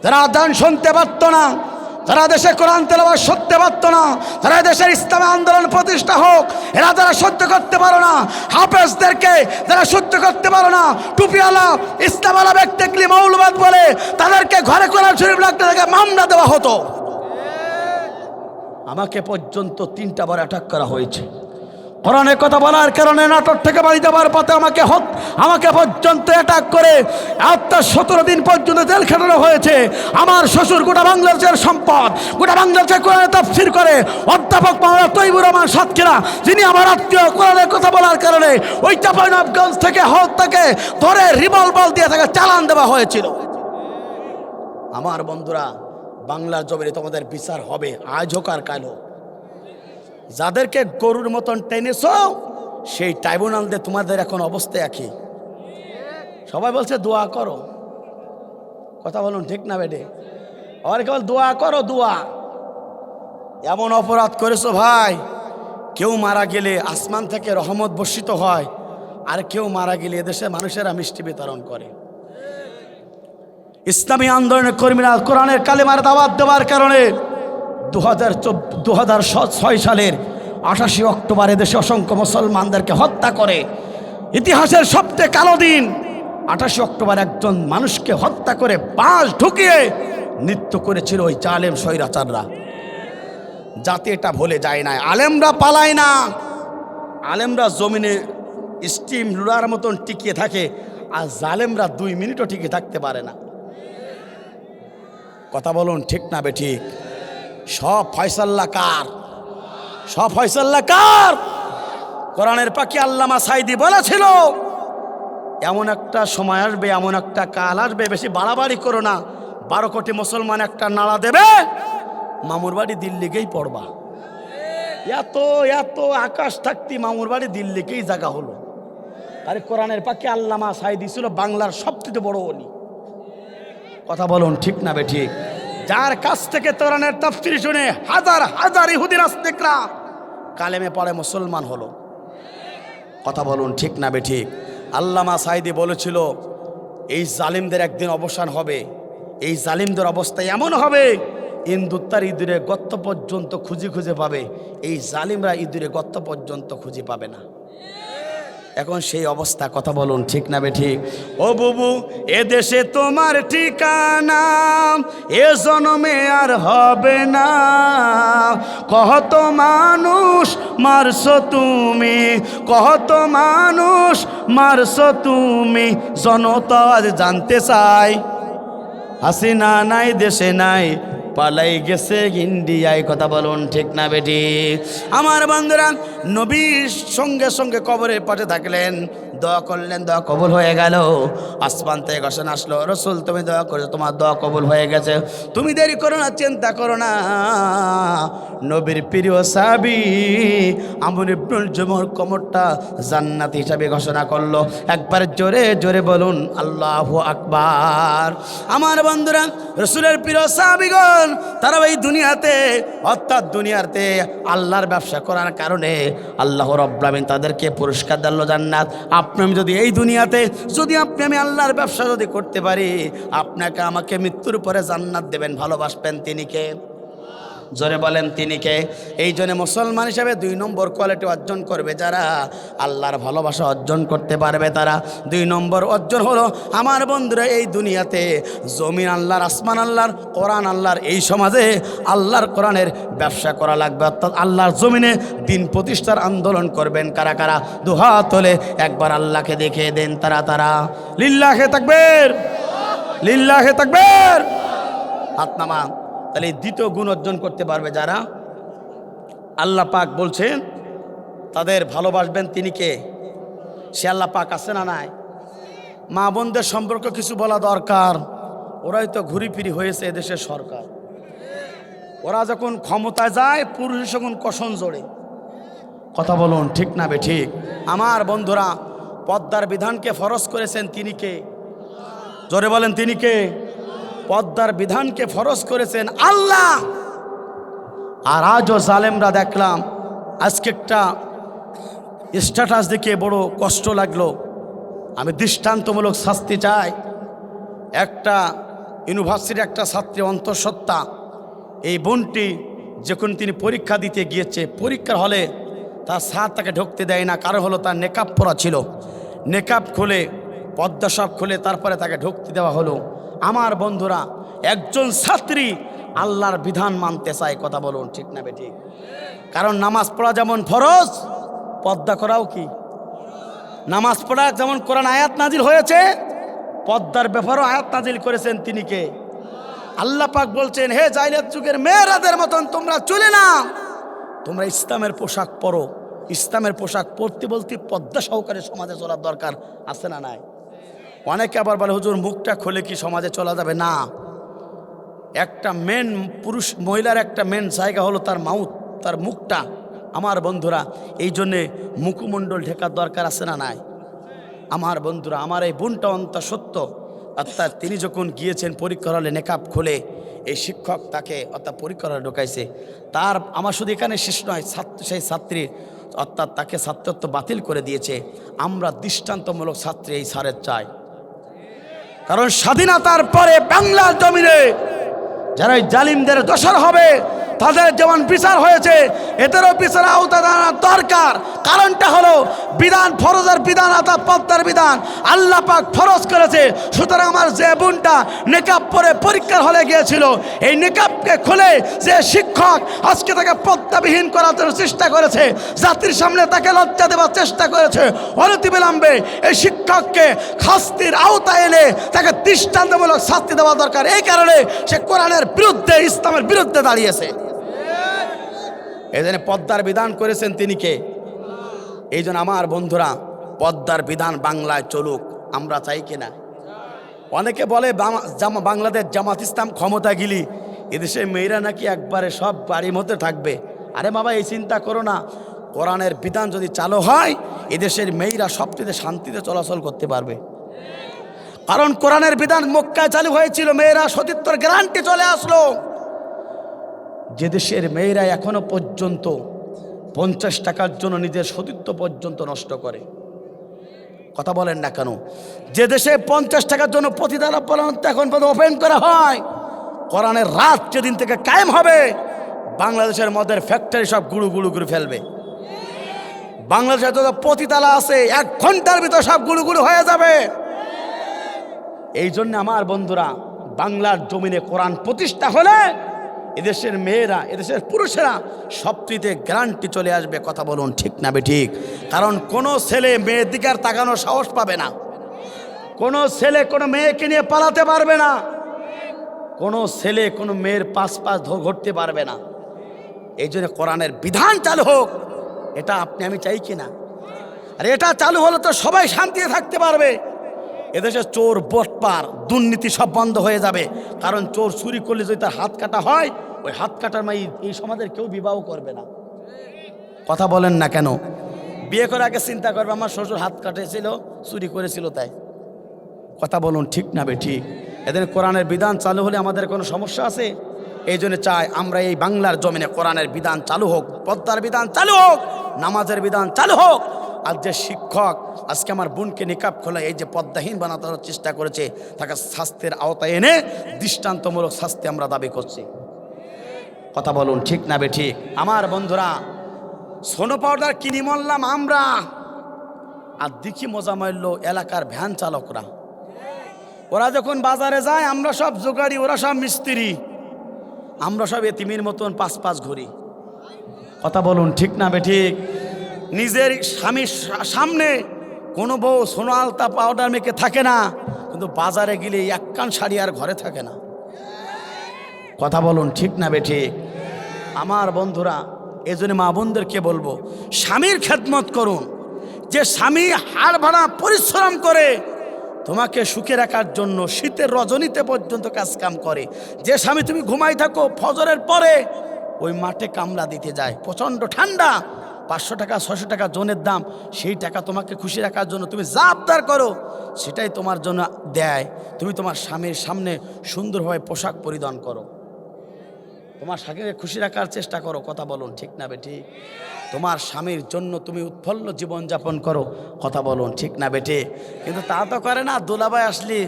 যারা আযান শুনতে পারত না, যারা দেশে কোরআন তেলাওয়াত শুনতে পারত না, যারা দেশের ইসলামী আন্দোলন প্রতিষ্ঠা হোক, এরা যারা সহ্য করতে পারো না, হাফেজদেরকে যারা সহ্য করতে পারো না, টুপিওয়ালা ইসলামওয়ালা ব্যক্তিকে মৌলবাদ বলে তাদেরকে ঘরে কোরআন শরীফ রাখতে থেকে মামলা দেওয়া হতো। আমাকে পর্যন্ত 3টা বার অ্যাটাক করা হয়েছে। কোরআনের কথা বলার কারণে নাটোর থেকে বাড়ি যাওয়ার পথে আমাকে পর্যন্ত অ্যাটাক করে 17 দিন পর্যন্ত জেল খাটানো হয়েছে। আমার শ্বশুর গোটা বাংলাদেশের সম্পদ, গোটা বাংলাদেশে কোরআনে তাফসীর করে অধ্যাপক মাওলানা তৈবুর রহমান সাতক্ষীরা, যিনি আমার আত্মীয়, কোরআনের কথা বলার কারণে ওই চাঁপাইনবাবগঞ্জ থেকে তাকে ধরে রিভলভার দিয়ে তাকে চালান দেওয়া হয়েছিল। আমার বন্ধুরা, বাংলার জমিনে তোমাদের বিচার হবে, আজ হোক আর কাল হোক। যাদেরকে গরুর মতন টেনেছ সেই ট্রাইব্যুনাল দিয়ে তোমাদের এখন অবস্থা একই। সবাই বলছে দোয়া করো, কথা বলুন ঠিক না বেডে? আর কেবল দোয়া করো, দোয়া। এমন অপরাধ করেছো ভাই, কেউ মারা গেলে আসমান থেকে রহমত বর্ষিত হয়, আর কেউ মারা গেলে এদেশে মানুষেরা মিষ্টি বিতরণ করে। ইসলামী আন্দোলনের কর্মীরা কোরআনের কালেমার দাওয়াত দেওয়ার কারণে 2006 সালের 28 অক্টোবর এদেশে অসংখ্য মুসলমানদেরকে হত্যা করে। ইতিহাসের সবচেয়ে কালো দিন 28 অক্টোবর একজন মানুষকে হত্যা করে বাঁশ ঢুকিয়ে নৃত্য করেছিল ওই জালেম স্বৈরাচাররা। জাতি এটা ভুলে যায় না, আলেমরা পালায় না, আলেমরা জমিনে স্টিম লুড়ার মতন টিকিয়ে থাকে, আর জালেমরা 2 মিনিটও টিকে থাকতে পারে না। কথা বলুন ঠিক না বেঠিক? সব ফয়সাল্লা কার? সব ফয়সাল্লা কার? কোরআনের পাখি আল্লামা সাইদি বলেছিল, এমন একটা সময় আসবে, এমন একটা কাল আসবে, বেশি বাড়াবাড়ি করো না, 12 কোটি মুসলমান একটা নাড়া দেবে, মামুর বাড়ি দিল্লিকেই পড়বা। এত এত আকাশ থাকতি মামুর বাড়ি দিল্লিকেই জায়গা হলো। আরে কোরআনের পাখি আল্লামা সাইদি ছিল বাংলার সবচেয়ে বড় ওলি। কথা বলুন ঠিক না বেঠিক? যার কাছ থেকে কোরআনের তাফসীর শুনে হাজার হাজার ইহুদি নাস্তিকরা কালেমে পড়ে মুসলমান হলো। কথা বলুন ঠিক না বেঠিক? আল্লামা সাইদি বলেছিল, এই জালিমদের একদিন অবসান হবে, এই জালিমদের অবস্থা এমন হবে, ইন্দুত্তার ইঁদুরে গর্ত পর্যন্ত খুঁজে পাবে, এই জালিমরা ইঁদুরে গর্ত পর্যন্ত খুঁজে পাবে না। এখন সেই অবস্থা। কথা বলুন ঠিক না বেঠিক? ও বুবু, এ দেশে তোমার ঠিকানা এ জন্মে আর হবে না, কত মানুষ মারছো তুমি, কত মানুষ মারছো তুমি, জনতা আজ জানতে চাই, হাসিনা নাই দেশে নাই, পালাই গেছে ইন্ডিয়ায়। কথা বলুন ঠিক না বেটি? আমার বন্ধুরা, নবীর সঙ্গে সঙ্গে কবরের পাশে থাকলেন, দোয়া করলেন, দোয়া কবুল হয়ে গেল। আসমান থেকে ঘোষণা আসলো, রসুল তুমি দোয়া করেছো, তোমার দোয়া কবুল হয়ে গেছে, তুমি দেরি করো না, চিন্তা করো না। নবীর প্রিয় সাহাবী আমর ইবনুল জুমুর কবরটা জান্নাত হিসাবে ঘোষণা করলো। একবার জোরে জোরে বলুন আল্লাহু আকবার। আমার বন্ধুরা, রসুলের প্রিয় সাহাবীগণ তারা এই দুনিয়াতে, অর্থাৎ দুনিয়াতে আল্লাহর ব্যবসা করার কারণে আল্লাহ রাব্বুল আলামিন তাদেরকে পুরস্কার দিল জান্নাত। আপনি যদি এই দুনিয়াতে যদি আমি আল্লাহর ব্যবসা যদি করতে পারি, আপনাকে আমাকে মৃত্যুর পরে জান্নাত দেবেন, ভালোবাসবেন তিনি কে? জোরে বলেন তিনি কে? এই জন্য মুসলমান হিসেবে 2 নম্বর কোয়ালিটি অর্জন করবে যারা, আল্লাহর ভালোবাসা অর্জন করতে পারবে তারা। 2 নম্বর অর্জন হলো, আমার বন্ধুরা, এই দুনিয়াতে জমিন আল্লাহর, আসমান আল্লাহর, কোরআন আল্লাহর, এই সমাজে আল্লাহর কোরআনের ব্যবসা করা লাগবে, অর্থাৎ আল্লাহর জমিনে দিন প্রতিষ্ঠার আন্দোলন করবেন। কারা কারা? দুহাত তোলে, একবার আল্লাহকে দেখিয়ে দেন তারা। লিল্লাহে তাকবীর, লিল্লাহে তাকবীর। হাত নামান। তাহলে এই 2টো গুণ অর্জন করতে পারবে যারা, আল্লাহ পাক বলছেন তাদের ভালোবাসবেন তিনি কে? সে আল্লাহ পাক আছে না নাই? মা বোনদের সম্পর্ক কিছু বলা দরকার, ওরাই তো ঘুরি ফিরি হয়েছে এদেশের সরকার। ওরা যখন ক্ষমতায় যায়, পুরুষ যখন কষণ জোড়ে। কথা বলুন ঠিক না বেঠিক? আমার বন্ধুরা, পর্দার বিধানকে ফরজ করেছেন তিনি কে? জোরে বলেন তিনি কে? পর্দার বিধানকে ফরজ করেছেন আল্লাহ। আর আজও জালেমরা দেখলাম, আজকে একটা স্ট্যাটাস দেখে বড় কষ্ট লাগলো, আমি দৃষ্টান্তমূলক শাস্তি চাই। একটা ইউনিভার্সিটির একটা ছাত্রী অন্তঃসত্ত্বা, এই বোনটি যখন তিনি পরীক্ষা দিতে গিয়েছে, পরীক্ষার হলে তার স্যার তাকে ঢুকতে দেয় না, কারণ হলো তার নেকাব পরা ছিল। নেকাব খুলে, পর্দা সব খুলে তারপরে তাকে ঢুকতে দেওয়া হলো। আমার বন্ধুরা, একজন ছাত্রী আল্লাহর বিধান মানতে চায়, কথা বলুন ঠিক না বেঠিক? কারণ নামাজ পড়া যেমন ফরজ, পর্দা করাও কি? নামাজ পড়া যেমন কোরআন আয়াত নাজিল হয়েছে, পর্দার ব্যাপারও আয়াত নাজিল করেছেন তিনি কে? আল্লাহ পাক বলছেন, হে জাহিলিয়াত যুগের মেয়েরাদের মতন তোমরা চলে না, তোমরা ইসলামের পোশাক পরো। ইসলামের পোশাক পরতে বলতে পর্দা সহকারে সমাজে চলার দরকার আছে না নাই? অনেকে আবার বলে, হুজুর মুখটা খুলে কি সমাজে চলা যাবে? না, একটা মেন পুরুষ মহিলার একটা মেন জায়গা হলো তার মাউথ, তার মুখটা। আমার বন্ধুরা, এই জন্যে মুখমণ্ডল ঢেকার দরকার আছে না নাই? আমার বন্ধুরা, আমার এই বোনটা অন্তঃসত্ত্ব, অর্থাৎ তিনি যখন গিয়েছেন পরীক্ষার হলে নেকাব খুলে, এই শিক্ষক তাকে অর্থাৎ পরীক্ষার হলে ঢোকাইছে। তার আমার শুধু এখানে শেষ নয়, সেই ছাত্রী অর্থাৎ তাকে ছাত্রত্ব বাতিল করে দিয়েছে। আমরা দৃষ্টান্তমূলক ছাত্রী এই স্যারের চাই। কারণ স্বাধীনতার পরে বাংলার জমিনে যারা জালিমদের দোষর হবে, তাদের যেমন বিচার হয়েছে, এদেরও বিচার আওতা দাঁড়ানোর দরকার। কারণটা হলো বিধান, ফরজের বিধান অর্থাৎ পর্দার বিধান আল্লাহ পাক ফরজ করেছে। সুতরাং আমার যে বোনটা নেকাব পরে পরীক্ষার হলে গিয়েছিল, এই নেকাবকে খুলে যে শিক্ষক আজকে তাকে পর্দাবিহীন করার জন্য চেষ্টা করেছে, জাতির সামনে তাকে লজ্জা দেওয়ার চেষ্টা করেছে, অনতিবিলম্বে এই শিক্ষককে শাস্তির আওতায় এনে তাকে দৃষ্টান্তমূলক শাস্তি দেওয়া দরকার। এই কারণে সে কোরআনের বিরুদ্ধে, ইসলামের বিরুদ্ধে দাঁড়িয়েছে। এই জন্য পর্দার বিধান করেছেন তিনি কে? এই জন্য আমার বন্ধুরা, পর্দার বিধান বাংলায় চলুক, আমরা চাই কিনা? অনেকে বলে বাংলাদেশ জামাত ইসলাম ক্ষমতা গেলি এদেশের মেয়েরা নাকি একবারে সব বাড়ির মধ্যে থাকবে। আরে বাবা, এই চিন্তা করো না। কোরআনের বিধান যদি চালু হয়, এদেশের মেয়েরা সবচেয়ে শান্তিতে চলাচল করতে পারবে। কারণ কোরআনের বিধান মক্কায় চালু হয়েছিল, মেয়েরা সতীত্বর গ্যারান্টি চলে আসলো। যে দেশের মেয়েরা এখনো পর্যন্ত 50 টাকার জন্য নিজের সতীত্ব পর্যন্ত নষ্ট করে, কথা বলেন না কেন? যে দেশে 50 টাকার জন্য পতিতালয় এখন পর্যন্ত ওপেন করা হয়, কোরআনের রাত যেদিন থেকে কায়েম হবে, বাংলাদেশের মদের ফ্যাক্টরি সব গুঁড়ো গুঁড়ো করে ফেলবে। বাংলাদেশে যত পতিতালা আছে 1 ঘন্টার ভিতর সব গুঁড়ো গুঁড়ো হয়ে যাবে। এই জন্য আমার বন্ধুরা, বাংলার জমিনে কোরআন প্রতিষ্ঠা হলে এদেশের মেয়েরা, এদেশের পুরুষেরা সবচেয়ে গ্যারান্টি চলে আসবে, কথা বলুন ঠিক না বেঠিক? কারণ কোনো ছেলে মেয়ের দিকে আর তাকানোর সাহস পাবে না, কোনো ছেলে কোনো মেয়েকে নিয়ে পালাতে পারবে না, কোনো ছেলে কোনো মেয়ের পাশ ঘুরতে পারবে না। এই জন্য কোরআনের বিধান চালু হোক, এটা আপনি আমি চাই কিনা? আর এটা চালু হলে তো সবাই শান্তিতে থাকতে পারবে। এদেশে চোর, বটপার, দুর্নীতি সব বন্ধ হয়ে যাবে। কারণ চোর চুরি করলে যদি তার হাত কাটা হয়, ওই হাত কাটার মাই এই সমাজের কেউ বিবাহ করবে না, কথা বলেন না কেন? বিয়ে করার আগে চিন্তা করবে আমার শ্বশুর হাত কাটেছিল, চুরি করেছিল তাই, কথা বলুন ঠিক না বেঠিক? এদের কোরআনের বিধান চালু হলে আমাদের কোনো সমস্যা আছে? এই জন্য চাই আমরা এই বাংলার জমিনে কোরআনের বিধান চালু হোক, পর্দার বিধান চালু হোক, নামাজের বিধান চালু হোক। আর যে শিক্ষক আজকে আমার বোনকে নিকাব খোলা এই যে পর্দাহীন বানানোর চেষ্টা করেছে, তাকে শাস্তির আওতায় এনে দৃষ্টান্তমূলক শাস্তি আমরা দাবি করছি, কথা বলুন ঠিক না বেঠিক? আমার বন্ধুরা, সোনো পাউডার কিনি মরলাম আমরা, আর দেখি মজা মারল এলাকার ভ্যান চালকরা। ওরা যখন বাজারে যায় আমরা সব জোগাড়ি, ওরা সব মিস্ত্রি, আমরা সব এতিমের মতন পাঁচ ঘুরি, কথা বলুন ঠিক না বেঠিক? নিজের স্বামীর সামনে কোনো বউ সোনো আলতা পাউডার মেখে থাকে না, কিন্তু বাজারে গেলে 1 কান শাড়ি আর ঘরে থাকে না, কথা বলুন ঠিক না বেঠিক? আমার বন্ধুরা, এই জন্য মা বোনদেরকে বলবো, স্বামীর খেদমত করুন। যে স্বামী হাড় ভাড়া পরিশ্রম করে তোমাকে সুখে রাখার জন্য শীতের রজনীতে পর্যন্ত কাজ কাম করে, যে স্বামী তুমি ঘুমাই থাকো ফজরের পরে ওই মাঠে কামলা দিতে যায়, প্রচণ্ড ঠান্ডা, 500 টাকা 600 টাকা জনের দাম, সেই টাকা তোমাকে খুশি রাখার জন্য তুমি যা আবদার করো সেটাই তোমার জন্য দেয়। তুমি তোমার স্বামীর সামনে সুন্দরভাবে পোশাক পরিধান করো, তোমার স্বামীকে খুশি রাখার চেষ্টা করো, কথা বলুন ঠিক না বেটি? তোমার স্বামীর জন্য তুমি উৎফুল্ল জীবনযাপন করো, কথা বলুন ঠিক না বেটি? কিন্তু তা তো করে না, দুলাভাই আসলি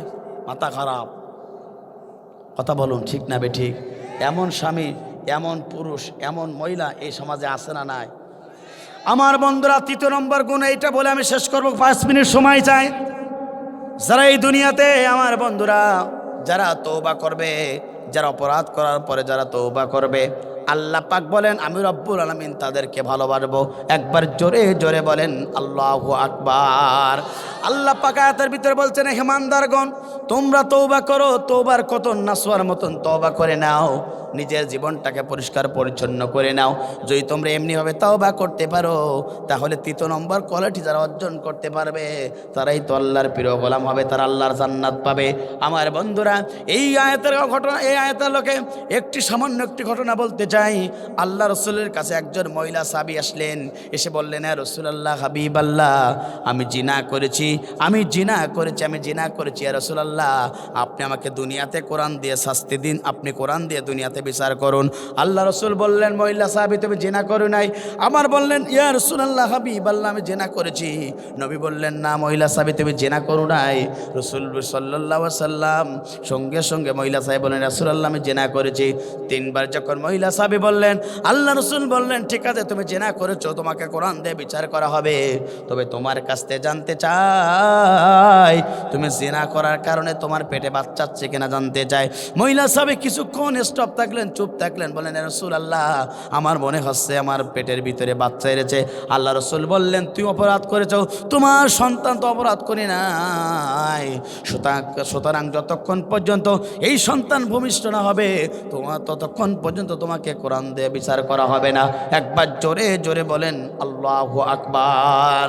মাথা খারাপ, কথা বলুন ঠিক না বেটি? এমন স্বামী, এমন পুরুষ, এমন মহিলা এই সমাজে আছে না নাই? আমার বন্ধুরা, তৃতীয় নম্বর গুণ এইটা বলে আমি শেষ করব, 5 মিনিট সময় চাই। যারা এই দুনিয়াতে আমার বন্ধুরা যারা তওবা করবে, যারা অপরাধ করার পরে যারা তওবা করবে, আল্লাহ পাক বলেন আমি রব্বুল আলামিন তাদেরকে ভালোবাসবো। একবার জোরে জোরে বলেন আল্লাহু আকবার। আল্লাহ পাক আয়াতের ভিতরে বলছেন, হে ইমানদারগণ, তোমরা তওবা করো, তওবার কত নাসওয়ার মতন তওবা করে নাও, নিজের জীবনটাকে পরিষ্কার পরিচ্ছন্ন করে নাও। যদি তোমরা এমনিভাবে তওবা করতে পারো, তাহলে 3 নম্বর কোয়ালিটি যারা অর্জন করতে পারবে, তারাই তো আল্লাহর প্রিয় গোলাম হবে, তারা আল্লাহর জান্নাত পাবে। আমার বন্ধুরা, এই আয়াতের ঘটনা, এই আয়াতের লোকে একটি সামান্য একটি ঘটনা বলতে চাই। আল্লাহ রসুলের কাছে একজন মহিলা সাহাবী আসলেন, এসে বললেন, হ্যাঁ রাসূলুল্লাহ, হাবিবাল্লাহ, আমি জিনা করেছি, আমি জিনা করেছি, আমি জিনা করেছি। ইয়া রাসূলুল্লাহ, আপনি আমাকে দুনিয়াতে কোরআন দিয়ে শাস্তি দিন, আপনি কোরআন দিয়ে দুনিয়াতে বিচার করুন। আল্লাহ রসুল বললেন, মহিলা সাহাবী, তুমি জিনা করো নাই? আমার বললেন, ইয়া রাসূলুল্লাহ, হাবিবাল্লাহ, আমি জিনা করেছি। নবী বললেন, না মহিলা সাহাবী, তুমি জিনা করো নাই। রাসূল সাল্লাল্লাহু আলাইহি সাল্লাম সঙ্গে সঙ্গে মহিলা সাহাবী বললেন, রাসূলুল্লাহ, আমি জিনা করেছি। 3 বার যখন মহিলা সাহাবী বললেন, আল্লাহ রসুল বললেন, ঠিক আছে, তুমি জিনা করেছো, তোমাকে কোরআন দিয়ে বিচার করা হবে। তবে তোমার কাছ থেকে জানতে চাই, তুমি জিনা করার কারণে তোমার পেটে বাচ্চা আছে কিনা জানতে চাই। মহিলা সাহাবী কিছুক্ষণ স্টপ থাকলেন, চুপ থাকলেন, বললেন, রাসূলুল্লাহ, আমার মনে হচ্ছে আমার পেটের ভিতরে বাচ্চা এসেছে। আল্লাহ রসুল বললেন, তুই অপরাধ করেছো, তোমার সন্তান তো অপরাধ করে নাই। সুতরাং যতক্ষণ পর্যন্ত এই সন্তান ভূমিষ্ঠ না হবে, তোমার ততক্ষণ পর্যন্ত তোমাকে কোরআন দিয়ে বিচার করা হবে না। একবার জোরে জোরে বলেন আল্লাহু আকবার।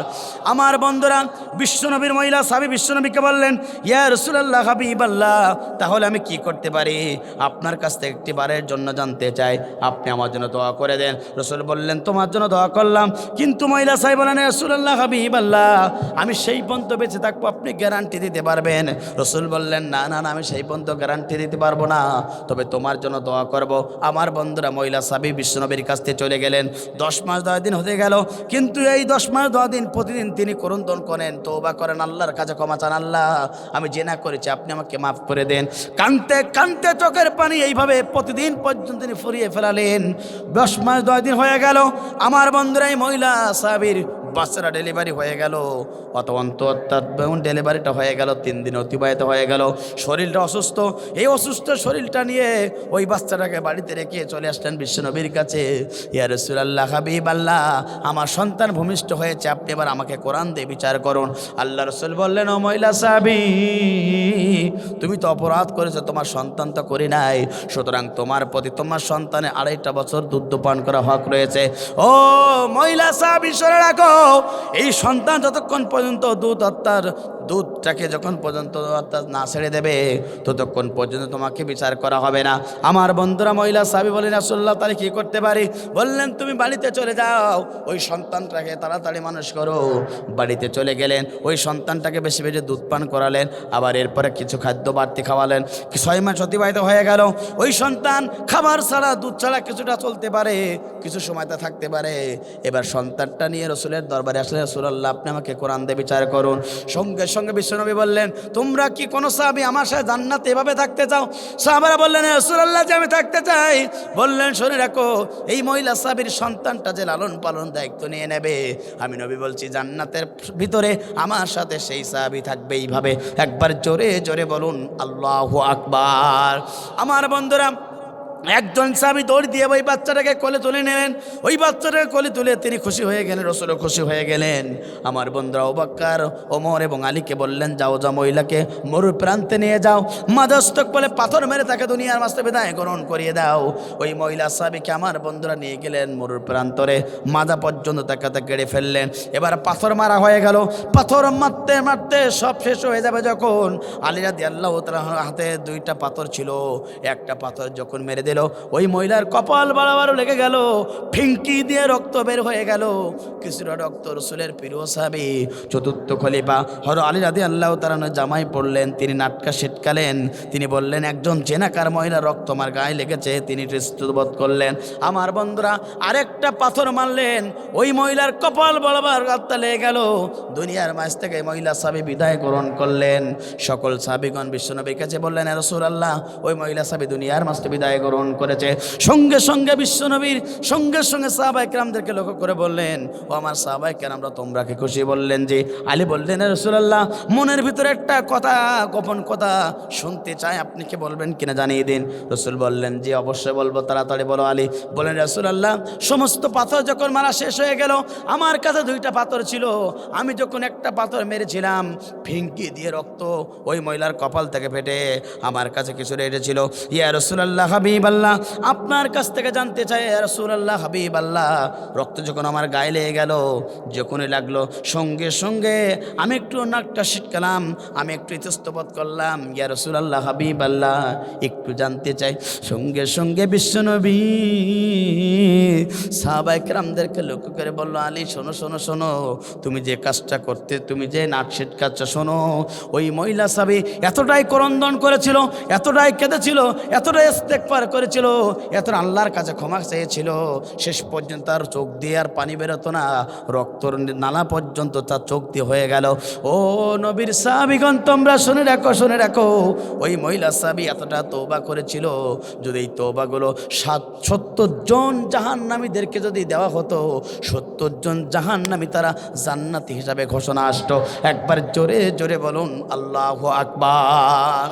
আমার বন্ধুরা, বিশ্বনবীর মহিলা সাহাবী বিশ্বনবীকে বললেন, ইয়া রাসূলুল্লাহ, হাবিবাল্লাহ, তাহলে আমি কি করতে পারি? আপনার কাছ থেকে একটি বারের জন্য জানতে চাই, আপনি আমার জন্য দোয়া করে দেন। রাসূল বললেন, তোমার জন্য দোয়া করলাম, কিন্তু মহিলা সাহেব বলেন, রাসূলুল্লাহ, হাবিবাল্লাহ, আমি সেই পর্যন্ত বেঁচে থাকবো, আপনি গ্যারান্টি দিতে পারবেন? রাসূল বললেন, না না না, আমি সেই পর্যন্ত গ্যারান্টি দিতে পারবো না, তবে তোমার জন্য দোয়া করব। আমার বন্ধুরা, মহিলা সাহাবী বিশ্বনবীর কাছ থেকে চলে গেলেন। 10 মাস 10 দিন হতে গেল, কিন্তু এই 10 মাস 10 দিন প্রতিদিন তিনি ক্রন্দন করেন, তওবা করেন, আল্লাহর কাছে ক্ষমা চান, আল্লাহ আমি জিনা করেছি, আপনি আমাকে মাফ করে দেন। কাঁদতে কাঁদতে চোখের পানি এইভাবে প্রতিদিন পর্যন্ত তিনি ফুরিয়ে ফেলালেন। 10 মাস 10 দিন হয়ে গেল। আমার বন্ধুরা, এই মহিলা সাহাবীর বাচ্চারা ডেলিভারি হয়ে গেল, অর্থাৎ ডেলিভারিটা হয়ে গেল, 3 দিন অতিবাহিত হয়ে গেল। শরীরটা অসুস্থ, এই অসুস্থ শরীরটা নিয়ে ওই বাচ্চাটাকে বাড়িতে রেখে চলে আসলেন বিশ্বনবীর কাছে। ইয়া রাসূলুল্লাহ, হাবিবাল্লাহ, আমার সন্তান ভূমিষ্ঠ হয়েছে, আপনি এবার আমাকে কোরআন দিয়ে বিচার করুন। আল্লাহ রাসূল বললেন, ও মহিলা সাহাবী, তুমি তো অপরাধ করেছো, তোমার সন্তান তো করি নাই, সুতরাং তোমার প্রতি তোমার সন্তানে 2.5 বছর দুধ পান করা হক রয়েছে। ও মহিলা সাহাবী, শুনে রাখো, এই সন্তান যতক্ষণ পর্যন্ত দুধটাকে যখন পর্যন্ত অর্থাৎ না ছেড়ে দেবে, ততক্ষণ পর্যন্ত তোমাকে বিচার করা হবে না। আমার বন্ধুরা, মহিলা সাহাবী বলেন, রাসূলুল্লাহ, তাহলে কি করতে পারি? বললেন, তুমি বাড়িতে চলে যাও, ওই সন্তানটাকে তাড়াতাড়ি মানুষ করো। বাড়িতে চলে গেলেন, ওই সন্তানটাকে বেশি বেশি দুধ পান করালেন, আবার এরপরে কিছু খাদ্য বাড়তি খাওয়ালেন। 6 মাস অতিবাহিত হয়ে গেল। ওই সন্তান খাবার ছাড়া, দুধ ছাড়া কিছুটা চলতে পারে, কিছু সময়টা থাকতে পারে। এবার সন্তানটা নিয়ে রাসূলের দরবারে আসলে, রাসূলুল্লাহ, আপনি আমাকে কোরআন দিয়ে বিচার করুন। সঙ্গে সঙ্গে বিশ্বনবী বললেন, তোমরা কি কোনো সাহাবী আমার সাথে জান্নাতে এভাবে থাকতে চাও? সাহাবারা বললেন, রাসূলুল্লাহ, যে আমি থাকতে চাই। বললেন, শুনে রাখো, এই মহিলা সাহাবীর সন্তানটা যে লালন পালন দায়িত্ব নিয়ে নেবে, আমি নবী বলছি, জান্নাতের ভিতরে আমার সাথে সেই সাহাবী থাকবে। এইভাবে একবার জোরে জোরে বলুন আল্লাহু আকবার। আমার বন্ধুরা, একজন সাহাবী দৌড় দিয়ে ওই বাচ্চাটাকে কোলে তুলে নিলেন। ওই বাচ্চাটাকে কোলে তুলে তিনি খুশি হয়ে গেলেন, রাসূলও খুশি হয়ে গেলেন। আমার বন্ধুরা, আবু বকর, ওমর এবং আলীকে বললেন, যাও যাও, মহিলাকে মরুর প্রান্তে নিয়ে যাও, মাদস্তক বলে পাথর মেরে তাকে দুনিয়ার মাঝে বিদায় গ্রহণ করিয়ে দাও। ওই মহিলা সাহাবীকে আমার বন্ধুরা নিয়ে গেলেন মরুর প্রান্তরে, মাজা পর্যন্ত তাকে কেড়ে ফেললেন। এবার পাথর মারা হয়ে গেল। পাথর মারতে মারতে সব শেষ হয়ে যাবে যখন, আলী রাদিয়াল্লাহু তাআলা হাতে 2টা পাথর ছিল, একটা পাথর যখন মেরে দিল। ওই মহিলার কপাল বাড়াবার লেগে গেল, ফিঙ্কি দিয়ে রক্ত বের হয়ে গেল। কিছুটা রক্ত রসুলের প্রিয় সাহাবী চতুর্থ খলিফা হযরত আলী রাদিয়াল্লাহু তাআলা জামাই পড়লেন। তিনি নাটকা ছিটকালেন, তিনি বললেন একজন জেনাকার মহিলার রক্ত আমার গায়ে লেগেছে। তিনি বোধ করলেন। আমার বন্ধুরা আরেকটা পাথর মারলেন, ওই মহিলার কপাল বরাবর রক্ত লেগে গেল। দুনিয়ার মাঝ থেকে মহিলা সাহাবী বিদায় গ্রহণ করলেন। সকল সাহাবীগণ বিশ্বনবীর কাছে বললেন, ইয়া রাসূলুল্লাহ, ওই মহিলা সাহাবী দুনিয়ার মাঝ থেকে বিদায় গ্রহণ করেছে। সঙ্গে সঙ্গে বিশ্বনবীর সঙ্গে সাহাবায়ে কেরামদেরকে লক্ষ্য করে বললেন, ও আমার সাহাবায়ে কেরামরা, তোমরা কি খুশি? বললেন যে। আলী বললেন, ইয়া রাসূলুল্লাহ, মনের ভিতরে একটা কথা, গোপন কথা শুনতে চাই, আপনি কি বলবেন কিনা জানিয়ে দিন। রাসূল বললেন, যে অবশ্যই বলবো, তাড়াতাড়ি বলো। আলী বলেন, রাসূলুল্লাহ, সমস্ত পাথর যখন মারা শেষ হয়ে গেল, আমার কাছে দুইটা পাথর ছিল। আমি যখন একটা পাথর মেরেছিলাম, ফিঙ্কি দিয়ে রক্ত ওই মহিলার কপাল থেকে ফেটে আমার কাছে কিছু রেখেছিল। ইয়া রাসূলুল্লাহ, হাবিবাল্লাহ, আপনার কাছ থেকে জানতে চাই, ইয়া রাসূলুল্লাহ, হাবিবাল্লাহ, রক্ত যখন আমার গায়ে লেগে গেল, যখনই লাগলো, সঙ্গে সঙ্গে আমি একটু নাকটা ছিটকালাম, আমি একটু ইতস্তত করলাম। ইয়া রাসূলুল্লাহ, হাবিবাল্লাহ, একটু জানতে চাই। সঙ্গে সঙ্গে বিশ্বনবী সাহাবায়ে কেরামদেরকে লক্ষ্য করে বলল, আলী শোনো শোনো শোনো, তুমি যে কাজটা করতে, তুমি যে নাক ছিটকাচ্ছ, শোনো, ওই মহিলা সাহাবী এতটাই ক্রন্দন করেছিল, এতটাই কেঁদেছিল, এতটাই ইস্তেগফার করেছিল, এতটা আল্লাহর কাছে ক্ষমা চেয়েছিল, শেষ পর্যন্ত তার চোখ দিয়ে আর পানি বেরোতো না, রক্তর নালা পর্যন্ত তার চোখ দিয়ে হয়ে গেল। ও নবীর সাহাবীগণ, তোমরা শুনে রাখো, শুনে রাখো, ওই মহিলা সাহাবী এতটা তওবা করেছিল, যদি এই তওবাগুলো 70 জন জাহান্নামীদেরকে যদি দেওয়া হতো, 70 জন জাহান্নামী তারা জান্নাতি হিসাবে ঘোষণা আসতো। একবার জোরে জোরে বলুন আল্লাহু আকবার।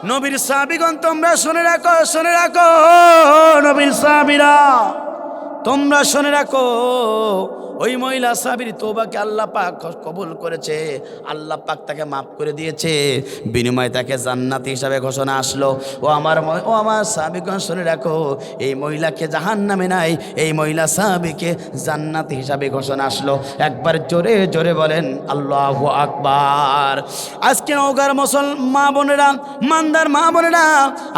নবীর সাহাবীগণ, তোমরা শুনে রাখো, শুনে রাখো, নবীর সাহাবীরা তোমরা শুনে রাখো, ওই মহিলা সাহাবীর তওবাকে আল্লাহ পাক কবুল করেছে, আল্লাহ পাক তাকে মাফ করে দিয়েছে, বিনিময়ে তাকে জান্নাতি হিসাবে ঘোষণা আসলো। ও আমার সাহাবীগণ, শুনে রাখো, এই মহিলাকে জাহান্নামে নাই, এই মহিলা সাহাবীকে জান্নাতি হিসাবে ঘোষণা আসলো। একবার জোরে জোরে বলেন আল্লাহু আকবার। আজকে নওগাঁর মা বোনেরা, মানদার মা বোনেরা,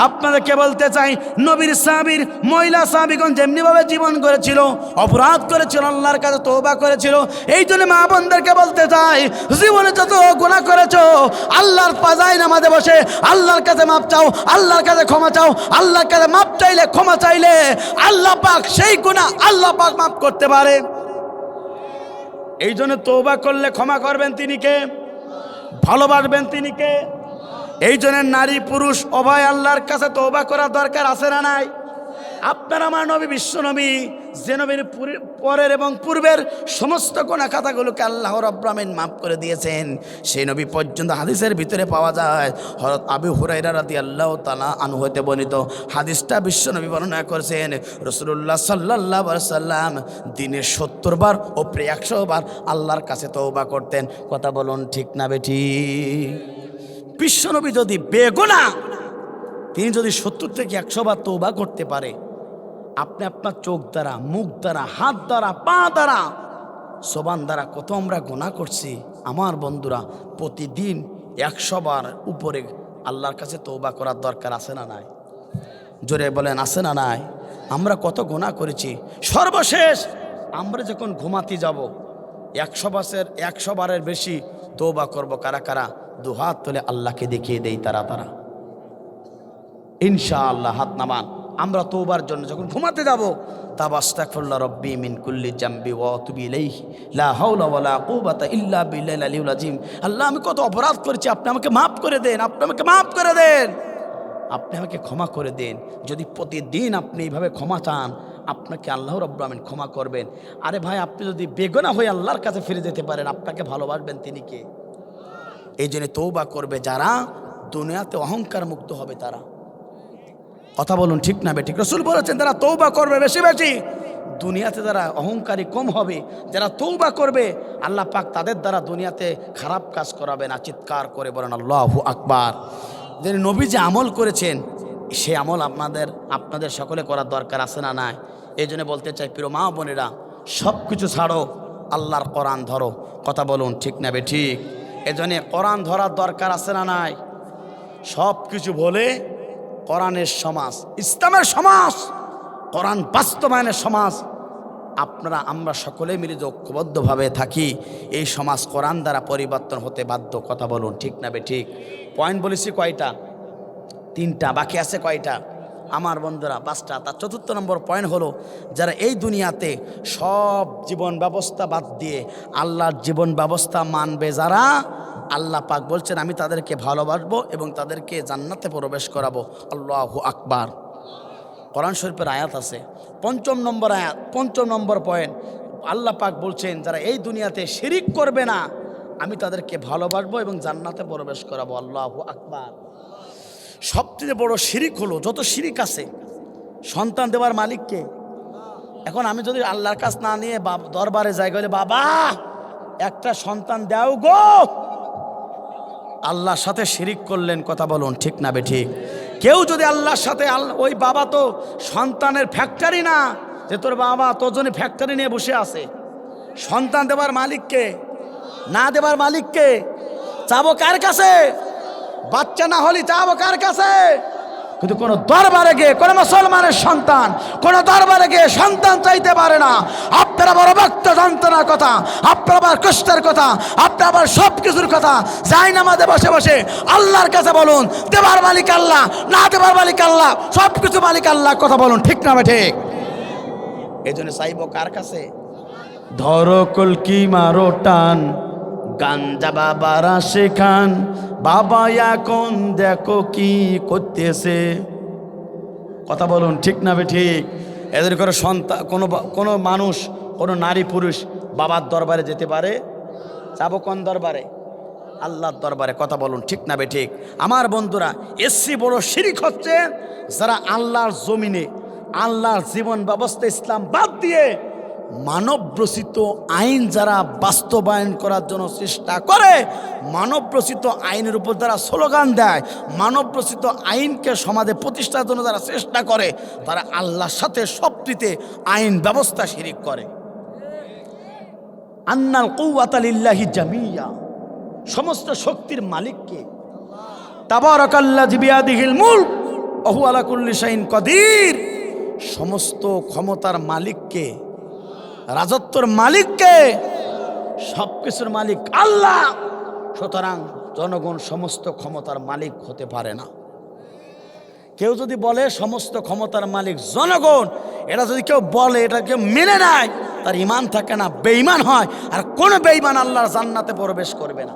আপনাদেরকে বলতে চাই, নবীর সাহাবীর মহিলা সাহাবীগণ যেমনিভাবে জীবন করেছিল, অপরাধ করেছিল, আল্লাহর কাছে তওবা করেছিল, এই জন্য মা বোনদেরকে বলতে চাই, জীবনে যত গুনাহ করেছো, আল্লাহর পাজায় নামাজে বসে আল্লাহর কাছে মাপ চাও, আল্লাহর কাছে ক্ষমা চাও। আল্লাহর কাছে মাপ চাইলে, ক্ষমা চাইলে আল্লাহ পাক সেই গুনাহ আল্লাহ পাক মাফ করতে পারে। এই জন্য তওবা করলে ক্ষমা করবেন তিনি কে? ভালোবাসবেন তিনি কে? এই জন্য নারী পুরুষ উভয় আল্লাহর কাছে তওবা করা দরকার আছে না নাই? আপনার আমার নবী, বিশ্ব নবী, যে নবীর পরের এবং পূর্বের সমস্ত গুনাহ খাতাগুলোকে আল্লাহ রাব্বুল আমিন মাফ করে দিয়েছেন, সেই নবী পর্যন্ত হাদিসের ভিতরে পাওয়া যায়। হযরত আবু হুরায়রা রাদিয়াল্লাহু তাআলা আনহু হতে বর্ণিত হাদিসটা বিশ্ব নবী বর্ণনা করেছেন, রাসূলুল্লাহ সাল্লাল্লাহু আলাইহি ওয়াসাল্লাম দিনে 70 বার ও প্রায় 100 বার আল্লাহর কাছে তওবা করতেন। কথা বলুন ঠিক না বেঠিক? বিশ্ব নবী যদি বেগুনাহ, তিনি যদি 70 থেকে 100 বার তওবা করতে পারে, আপনি আপনার চোখ দ্বারা, মুখ দ্বারা, হাত দ্বারা, পা দ্বারা, জবান দ্বারা কত আমরা গুনাহ করছি। আমার বন্ধুরা, প্রতিদিন 100 বার উপরে আল্লাহর কাছে তওবা করার দরকার আছে না নাই? জোরে বলেন আছে না নাই? আমরা কত গুনাহ করেছি। সর্বশেষ আমরা যখন ঘুমাতে যাব, 100 বারের বেশি তওবা করব। কারা কারা? দুহাত তুলে আল্লাহকে দেখিয়ে দেই তারা তারা। ইনশাআল্লাহ হাত নামান। আমরা তওবার জন্য যখন ঘুমাতে যাব, তাবাস্তাগফিরুল্লাহ রাব্বি মিন কুল্লি জামবি ওয়া আতুবু ইলাইহি লা হাওলা ওয়ালা কুওয়াতা ইল্লা বিল্লাহিল আলিয়্যিল আযীম। আল্লাহ, আমি কত অপরাধ করেছি, আপনি আমাকে মাফ করে দেন, আপনি আমাকে মাফ করে দেন, আপনি আমাকে ক্ষমা করে দেন। যদি প্রতিদিন আপনি এইভাবে ক্ষমা চান, আপনাকে আল্লাহ রাব্বুল আমিন ক্ষমা করবেন। আরে ভাই, আপনি যদি বেগুনাহ হয়ে আল্লাহর কাছে ফিরে যেতে পারেন, আপনাকে ভালোবাসবেন তিনি কে? এই জন্য তওবা করবে যারা, দুনিয়াতে অহংকার মুক্ত হবে তারা। কথা বলুন ঠিক না বেঠিক? রাসূল বলেছেন, যারা তওবা করবে বেশি বেশি, দুনিয়াতে যারা অহংকারী কম হবে। যারা তওবা করবে, আল্লাহ পাক তাদের দ্বারা দুনিয়াতে খারাপ কাজ করাবে না। চিৎকার করে বলেন আল্লাহু আকবার। যে নবী যে আমল করেছেন, সে আমল আপনাদের সকলে করার দরকার আছে না নাই? এই জন্য বলতে চাই, প্রিয় মা বোনেরা, সব কিছু ছাড়ো, আল্লাহর কোরআন ধরো। কথা বলুন ঠিক না বেঠিক? এই জন্য কোরআন ধরার দরকার আছে না নাই? সব কিছু বলে কোরআনের সমাজ, ইসলামের সমাজ, কোরআন বাস্তবায়নের সমাজ। আমরা সকলে মিলে যে ঐক্যবদ্ধভাবে থাকি, এই সমাজ কোরআন দ্বারা পরিবর্তন হতে বাধ্য। কথা বলুন ঠিক না ঠিক? পয়েন্ট বলেছি কয়টা? 3টা, বাকি আছে কয়টা আমার বন্ধুরা? 5টা। তার 4th নম্বর পয়েন্ট হলো, যারা এই দুনিয়াতে সব জীবন ব্যবস্থা বাদ দিয়ে আল্লাহর জীবন ব্যবস্থা মানবে যারা, আল্লাহ পাক বলছেন আমি তাদেরকে ভালোবাসবো এবং তাদেরকে জান্নাতে প্রবেশ করাবো। আল্লাহু আকবার। কোরআন শরীফের আয়াত আছে, 5ম নম্বর আয়াত, 5ম নম্বর পয়েন্ট। আল্লাহ পাক বলছেন যারা এই দুনিয়াতে শিরিক করবে না, আমি তাদেরকে ভালোবাসবো এবং জান্নাতে প্রবেশ করাবো। আল্লাহু আকবার। সবচেয়ে বড় শিরিক হলো, যত শিরিক আছে, সন্তান দেওয়ার মালিককে। এখন আমি যদি আল্লাহর কাছ না নিয়ে দরবারে যাই, গেলে বাবা একটা সন্তান দাও গো, আল্লাহর সাথে শিরিক করলেন। কথা বলুন ঠিক না ঠিক? কেউ যদি আল্লাহর সাথে, ওই বাবা তো সন্তানের ফ্যাক্টরি না যে তোর বাবা তোর জন্য ফ্যাক্টরি নিয়ে বসে আছে। সন্তান দেবার মালিককে, না দেবার মালিককে। চাবো কার কাছে? বাচ্চা না হলে চাবো কার কাছে? কিন্তু কোন দরবারে গিয়ে কোন মুসলমানের সন্তান কোন দরবারে গিয়ে সন্তান চাইতে পারে না। আপনারা বড় ভক্ত যন্ত্রণার কথা, আপনারা আবার কষ্টের কথা, আপনারা আবার সব কিছুর কথা যাই নামাজে বসে বসে আল্লাহর কাছে বলুন। দেবার মালিক আল্লাহ, না দেবার মালিক আল্লাহ, সব কিছু মালিক আল্লাহ। কথা বলুন ঠিক না ঠিক? এই জন্য চাইবো কার কাছে? ধরো কলকি মারো টান, গাঞ্জা বাবারা শেখান, বাবা এখন দেখো কি করতেছে। কথা বলুন ঠিক না ঠিক? এদের করে সন্তান, কোনো মানুষ, কোনো নারী পুরুষ বাবার দরবারে যেতে পারে? যাবো কোন দরবারে? আল্লাহর দরবারে। কথা বলুন ঠিক না ঠিক? আমার বন্ধুরা, এসি বড় শিরিক হচ্ছে যারা আল্লাহর জমিনে আল্লাহর জীবন ব্যবস্থা ইসলাম বাদ দিয়ে মানব রচিত আইন যারা বাস্তবায়ন করার জন্য চেষ্টা করে, মানব রচিত আইনের উপর যারা স্লোগান দেয়, মানব রচিত আইনকে সমাজে প্রতিষ্ঠার জন্য যারা চেষ্টা করে, তারা আল্লাহর সাথে সবটিতে আইন ব্যবস্থা শিরিক করে। আন্নাল কুওয়াতা লিল্লাহি জামিয়া, সমস্ত শক্তির মালিককে। তাবারাকাল্লাযী বিয়াদিহিল মুলক ওয়া হুয়া আলা কুল্লি শাইইন কাদির, সমস্ত ক্ষমতার মালিককে, রাজত্বর মালিককে, সবকিছুর মালিক আল্লাহ। সুতরাং জনগণ সমস্ত ক্ষমতার মালিক হতে পারে না। কেউ যদি বলে সমস্ত ক্ষমতার মালিক জনগণ, এটা যদি কেউ বলে, এটা কেউ মেনে নেয়, তার ঈমান থাকে না, বেঈমান হয়। আর কোন বেঈমান আল্লাহর জান্নাতে প্রবেশ করবে না।